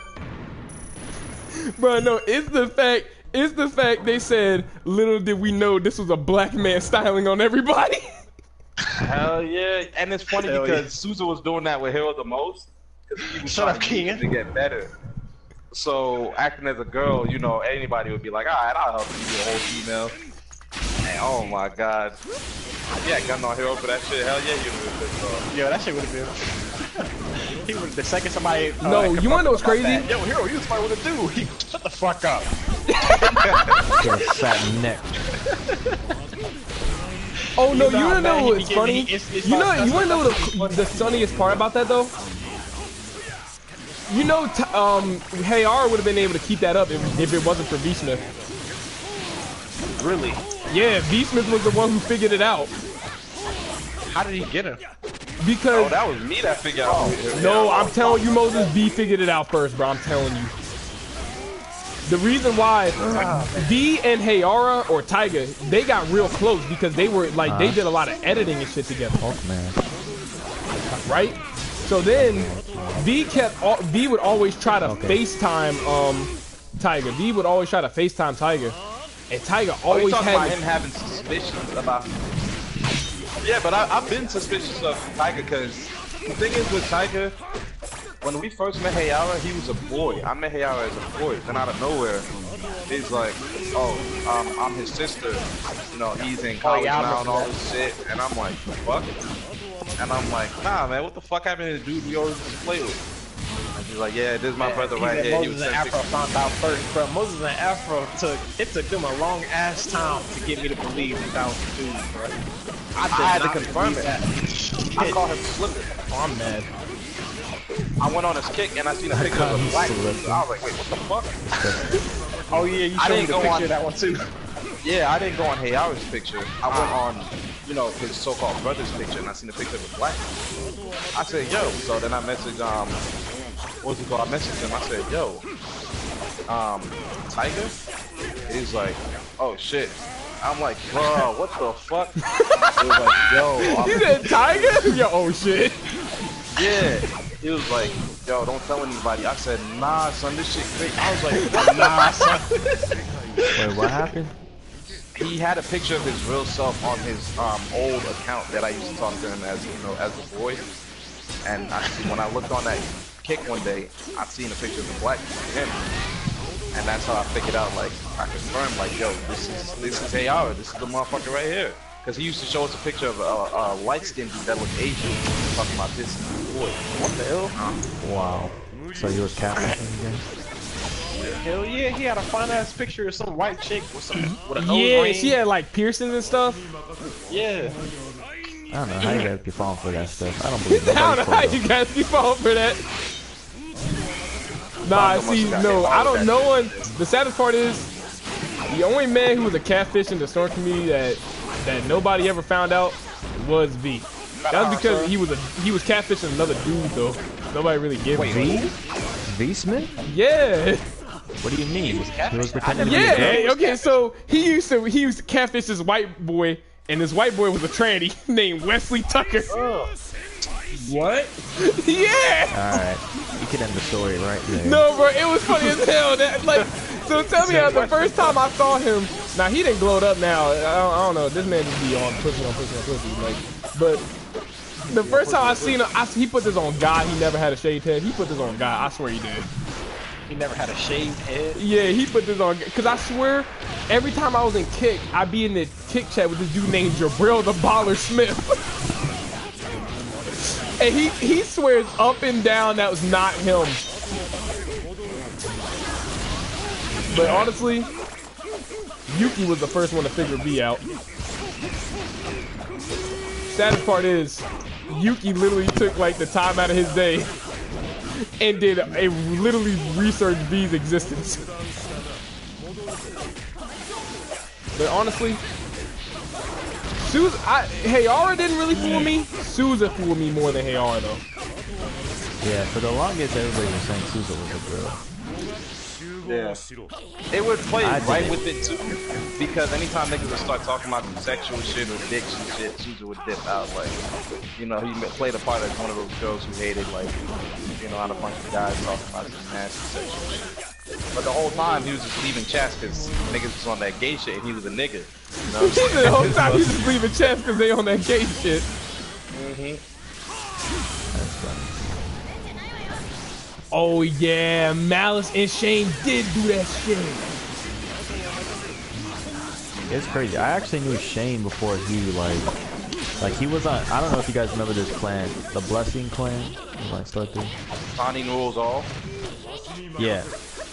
Bro, no, it's the fact they said little did we know this was a black man styling on everybody. Hell yeah! And it's funny because Souza was doing that with Hero the most. He was Shut up, King. To get better. So acting as a girl, anybody would be like, alright, I'll help you be a whole female. And oh my god. Yeah, got no hero for that shit. Hell yeah, you would have been so. Yo, that shit would have been. He would the second somebody. No, you wanna know what's crazy? That, yo, hero, you somebody with a dude. Shut the fuck up. Your fat neck. Oh no, you wanna know what's funny? You wanna know the funniest part about that though? Hayar would have been able to keep that up if it wasn't for V-Smith. Really? Yeah, V-Smith was the one who figured it out. How did he get him? Because that was me that figured out. No, I'm telling you, Moses, V figured it out first, bro. I'm telling you. The reason why V and Hayara or Taiga, they got real close because they were like they did a lot of editing and shit together. Oh man. Right? So then V would always try to FaceTime Taiga. V would always try to FaceTime Taiga. And Taiga always had about him having suspicions about Yeah, but I've been suspicious of Taiga because the thing is with Taiga, when we first met Hayara, he was a boy. I met Hayara as a boy. Then out of nowhere, he's like, I'm his sister. He's in college now and all this shit. And I'm like, fuck? And I'm like, nah, man, what the fuck happened to the dude we always used to play with? And he's like, yeah, this is my brother right here. Moses and Afro found out first, bro. Moses and Afro took them a long ass time to get me to believe that was the dude, bro. I had to confirm it. I called him slipping. Oh, I'm mad. I went on his kick and I seen a picture of a black dude. I was like, wait, what the fuck? Oh yeah, you showed me the picture of that one too. Yeah, I didn't go on Hayara's picture. I went on, his so-called brother's picture, and I seen a picture of a black dude. I said, yo. So then I messaged, what's it called? I messaged him. I said, yo, Tiger? He's like, oh shit. I'm like, bro, what the fuck? He was like, yo. You said Tiger? Yo, oh shit. Yeah. He was like, yo, don't tell anybody. I said, nah, son, this shit great. I was like, nah, son. Wait, what happened? He had a picture of his real self on his old account that I used to talk to him as, you know, as a boy. And when I looked on that kick one day, I seen a picture of the black him. And that's how I figured out, like, I confirmed, like, yo, this is AR, this is the motherfucker right here. Because he used to show us a picture of a light-skinned dude that looked Asian. Talking about this boy. What the hell? Wow. So you was catfishing again? Hell yeah, he had a fine-ass picture of some white chick with a nose Yeah, ring. she had like piercings and stuff. Yeah. I don't know how you guys be falling for that stuff. I don't believe I don't know how nobody's you guys be falling for that. Nah, see, no, I don't know. The saddest part is, the only man who was a catfish in the Storm community that nobody ever found out was V. That was because he was catfishing another dude though. Nobody really gave him V? V Smith? Yeah. What do you mean? He was pretending to be a Yeah. girl? Okay, so he used to catfish this white boy, and this white boy was a tranny named Wesley Tucker. What? Yeah. All right, you can end the story right there. No, bro, it was funny as hell. That like, so tell me how the first time I saw him. Now he didn't glowed up. Now I don't know. This man just be on pussy. Like, but the first time I seen him, he put this on God. He never had a shaved head. He put this on God. I swear he did. He never had a shaved head? Yeah, he put this on. Because I swear, every time I was in Kick, I'd be in the Kick chat with this dude named Jabril the Baller Smith. And he swears up and down that was not him. But honestly, Yuki was the first one to figure V out. Saddest part is, Yuki literally took like the time out of his day and did literally research V's existence. But honestly, Hayara didn't really fool me. Souza fooled me more than Hayara though. Yeah, for the longest everybody was saying Souza was a girl. Yeah. It would play right with it too, because anytime niggas would start talking about some sexual shit or addiction shit, Souza would dip out. Like, you know, he played a part as one of those girls who hated, like, you know, how a bunch of guys talking about some nasty sexual shit. But the whole time he was just leaving chats because niggas was on that gay shit and he was a nigga. You know? The whole time he was just leaving chats because they on that gay shit. That's funny. Oh yeah, Malice and Shane did do that shit. It's crazy. I actually knew Shane before he like he was on. I don't know if you guys remember this clan, the Blessing clan. Conning rules all. Yeah.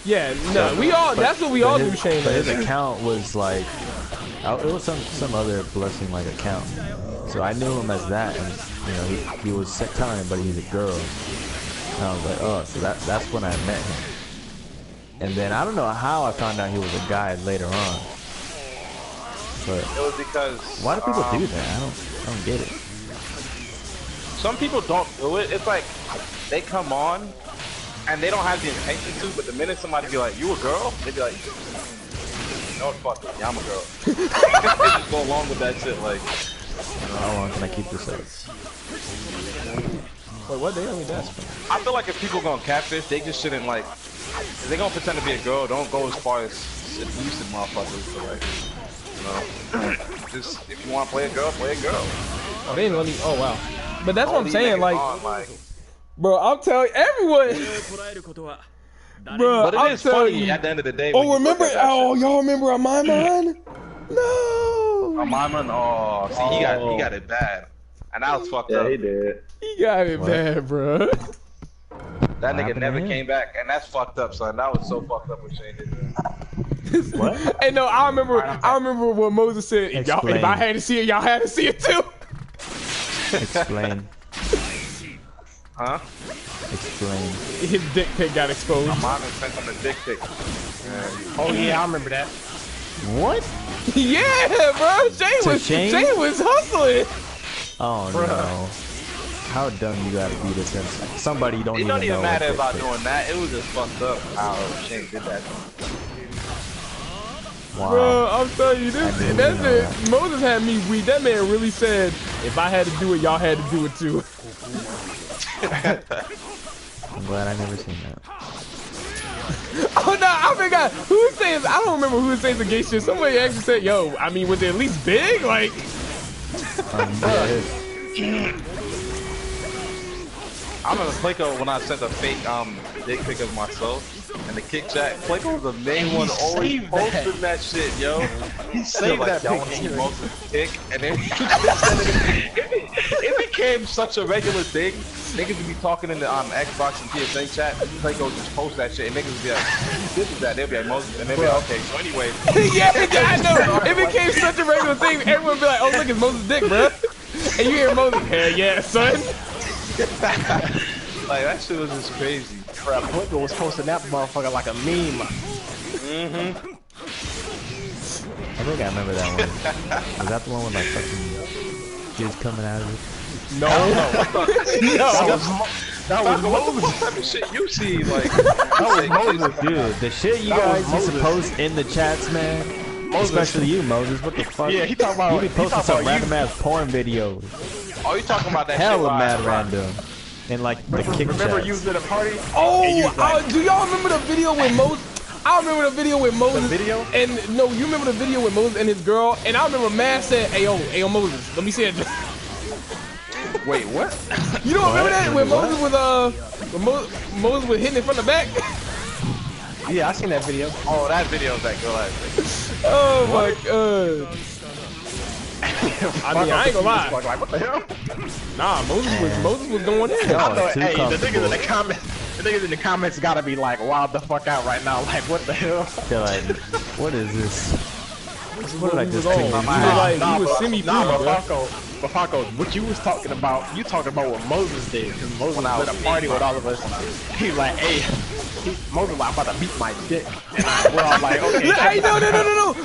Yeah, no, we all. That's what we all knew Shane. But his account was like, it was some other Blessing like account. So I knew him as that, and you know he was telling everybody he's a girl. And I was like, oh, so that's when I met him. And then I don't know how I found out he was a guy later on. But it was because why do people do that? I don't get it. Some people don't do it. It's like they come on and they don't have the intention to, but the minute somebody be like, "You a girl?" They be like, "No, fuck it, yeah, I'm a girl." They just go along with that shit. Like, how long can I keep this up? Wait, what? They only that? I feel like if people gonna catfish, they just shouldn't like. If they gonna pretend to be a girl, don't go as far as abusive motherfuckers. So like, you know, just if you want to play a girl, play a girl. Oh, they didn't let me. Oh wow. But that's what I'm saying. Like, bro, I'm telling everyone. Bro, but it is funny at the end of the day. Oh, remember? Oh, y'all remember Amaiman? No. Amaiman. Oh, see, he got it bad. And that was fucked up. Yeah, he did. He got it bad, bro. That nigga never came back, and that's fucked up, son. That was so fucked up when Shane did that. What? Hey, no, I remember what Moses said. If I had to see it, y'all had to see it too. Explain. Huh? Explain. His dick pic got exposed. My mom sent him a dick pic. Oh yeah, I remember that. What? Yeah, bro. Shane was hustling. Oh no. How dumb you gotta be to send somebody you don't even know. It don't even matter about doing that. It was just fucked up how Shane did that. Wow. Bro, I'm telling you, Moses had me weak. That man really said, if I had to do it, y'all had to do it too. I'm glad I never seen that. Oh no, I forgot. Who was saying? I don't remember who was saying the gay shit. Somebody actually said, "Yo, I mean, was it at least big?" Like, I remember Falco when I sent a fake dick pic of myself and the kick chat. Falco was the main one always posting that shit, yo. He saved like, that y'all want to see Moses' dick, and then it became such a regular thing. Niggas would be talking in the Xbox and PSA chat. Falco just post that shit, and niggas would be like, "This is that." They'll be like, "Moses," and they'll be like, "Okay." So anyway, yeah, I know. It became such a regular thing. Everyone would be like, "Oh, look, it's Moses' dick, bro." And you hear Moses, "Hell yeah, son." Like that shit was just crazy. Bro, Falco was posting that motherfucker like a meme. I think I remember that one. Was that the one with like fucking kids coming out of it? No. That was Moses. What type of shit you see? Like, that was Moses, dude. The shit you guys used to post in the chats, man. Especially you, Moses. What the fuck? Yeah, he talking about. You be posting some random ass porn videos. Oh, you talking about that Hella shit? mad random. And like the kick Remember chats. you was at a party? Oh, do y'all remember the video with Moses? I remember the video with Moses. The video? And no, you remember the video with Moses and his girl? And I remember Matt said, "Hey yo, Moses, let me see it." Wait, what? You don't remember that when Moses was Moses was hitting it from the back? Yeah, I seen that video. Oh, that video of that girl. Oh my god. I mean, I ain't gonna lie. Like, what the hell? Nah, Moses was going in. I know, hey, the niggas in the comments gotta be like wild the fuck out right now. Like, what the hell? They're like, what is this? What did I just on? think? You was semi-free, but Falco, what you was talking about, you talking about what Moses did, because Moses was at a party with all of us. He was like, hey, Moses like, I'm about to beat my dick. And we're all like, okay. Hey, no.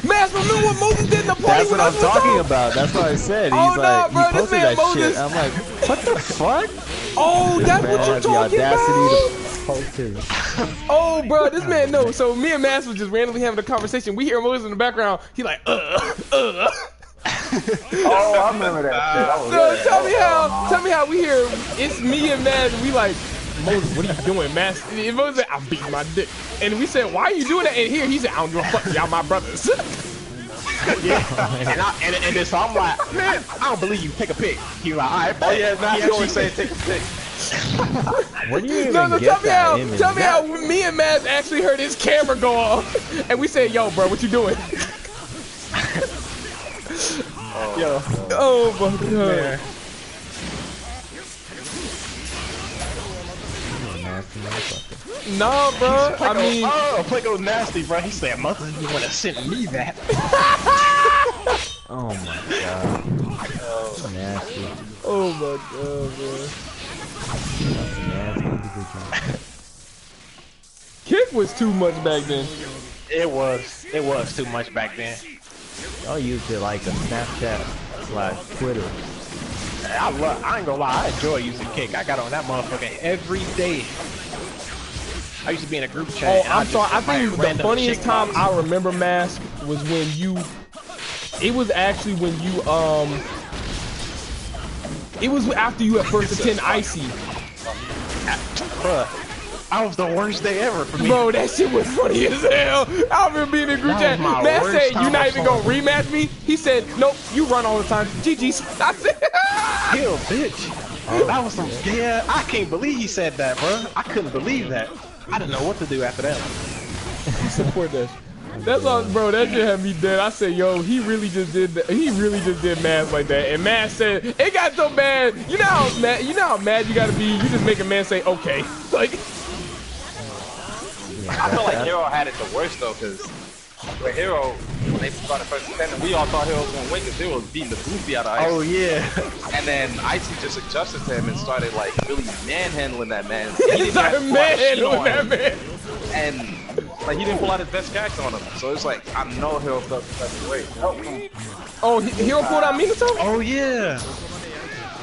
Mass, remember what Moses did in the party? That's what I'm talking about. That's what I said. He's like, bro, he posted that Moses. shit. I'm like, what the fuck? Oh, that's what you're talking about. Oh, bro, this man knows. So me and Mass was just randomly having a conversation. We hear Moses in the background. He like, Oh, I remember that shit. So tell me how we hear. It's me and Mass, and we like, Moses, what are you doing, Mass? And Moses said, I'm beating my dick. And we said, why are you doing that? And here he said, I don't give a fuck. Y'all my brothers. Yeah, and then so I'm like, man, I don't believe you. Take a pic. He was like, all right. Oh yeah, Matt, you always say take a pic. Where do you even get that image? Tell me how me and Matt actually heard his camera go off, and we said, "Yo, bro, what you doing?" Oh my god. Nah, bro. I mean, Falco's nasty, bro. He said, "Mother, you want to send me that?" Oh my god. Nasty. Oh my god, bro. Kick was too much back then. It was too much back then. Y'all used it like a Snapchat / Twitter. I ain't gonna lie, I enjoy using Kick. I got on that motherfucker every day. I used to be in a group chat. Oh, I'm sorry. I think the funniest time I remember Mask was when you. It was actually when you It was after you at first attend Icy. Bruh, that was the worst day ever for me. Bro, that shit was funny as hell. I remember being in a group chat. Matt said, "You not even gonna rematch me?" He said, "Nope, you run all the time." GG's. I said, "Kill, bitch." That was some. Yeah, I can't believe he said that, bro. I couldn't believe that. I didn't know what to do after that. Support that. That's all, bro. That shit had me dead. I said, "Yo, he really just did that. He really just did Matt like that." And Matt said, "It got so bad. You know how mad you gotta be. You just make a man say, okay." Like, I feel like Hero had it the worst though, because with Hero, when they started first attending, we all thought Hero was gonna win because Hero was beating the goofy out of Icy. Oh yeah. And then Icy just adjusted to him and started like really manhandling that man. He started manhandling that man. And like he didn't pull out his best character on him, so it's like I know Hero felt the way. Oh, Hero pulled out Minato? Oh yeah.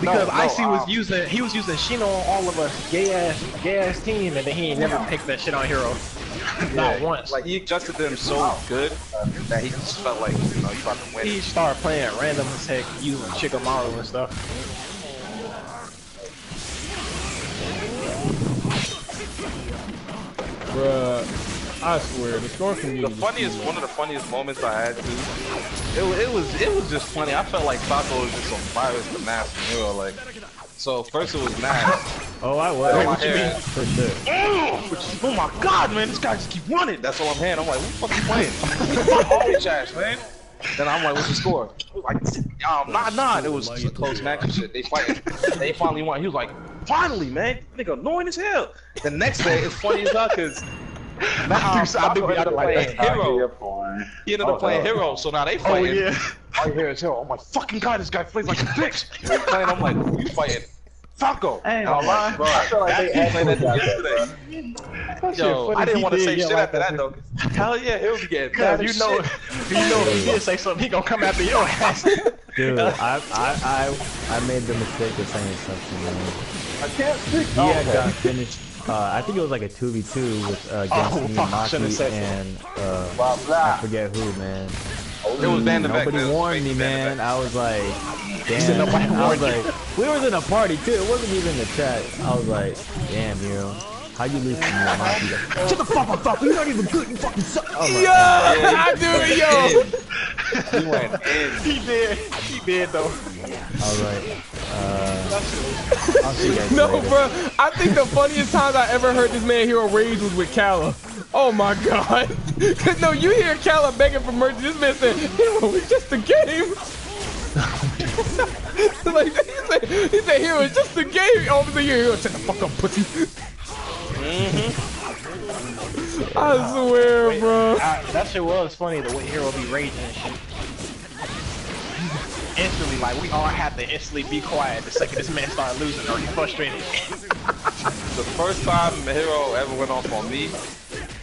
Because Icy was using Shino on all of us, gay ass team, and then he ain't never picked that shit on Hero. Not once. Like he adjusted to him so good that he just felt like, you know, he about to win. He started playing random as heck, using Shikamaru and stuff. Bruh, I swear, the Storm community. One of the funniest moments I had too. It was just funny. I felt like Falco was just on fire as the mask hero. Like, so first it was mask. Oh, I was. Wait, what you mean? For sure. Oh my god, man, this guy just keep running. That's all I'm hearing. I'm like, what the fuck you playing? Fuck bitch ass, man. Then I'm like, what's the score? Like, nah. It was just a close match and shit. They fighting. They finally won. He was like, finally, man. Nigga annoying as hell. The next day, it's funny as hell because I do be out of like Hero. He ended up playing Hero, so now they fighting. Oh yeah. All you hear is Hero. I'm like, fucking god, this guy plays like a bitch. They playing. I'm like, who you fighting? Falco. I feel like they actually yesterday. Yo, I didn't want to say shit after that though. Hell yeah, he'll be getting mad. You know, if he did say something, he gonna come after your ass. Dude, I made the mistake of saying something, man. I can't speak. He had got finished. I think it was like a 2v2 with against me, Maki, and I forget who, man. It was Nobody warned me, man. I was like, damn. I was like, we was in a party too. It wasn't even in the chat. I was like, damn, Hero. How you lose to me, Maki? Shut the fuck up, Falco. You're not even good. You fucking suck. Oh yo, I do it, yo. He went in. He did though. All right. I'll see you guys No, later. bro. I think the funniest times I ever heard this man Hero rage was with Kala. Oh my god. Cause no, you hear Kala begging for mercy. This man said, Hero, it's just a game. Like he said, Hero, it's just a game. Over the year, Hero, shut the fuck up, pussy. I swear, bro. That shit was funny, the way Hero be raging and shit. Instantly, like, we all had to instantly be quiet the second this man started losing or he frustrated. The first time Hero ever went off on me,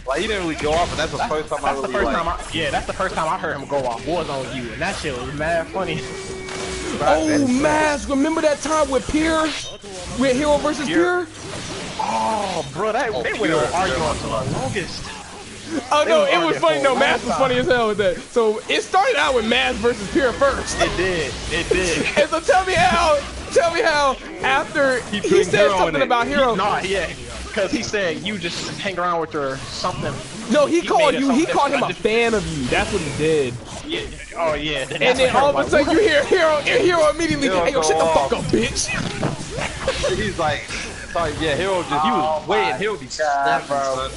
like, he didn't really go off, but that's the first time I really like... Yeah, that's the first time I heard him go off, was on you, and that shit was mad funny. Oh, Mask, remember that time with Pier? With Hero versus Pier? Oh, bro, they went arguing for the longest. Oh no, it was funny. No, Mask was funny as hell with that. So it started out with Mask versus Pier first. It did. And so tell me how after he said something about Hero. Nah, yeah, because he said you just hang around with her something. No, he called him a fan of you. That's what he did. Yeah. Oh yeah. And then all of a sudden you hear Hero immediately, hey yo, shut the fuck up, bitch. He's like, sorry, yeah, Hero just, he was waiting, Hero be snapping, son.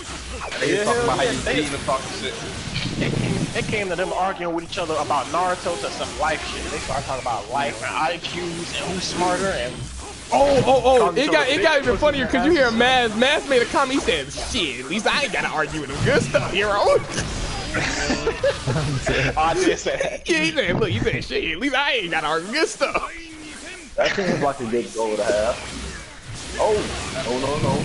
And he was talking about how you beating and talking shit. It came to them arguing with each other about Naruto to some life shit. They started talking about life and IQs and who's smarter and... It got even funnier because you hear Maz made a comment. He said, shit, at least I ain't gotta argue with him. Good stuff, Hero. I did say that. Yeah, he said, look, shit, at least I ain't gotta argue. Good stuff. That seems like a good goal to have. No.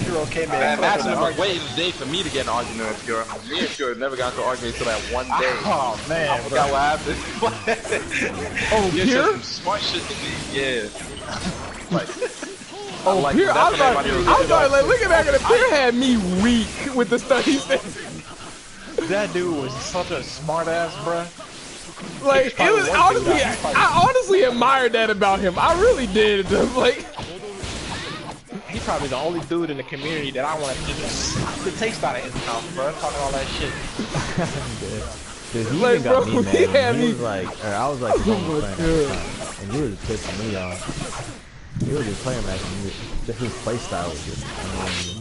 Hero came in. Imagine him waiting a day for me to get an argument with Pure. Me and Pure never got into an argument until that one day. Oh, man. I forgot what happened. Pure? Some smart shit to me. Yeah. Like, Pure, I thought, like, looking back at it, Pure had me weak with the stuff he said. That dude was such a smart ass, bruh. Like, it was honestly, I honestly admired that about him. I really did. Like, he's probably the only dude in the community that I want to just suck the taste out of his mouth, bro. Talking all that shit. Dude, he even got me mad. He was like, or I was like, and he was pissing me off. He was just playing like his playstyle was just annoying.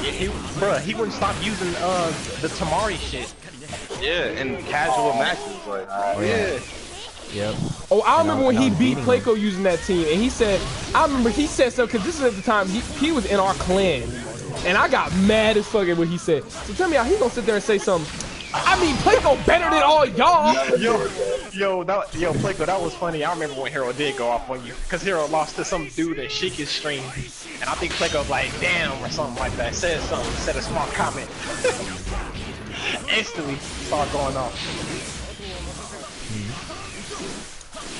Yeah, he wouldn't stop using the Tamari shit. Yeah, in casual matches, like, yeah. Yep. Oh, I remember when he beat Falco using that team, and he said, he said so, because this is at the time, he was in our clan, and I got mad as fuck at what he said. So tell me how he gonna sit there and say something. I mean, Falco better than all y'all. Yo, Falco, that was funny. I remember when Hero did go off on you, because Hero lost to some dude in Sheik's stream, and I think Falco was like, damn, or something like that. Said a smart comment. Instantly start going off.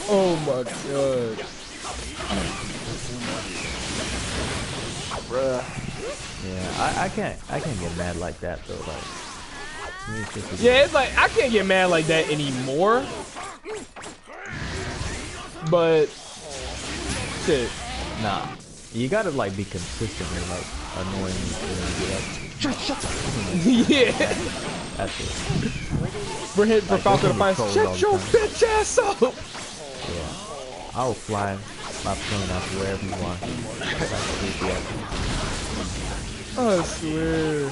Oh my god. Bruh. Yeah, I can't get mad like that though. Like, to me, it's just yeah, it's like I can't get mad like that anymore. But shit. Nah, you gotta like be consistent and like annoying me when you get up. Yeah. That's it. We're hitting for Falco to find. Shut your bitch ass up. Yeah. I'll fly my plane out to wherever you want. I swear.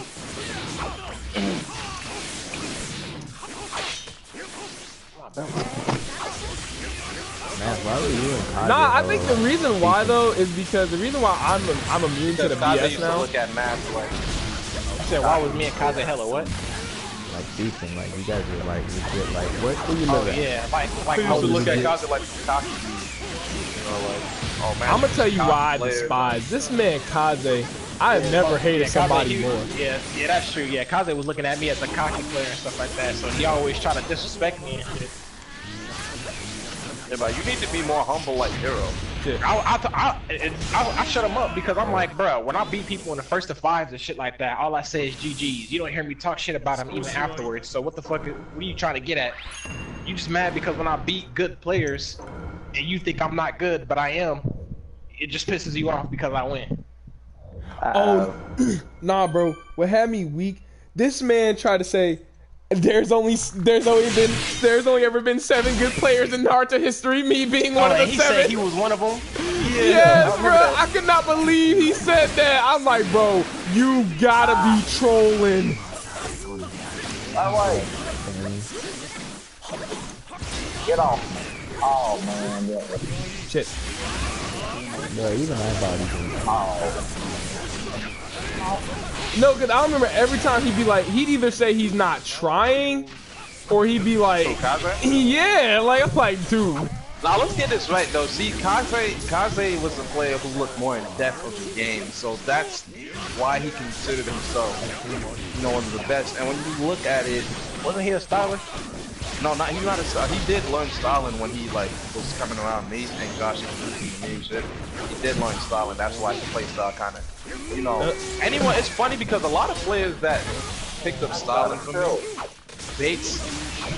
Man, why were you in Kaze? Nah, I think the reason why though is because the reason why I'm immune to the BS now. Look at math like. I said, why was me and Kaze hella what? Like beefing, like you guys were like legit, like what do you live at? Yeah, like I used to look at Kaze like cocky. You know, like, oh man. I'm gonna tell you why I despise this man Kaze. I have never hated somebody more. Yeah, that's true. Yeah, Kaze was looking at me as a cocky player and stuff like that, so he always tried to disrespect me and shit. Yeah, but you need to be more humble like Hero. Yeah. I shut him up because I'm like, bro, when I beat people in the first of fives and shit like that, all I say is GG's. You don't hear me talk shit about them even afterwards. So what the fuck? What are you trying to get at? You just mad because when I beat good players and you think I'm not good, but I am, it just pisses you off because I win. Oh, nah, bro. What had me weak? This man tried to say there's only ever been 7 good players in Naruto history. Me being one of the 7. He said he was one of them. Yeah, yes, bro. I could not believe he said that. I'm like, bro, you gotta be trolling. Get off. Oh man, yeah. Shit. Bro, even I body. No, because I remember every time he'd be like, he'd either say he's not trying, or he'd be like, yeah, like, I'm like, dude. Now let's get this right though. See, Kaze was a player who looked more in depth of the game, so that's why he considered himself, you know, one of the best. And when you look at it, wasn't he a styler? No, he's not a styler. He did learn styling when he like was coming around me. Thank gosh he was losing the me shit. He did learn styling. That's why his play style kind of, you know. Anyway, it's funny because a lot of players that picked up styling from me, Bates,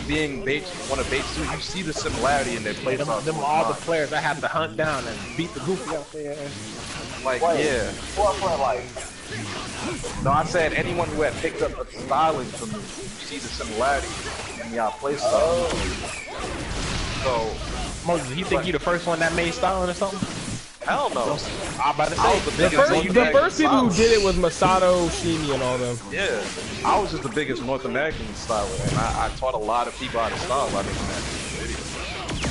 being Bates, one of Bates too, you see the similarity in their play style. Them all the players I had to hunt down and beat the goofy out there. Like, yeah. No, I said anyone who had picked up the styling from me, you see the similarity in y'all play style. So, Moses, you think you the first one that made styling or something? Hell no. I'm about to say the first people who did it was Masato, Shimi, and all them. Yeah, I was just the biggest North American styler, and I taught a lot of people how to style by making that video.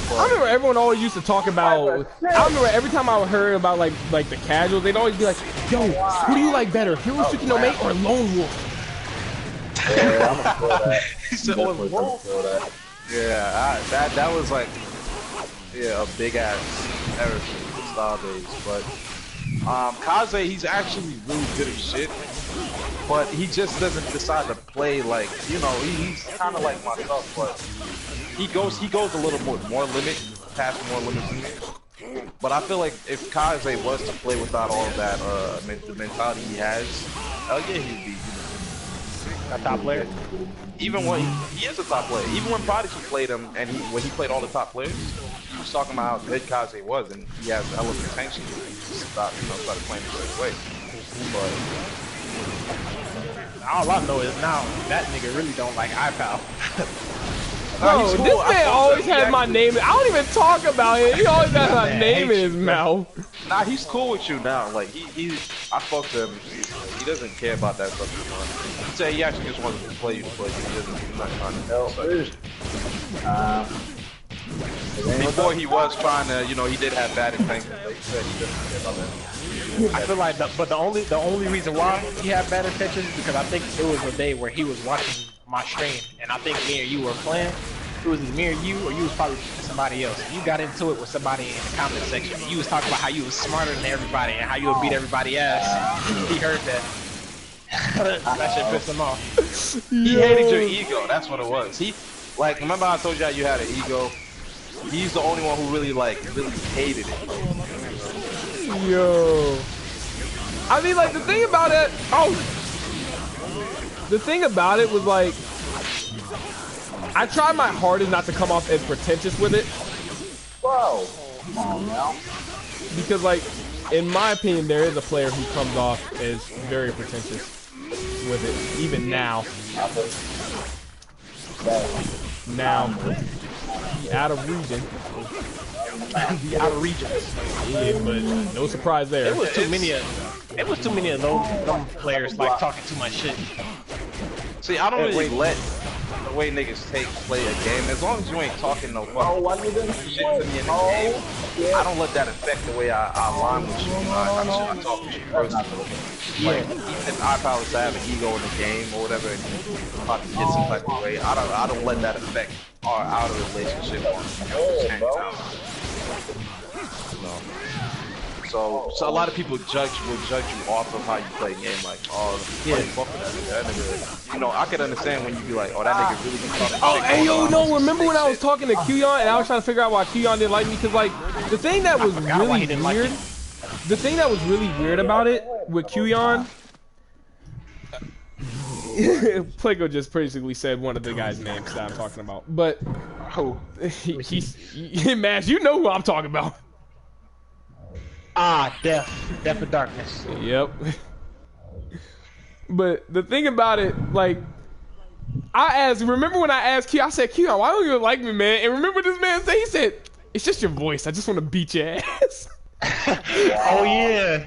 I remember everyone always used to talk about. I remember every time I heard about like the casuals, they'd always be like, "Yo, who do you like better, Hiroshiki no Mate or Lone Wolf?" Yeah, I'm gonna feel that. He said, "Oh, Wolf." Yeah, that was like, yeah, a big ass error for style days. But Kaze, he's actually really good at shit, but he just doesn't decide to play like, you know, he's kind of like myself, but. He goes a little more limit, past more limits than me. But I feel like if Kaze was to play without all that the mentality he has, hell yeah, he'd be a top player. Even when he is a top player. Even when Prodigy played him, and when he played all the top players, he was talking about how good Kaze was, and he has hella potential to start playing the right way. But all I know is now that nigga really don't like iPal. Bro, this man always has my name. I don't even talk about it. He always has my name in his mouth. Nah, he's cool with you now. Like I spoke to him. He doesn't care about that stuff anymore. He said he actually just wanted to play you. He's not trying to. Before he was trying to, you know, he did have bad intentions. But he said he doesn't care about that. I feel like, but the only reason why he had bad intentions is because I think it was a day where he was watching my stream, and I think me or you were playing. It was either me or you, or you was probably somebody else. You got into it with somebody in the comment section. You was talking about how you was smarter than everybody and how you would beat everybody ass. He heard that. That shit pissed him off. He hated your ego. That's what it was. Like, remember I told you how you had an ego? He's the only one who really hated it. Yo. I mean, like, the thing about it, the thing about it was, like, I tried my hardest not to come off as pretentious with it. Whoa. Come on now. Because, like, in my opinion, there is a player who comes off as very pretentious. with it, even now. Now, the out of region. The out of regions. Yeah, but no surprise there. It was too many of those players like talking too much shit. See, I don't really let the way niggas play a game. As long as you ain't talking no fucking shit to me in the game, I don't let that affect the way I align with you. I talk with you personally. Like, even if I probably have an ego in the game or whatever, and you about to get some type of way, I don't let that affect our outer relationship on So a lot of people will judge you off of how you play a game, like, oh, yeah, fuck with that nigga. You know, I could understand when you be like, oh, that nigga really be talking. Oh, hey, yo, no, remember when I was talking to Qyon and I was trying to figure out why Qyon didn't like me? Because, like, the thing that was really weird, the thing that was really weird about it with Qyon, Placo just basically said one of the guys' names that I'm talking about. But, Mash, you know who I'm talking about. Ah, death and darkness. Yep. But the thing about it, like, remember when I asked Q, I said, Q, why don't you like me, man? And remember this man said, he said, it's just your voice. I just want to beat your ass. Oh, yeah.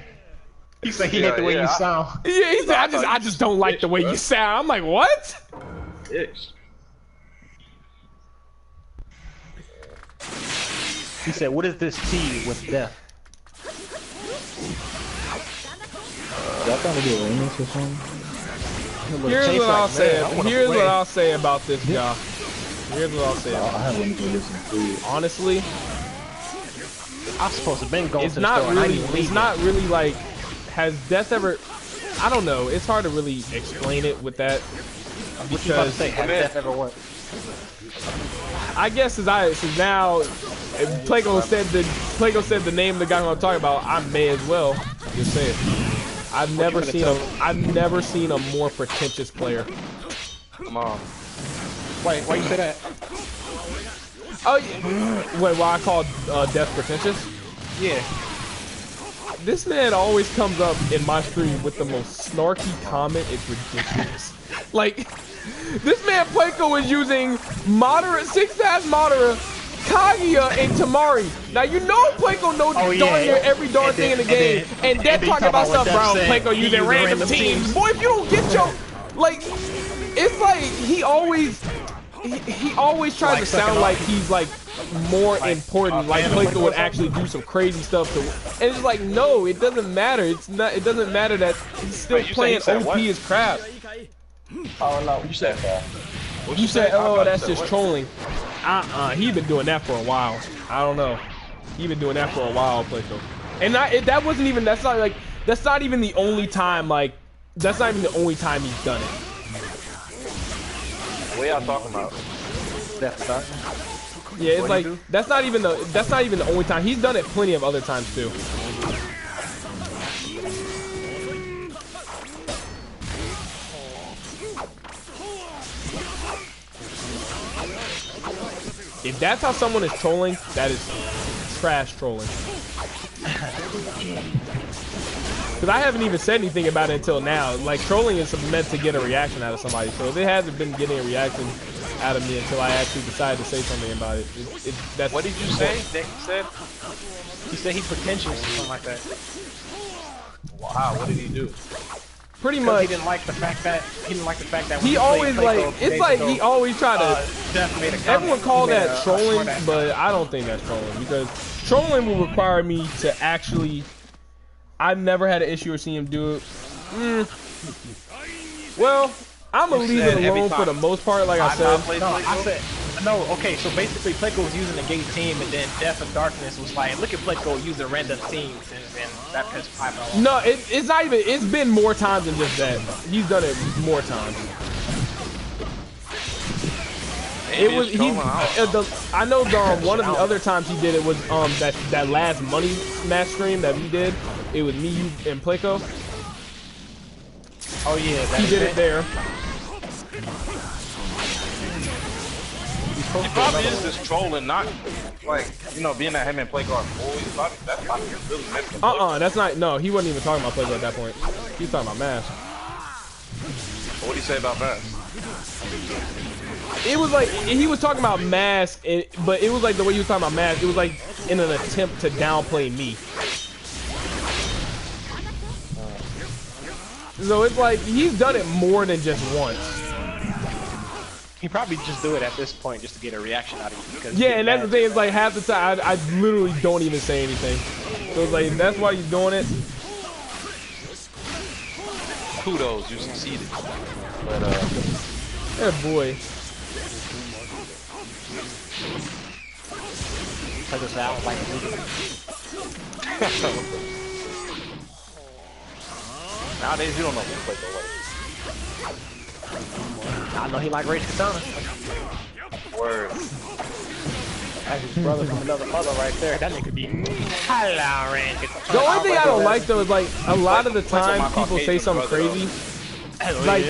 He said he hate the way you sound. Yeah, he said, I just don't like the way you sound. I'm like, what? He said, what is this tea with death? Y'all trying to do a remix or something? Here's what I'll say. Here's what I'll say about this guy. Here's what I'll say. I haven't even listened to it. Honestly, I'm supposed to been going it's to not the store. really. It's not really like. Has Death ever? I don't know. It's hard to really explain it with that. What you about to say? Has Death ever what? I guess since now Placo said the name of the guy who I'm talking about, I may as well just say it. I've never seen a more pretentious player. Come on. Wait, why you say that? Oh, yeah. Wait, why I call Death pretentious? Yeah. This man always comes up in my stream with the most snarky comment. It's ridiculous. Like, this man Placo is using Madara, 6-Dash Madara, Kaguya, and Tamari. Now, you know Placo knows darn near every darn thing in the game. And they're talking about stuff, bro. Placo using random teams. Boy, if you don't get your... Like, it's like he always tries to sound like he's, like, more important. Like, Placo would actually do some crazy stuff. And it's like, no, it doesn't matter. It doesn't matter that he's still playing OP as crap. Oh, no. You said that. You said, oh, that's just trolling. He been doing that for a while. I don't know. He been doing that for a while, Placo. And that wasn't even. That's not even the only time. Like, that's not even the only time he's done it. What y'all talking about? Yeah, it's like that's not even the only time. He's done it plenty of other times too. If that's how someone is trolling, that is trash trolling. Because I haven't even said anything about it until now. Like, trolling is meant to get a reaction out of somebody. So if it hasn't been getting a reaction out of me until I actually decided to say something about it. That's what did you say? Nick said? He said he pretentious or something like that. Wow, what did he do? Pretty much. He didn't like the fact that when he always he always tried to everyone call that trolling, but I don't think that's trolling, because trolling will require me to actually. I've never had an issue with seeing him do it. Well, I'm gonna leave it alone for the most part, like I said. No, okay, so basically Placo was using the gate team, and then Death and Darkness was like, look at Placo using random teams, and that pissed Piper off. No, it's not even, it's been more times than just that. He's done it more times. It was, I know one of the other times he did it was that last Money Smash stream that we did. It was me, you, and Placo. Oh yeah, he did it there. He probably is just trolling, not like, you know, being that him and Placo are boys. That's probably really meant to. That's not. No, he wasn't even talking about Placo at that point. He was talking about Mash. What'd he say about Mask? It was like he was talking about Mask, but it was like the way he was talking about Mask. It was like in an attempt to downplay me. So it's like he's done it more than just once. He probably just do it at this point just to get a reaction out of you. Because yeah, and that's the thing. It's like half the time I literally don't even say anything. So it's like that's why he's doing it. Kudos, you succeeded. But yeah, boy. Nowadays you don't know who to play the way. I know he like Rage Katana. Word. That's his brother from another mother right there. That nigga be hello, Rage Katana. The only thing I don't like though is like a lot of the time people say something crazy. Like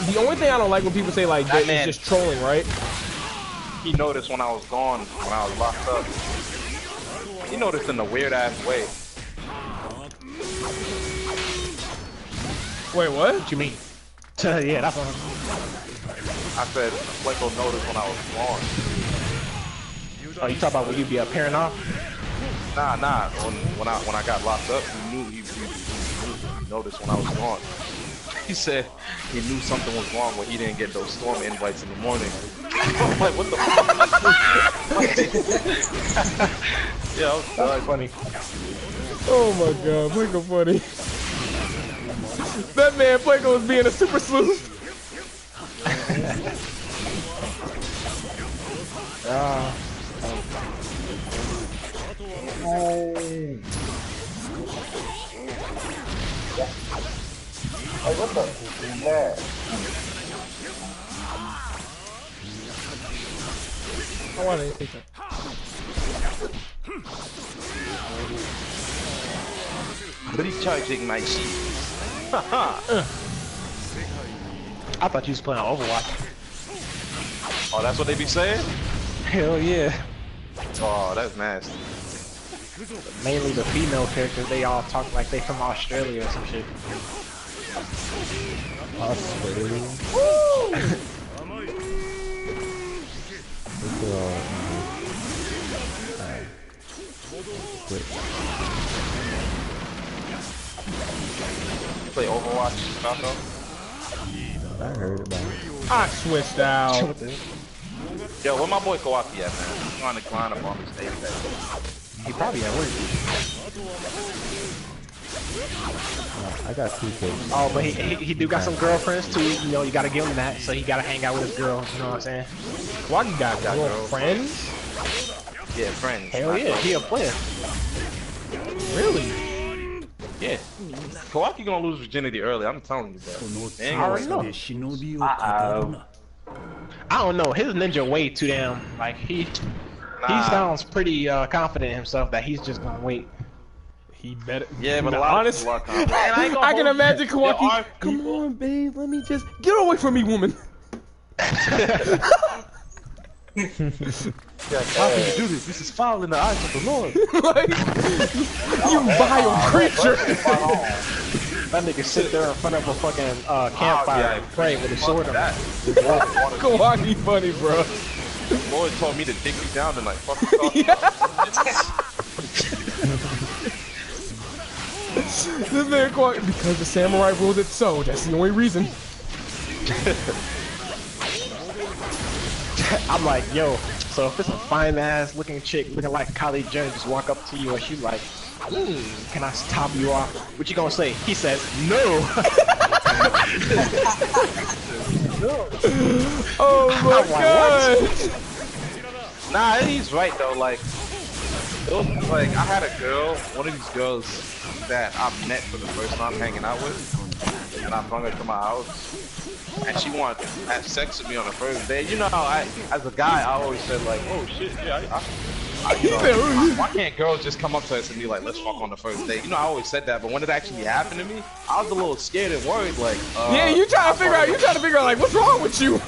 the only thing I don't like when people say like that is just trolling, right? He noticed when I was gone, when I was locked up. He noticed in a weird ass way. Wait, what? What you mean? Yeah, that's what I said, Falco noticed when I was gone. Oh, you talk about when you be appearing off? Nah. When I got locked up, he knew he noticed when I was gone. He said he knew something was wrong when he didn't get those storm invites in the morning. I'm like, what the fuck? Yeah, that was funny. Oh my god, Falco funny. That man Falco was being a super sleuth. What the? Yeah. I want to take that. Recharging my sheet. I thought you was playing Overwatch. Oh, that's what they be saying? Hell yeah. Oh, that's nasty. Mainly the female characters, they all talk like they from Australia or some shit. Australia? You play Overwatch, Falco? I heard about it. I switched out. Yo, where my boy Kawaki at, man? He's trying to climb up on the stage. He probably at work. I got 2 kids. Oh, but he do got some girlfriends too. You know, you gotta give him that. So he gotta hang out with his girls. You know what I'm saying? Wagi got girlfriends? Yeah, friends. Hell yeah, he a player. Really? Yeah. Kawaki gonna lose virginity early. I'm telling you, bro. I already know. I don't know. His ninja way too damn. Like he sounds pretty confident in himself that he's just gonna wait. He better. Yeah, but honestly, I can imagine Kawaki. Come on, babe. Let me just get away from me, woman. How can you do this? This is foul in the eyes of the Lord. Like, you vile creature. That nigga sit there in front of a fucking campfire and pray with a sword. Kawaki funny, bro. Lord told me to dig you down and like fuck you This man Kawaki, because the samurai ruled it so. That's the only reason. I'm like, yo, so if it's a fine ass looking chick looking like Kylie Jenner just walk up to you and she's like, can I top you off? What you gonna say? He says, no. Oh my god. Nah, he's right though. Like, it was like I had a girl, one of these girls that I met for the first time hanging out with, and I brought her to my house. And she wanted to have sex with me on the first day. You know how as a guy, I always said like, oh shit, yeah, you know, why can't girls just come up to us and be like, let's fuck on the first date? You know, I always said that, but when it actually happened to me, I was a little scared and worried. Like, yeah, you trying to figure out, like, what's wrong with you?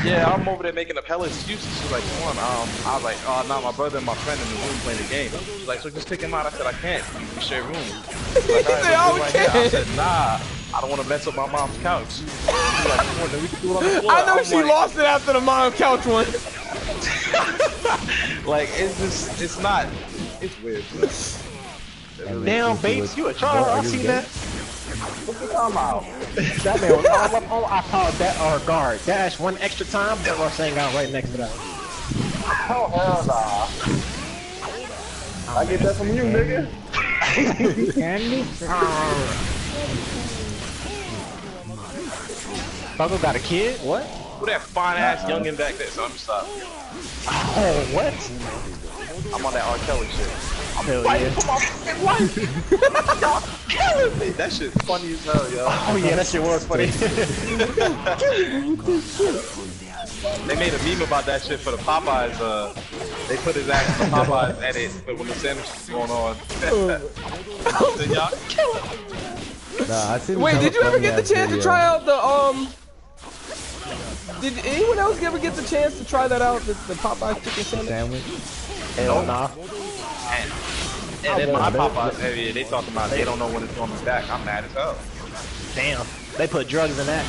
Yeah, I'm over there making up hella excuses. She's like, come on. I was like, oh, no, my brother and my friend in the room playing the game. She's like, so just take him out. I said, I can't. We share rooms. Like, He said, oh, we can't. I said, nah. I don't want to mess up my mom's couch. Like, I know she lost it after the mom couch one. Like, it's just, it's not, it's weird, bro. Damn, Bates, you a tryhard. I seen that. What you talking about? That man was all up on, I called that our guard. Dash one extra time, that was saying out right next to that. Oh, hell nah. I get that from you, nigga. Falco got a kid? What? Who that fine ass youngin' back there? So I'm stop. Oh, what? I'm on that R. Kelly shit. Hell yeah. Y'all killing me. That shit funny as hell, yo. Oh yeah, that shit was funny. They made a meme about that shit for the Popeyes. They put his ass in the Popeyes edit when the sandwich was going on. So y'all killing me. Nah, I see. Wait, did you ever get the chance to try out the Did anyone else ever get the chance to try that out? The Popeyes chicken sandwich? Hell nah. And then my Popeyes area, they talking about they don't know when it's going to be back. I'm mad as hell. Damn, they put drugs in that.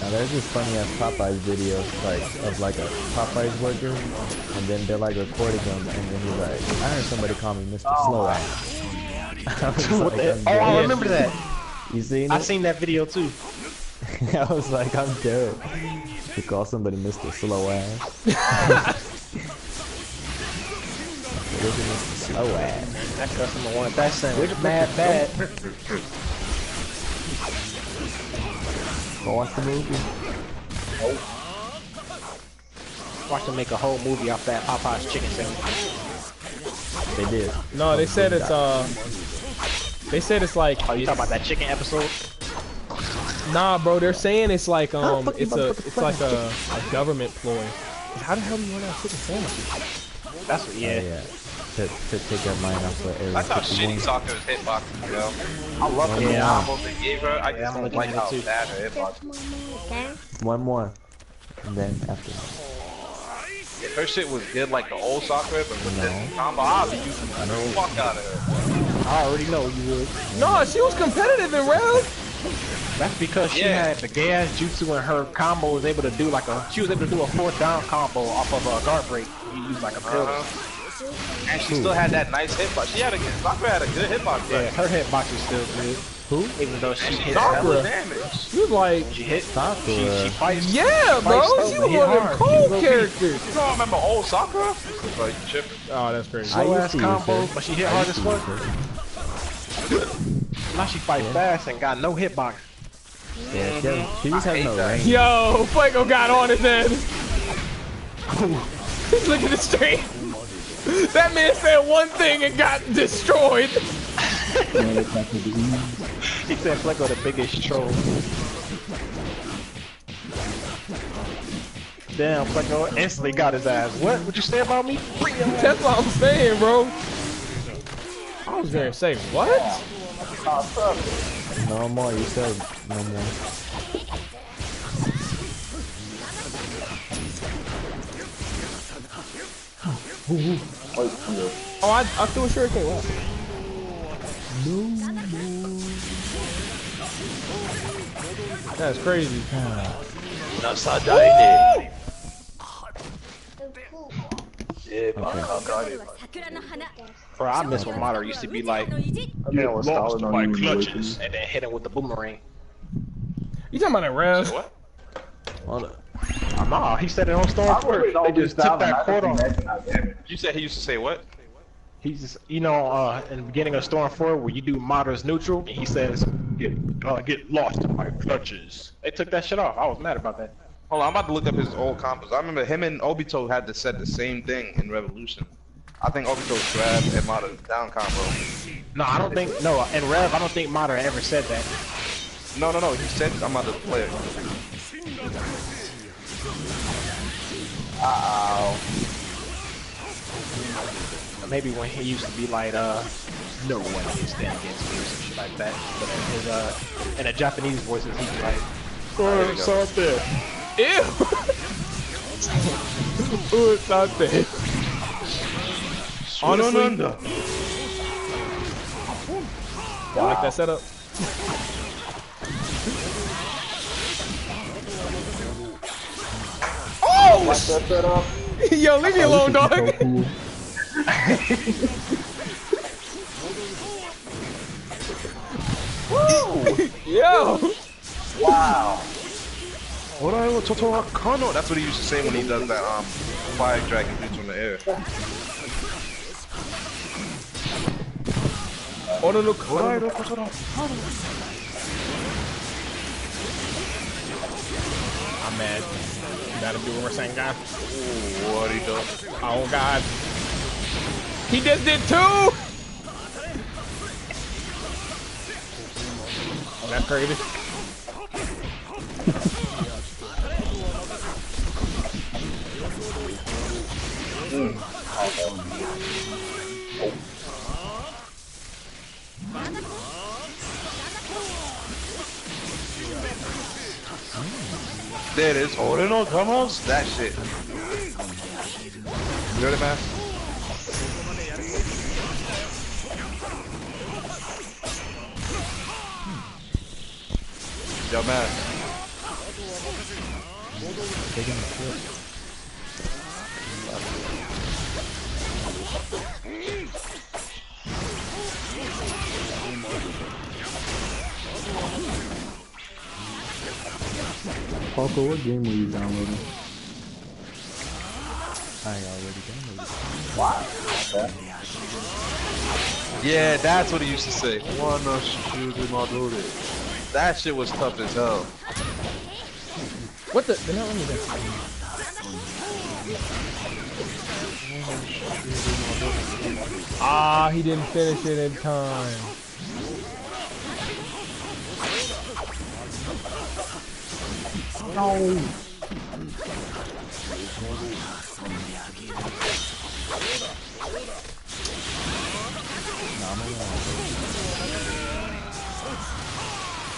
Now there's this funny ass Popeyes video, like of like a Popeyes worker, and then they're like recording him, and then he's like, I heard somebody call me Mr. Slow Ass. I remember that. You seen it? I seen that video too. I was like, I'm dead. You call somebody Mr. Slow Ass. Mr. Slow Ass. That customer wanted that sandwich bad. Go watch the movie. Watch them make a whole movie off that Popeye's chicken sandwich. They did. No, they said it's they said it's like. Oh, you talking about that chicken episode? Nah, bro, they're saying it's like it's like a government ploy. How the hell do you run out of chicken sandwiches? That's what, yeah. To take your mind off the area. That's how shitty soccer is hitboxing, yo. I love the combos they gave her. I just don't like how bad her hitboxing. One more, and then after. If her shit was good like the old soccer, but with this combo, I'll be using the fuck out of her. I already know you would. No, she was competitive in Rev. That's because she had the gas jutsu and her combo was able to do like she was able to do a 4th down combo off of a guard break. You use like a pillar. And she still had that nice hitbox. Sakura had a good hitbox. Yeah, her hitbox is still good. Who? Even though she hit Sakura damage. She was like, she hit Sakura. She fights. Yeah, bro. She was one of them cold characters. You don't remember old Sakura? Oh, you tripping? Oh, that's crazy. Slow ass combos, but she hit hard as fuck. Now she fight fast and got no hitbox. Yeah, she just has no range. Yo, Fuego got on it then. Look at the stream. That man said one thing and got destroyed. He said Flecko the biggest troll. Damn, Flecko instantly got his ass. What you say about me? That's what I'm saying, bro. I was gonna say, what? No more, you said no more. Oh, I threw a shuriken. Wow. That's crazy. Bro, I miss when Madara used to be like, lost my clutches, and then hit him with the boomerang. You talking about that Rev? What? Hold up. Nah, he said it on Storm 4. They just took that quote off. You said he used to say what? He's just, in the beginning of Storm 4 where you do Madara's neutral, and he says, get lost in my clutches. They took that shit off. I was mad about that. Hold on, I'm about to look up his old combos. I remember him and Obito had to set the same thing in Revolution. I think Obito's grab and Madara's down combo. No, I don't think, in Rev, I don't think Madara ever said that. No, he said I'm about to play it. Maybe when he used to be like, no one can stand against me or some shit like that. But in his Japanese voices, he's like, something. Ew! Ooh, it's not there. Honestly, I like that setup. Oh! Like that setup? Yo, leave me alone, dog. So cool. Yo! Wow. That's what he used to say when he does that fire dragon beats from the air. I'm mad. You gotta do what we're saying, guy. Ooh, what he does? Oh god. He just did 2! Oh, that's crazy. There it is. Oh, they don't come on. That shit. You heard it, man? Yo, man. Falco, what game were you downloading? I already downloaded. Wow. Okay. Yeah, that's what he used to say. That shit was tough as hell. What the? They're not letting me down. Ah, he didn't finish it in time. No.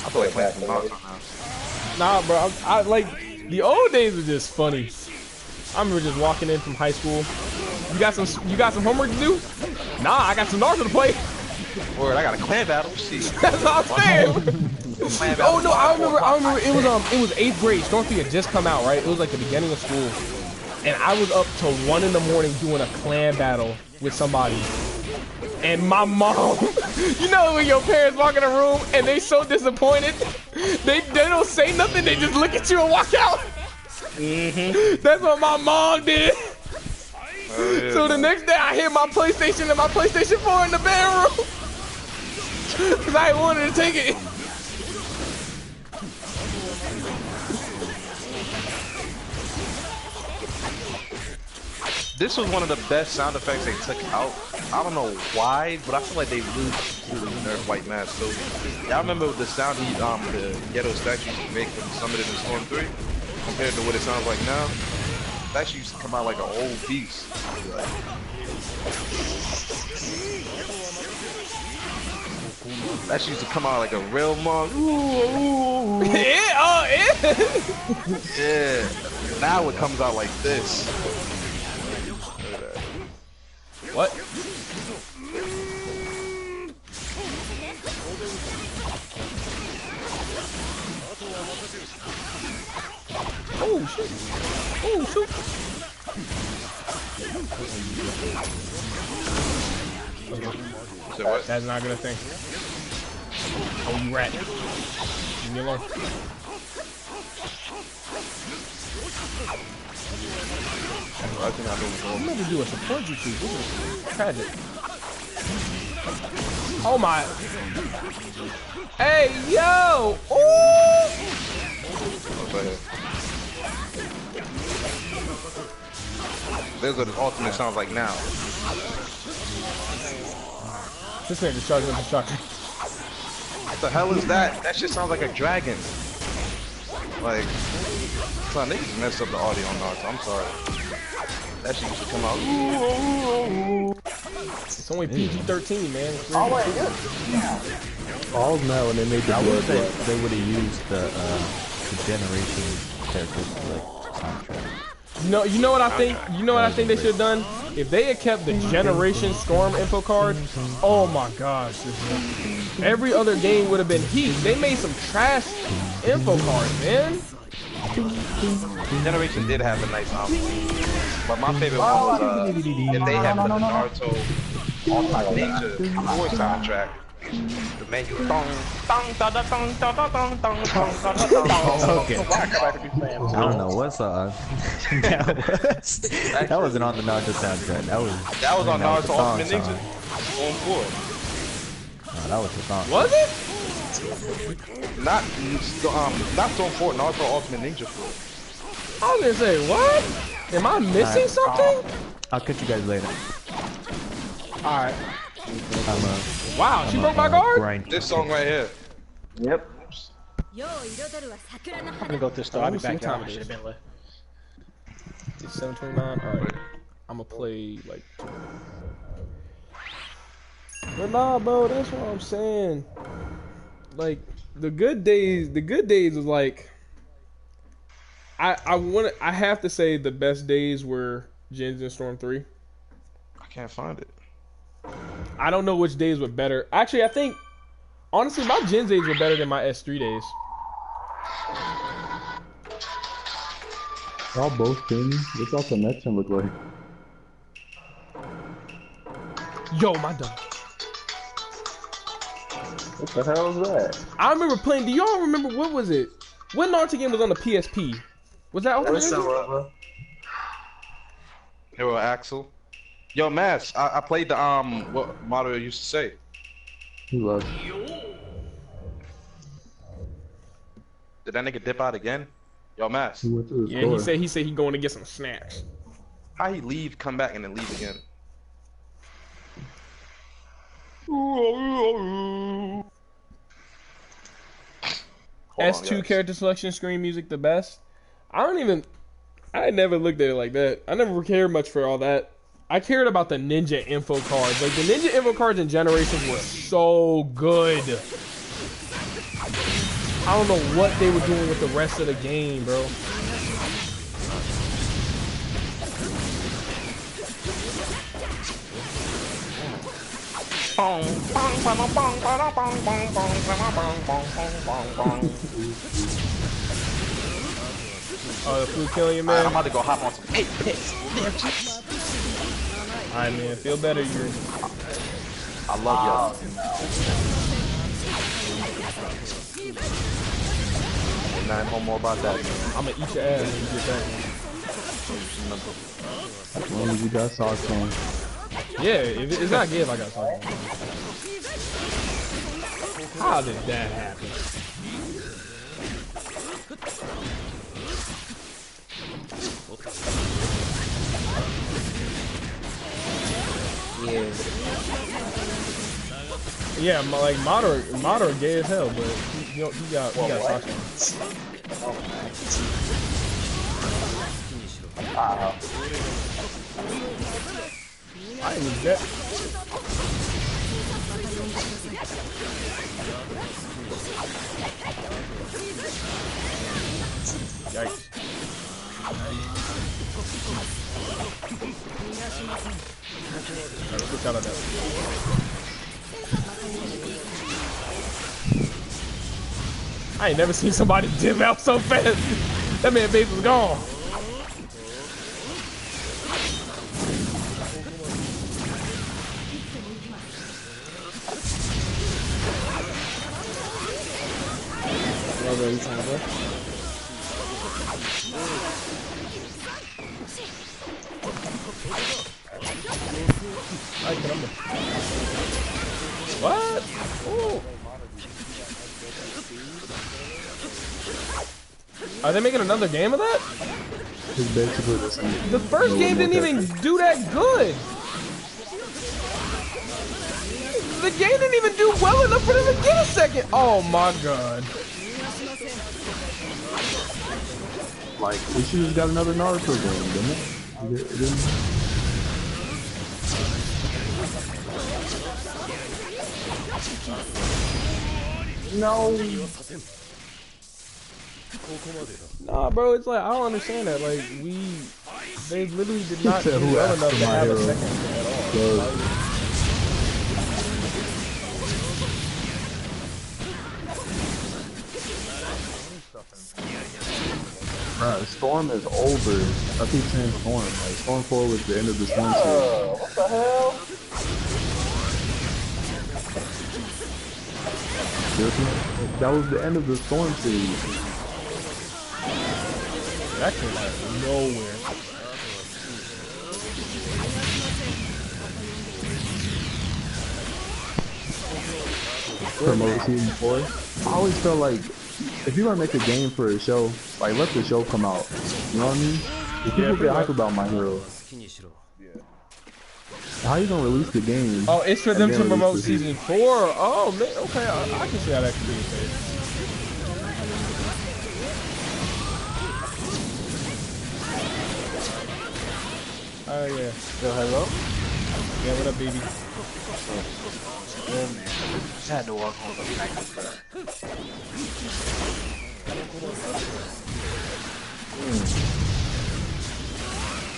I feel like playing some Naruto now. Nah, bro. I like the old days were just funny. I remember just walking in from high school. You got some homework to do? Nah, I got some Naruto to play. Word, I got a clan battle. Shit. That's what I'm saying. Oh no, I remember it was 8th grade. Stormfront had just come out, right? It was like the beginning of school. And I was up till 1 in the morning doing a clan battle with somebody. And my mom, you know when your parents walk in a room and they so disappointed, they don't say nothing, they just look at you and walk out. That's what my mom did. Oh, yeah, so the next day I hid my PlayStation and my PlayStation 4 in the bedroom. Cause I wanted to take it. This was one of the best sound effects they took out. I don't know why, but I feel like they really nerfed White Mask. So y'all remember the sound the ghetto statue used to make when summoned in Storm 3 compared to what it sounds like now? That actually used to come out like an old beast. That used to come out like a real monk. Yeah. Yeah. Now it comes out like this. What? Oh shit! Oh shoot! So what? That's not gonna think. Oh, you rat! Leave me alone. I think I'm going to do a support YouTube. This is tragic. Oh my! Hey yo! Ooh! There's what his ultimate sounds like now. This man discharging. What the hell is that? That shit sounds like a dragon. Like, son, they just messed up the audio on Naruto. I'm sorry. That shit used to come out. It's only PG-13, man. It's Oh, wait, All's now when they made the blood. They would have used the generation characters for like soundtrack. You know what I think? You know what I think they should have done? if they had kept the Generation Storm info card, oh my gosh. Every other game would have been heat. They made some trash info cards, man. Generation did have a nice album. But my favorite one was if they had the Naruto Ultimate Ninja 4 soundtrack. The menu. Okay. I don't know what song that wasn't on the Naruto soundtrack. That was on Naruto Ultimate Ninja on 4. Oh, that was the song. Was it? Not Storm 4, Naruto Ultimate Ninja 4. I was gonna say, what? Am I missing something? I'll catch you guys later. Alright. Wow, she broke my guard? This song right here. Yep. I'm gonna go to the store. I'll be back. Y'all should have been late. It's 7:29. Alright. I'm gonna play like. But nah, bro, that's what I'm saying. Like the good days was like. I have to say the best days were Gens and Storm 3. I can't find it. I don't know which days were better. Actually, I think honestly my Gens days were better than my S3 days. Y'all both skinny. What's y'all connection look like? Yo, my dumb. What the hell is that? I remember playing. Do y'all remember what was it? What Naruto game was on the PSP? Was that Ultimate Ninja? Hero Axel. Yo, Mass, I played the what Mario used to say. He loves. Did that nigga dip out again? Yo, Mass. He went to the Yeah, store. he said he going to get some snacks. How he leave, come back, and then leave again? S2 character selection screen music the best. I never looked at it like that. I never cared much for all that. I cared about the ninja info cards. Like the ninja info cards in Generations were so good. I don't know what they were doing with the rest of the game, bro. Oh, the food killing you, man. I'm about to go hop on some 8 picks. Alright, man. Feel better, Yuri. I love y'all. Nothing more about that. I'm gonna eat your ass when you get back. As long as you got socks on. Yeah, if it's not good if I got socks on. How did that happen? Yeah, like moderate gay as hell, but he got socks on. I didn't use that. Yikes. Alright, get out of that. I ain't never seen somebody dip out so fast. That man base was gone. What? Ooh. Are they making another game of that? It's basically the same. The first game didn't even do that good. The game didn't even do well enough for them to get a second. Oh my god. Like, we should have got another Naruto game, didn't it? It didn't. No. Nah, bro, it's like I don't understand that. Like they literally did not do well enough to have a second at all. Bro, Storm is over. I keep saying Storm. Like Storm 4 was the end of the Storm series. What the hell? That was the end of the Storm series. That came out of nowhere. Promote season 4. I always felt like if you're gonna make a game for a show, like let the show come out. You know what I mean? If people get hype about My Hero. How you gonna release the game? Oh, it's for them to promote season 4. Oh man, okay, I can see how that could be the case. Oh yeah. Yo, hello? Yeah, what up, baby? Yeah, man. Just had to walk home from practice.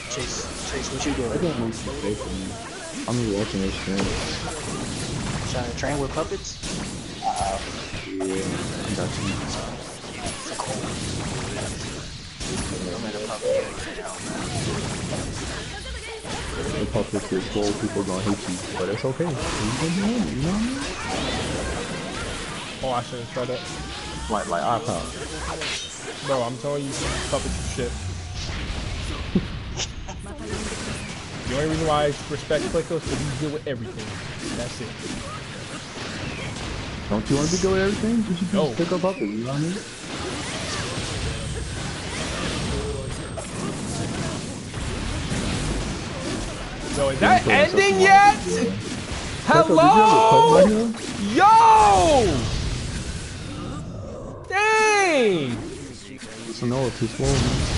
Chase, what you doing? I don't want to play for me. I'm just watching this stream. Trying to train with puppets? Yeah, I got you. I'm in a puppet right now. The puppets is full, people gonna hate you, but it's okay. You gonna be home, you know what I mean? Oh, I should have tried that. Like iPod. Bro, I'm telling you, puppets are shit. The only reason why I respect Falco is because he's good with everything. That's it. Don't you want to be good with everything? You should just pick up puppets, you know what I mean? So is that ending yet? Hello? Yo! Dang! So no, it's too slow, man.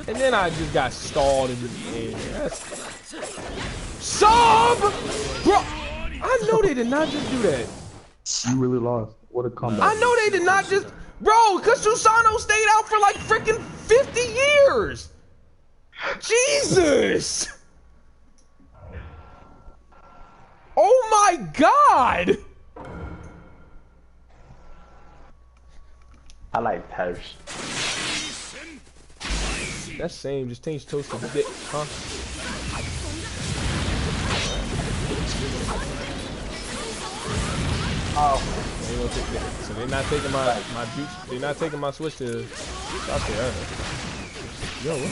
And then I just got stalled in the air. Sub! Bro, I know they did not just do that. You really lost. What a comeback. I know they did not just... Bro, because Susano stayed out for like freaking 50 years. Jesus! Oh my God! I like toast. That's same, just change toast to dick, huh? Oh. So they're not taking my juice. They're not taking my switch to. Okay, yo, what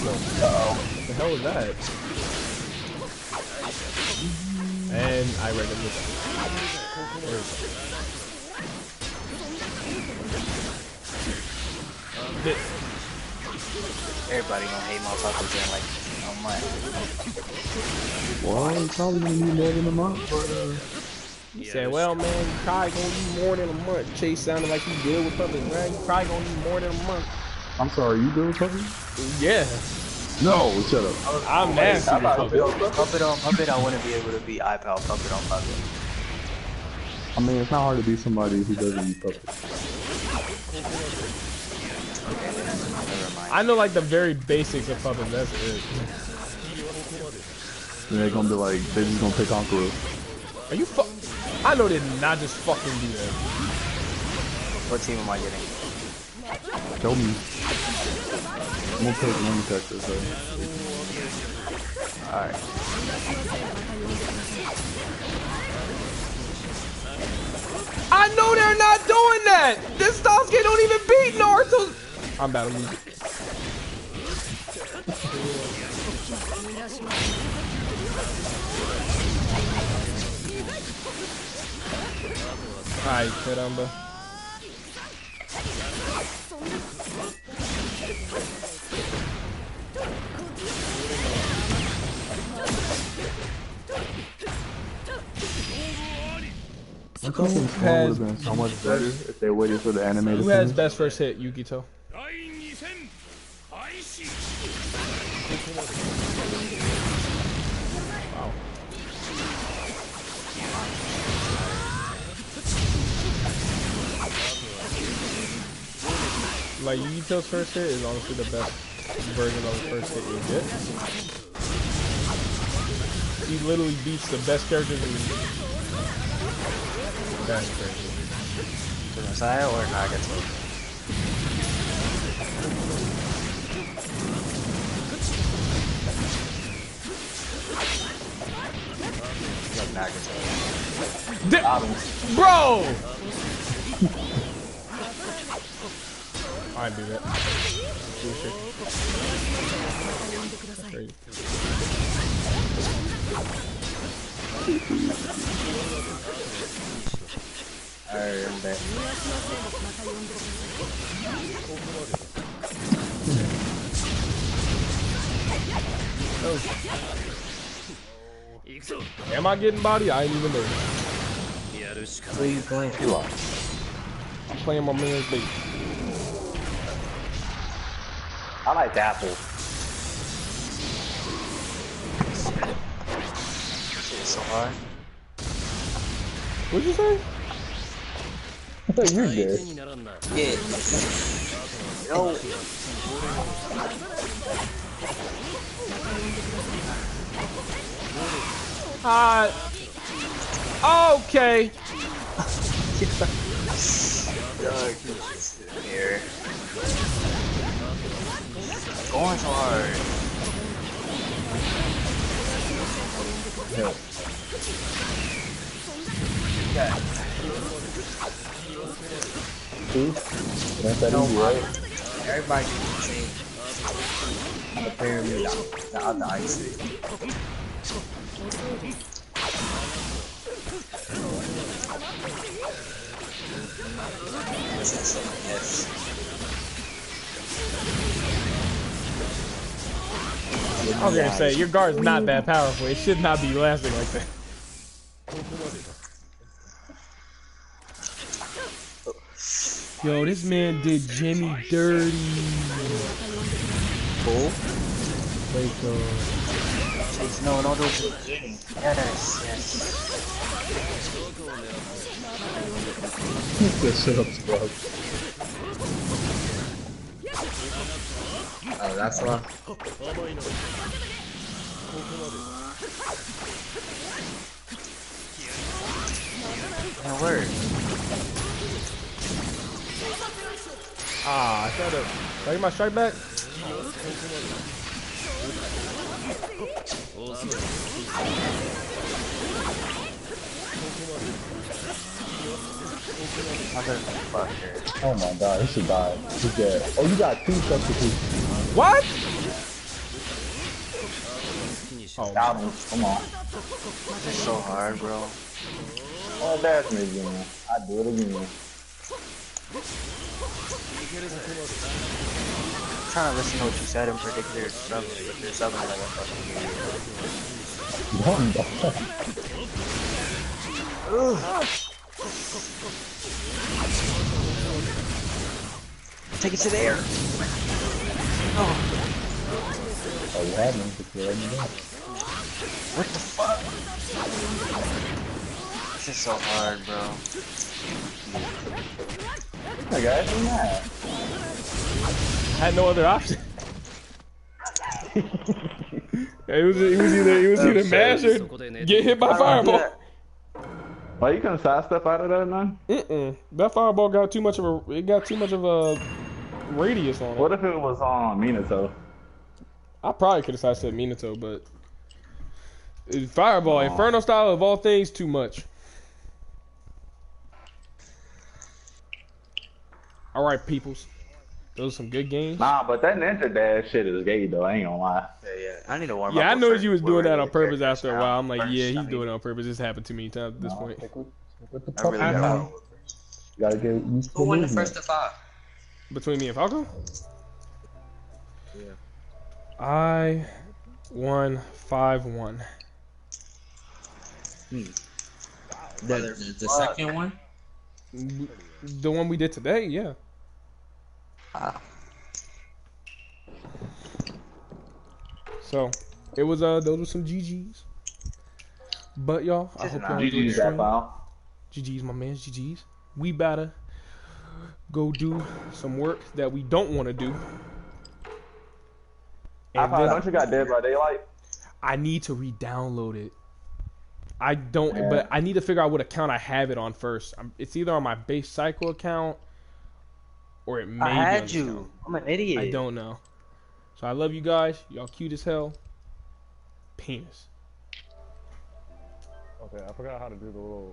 the hell was that? And I read it with that. Everybody gonna hate motherfuckers in like a month. Well, you probably gonna need more than a month, but he said, well, man, you probably gonna need more than a month. Chase sounded like you deal with puppets, man. You probably gonna need more than a month. I'm sorry, you deal with puppets? Yeah. No, shut up. I'm nasty with Puppet on puppet, I wouldn't be able to be iPal puppet on puppet. I mean, it's not hard to be somebody who doesn't eat puppets. I know like the very basics of puppets, that's it. And they're gonna be like, they're just gonna pick on Kuro. Are you I know they did not just fucking do that. What team am I getting? Tell me. I'm gonna take one detector, so. Alright. I know they're not doing that! This Sasuke don't even beat Naruto! I'm about to lose. Alright, caramba. I thought this would have been so much better if they waited for the animated. Who has best first hit, Yukito? Wow. Like, Yugito's first hit is honestly the best version of the first hit you get. He literally beats the best characters in the game. That's crazy. To Messiah or Nagato? Like Nagato. Bro! I do that. Crazy. Alright, I'm back. Am I getting body? I ain't even know. What are you playing? I'm playing my man's bait. I like the apple. Shit, so hard. What'd you say? I thought you did. Yeah. No. Okay. Here. Going so hard. Yeah. See? That's that easy, right? Everybody can see the pyramid, the other ice. Yes. I was gonna say, your guard's not that powerful. It should not be lasting like that. Yo, this man did Jimmy dirty. Cool. Falco. No, don't do it. Yes, yes. Good shit up, bro. Oh, that's one. That worked. Ah, I tried to. Did I get my strike back? Oh my god, he should die. He's dead. Oh, you got 2 substitutions. What? Oh, got him. Come on. This is so hard, bro. Oh, that's me again. I do it again. I'm trying to listen to what you said and predict their stuff, but there's something like a fucking take it to the air. Oh, you had me, but you're letting me go. what the fuck? This is so hard, bro. Oh my god, what's that? I had no other option. It was either mash or get hit by fireball. Why you couldn't sidestep out of that, man? That fireball got too much of a radius on it. What if it was on Minato? I probably could have sidestepped Minato, but fireball, Inferno style of all things, too much. All right, peoples. Those are some good games. Nah, but that Ninja Dash shit is gay though. I ain't gonna lie. Yeah. I need to warm up. Yeah, I noticed you was doing that on purpose after a while. I'm like, yeah, he's doing it on purpose. This happened to me at this point. I really got You gotta get used to Who won the movement. first to 5? Between me and Falco? Yeah. I won 5-1. The second one? The one we did today, yeah. So, it was those were some GGs. But y'all, I hope y'all enjoyed the stream. GGs, my man, GGs. We better go do some work that we don't want to do. And don't you got Dead by Daylight? I need to re-download it. I don't, but I need to figure out what account I have it on first. It's either on my base cycle account or it may be on this account. I'm an idiot. I don't know. So I love you guys. Y'all cute as hell. Penis. Okay, I forgot how to do the little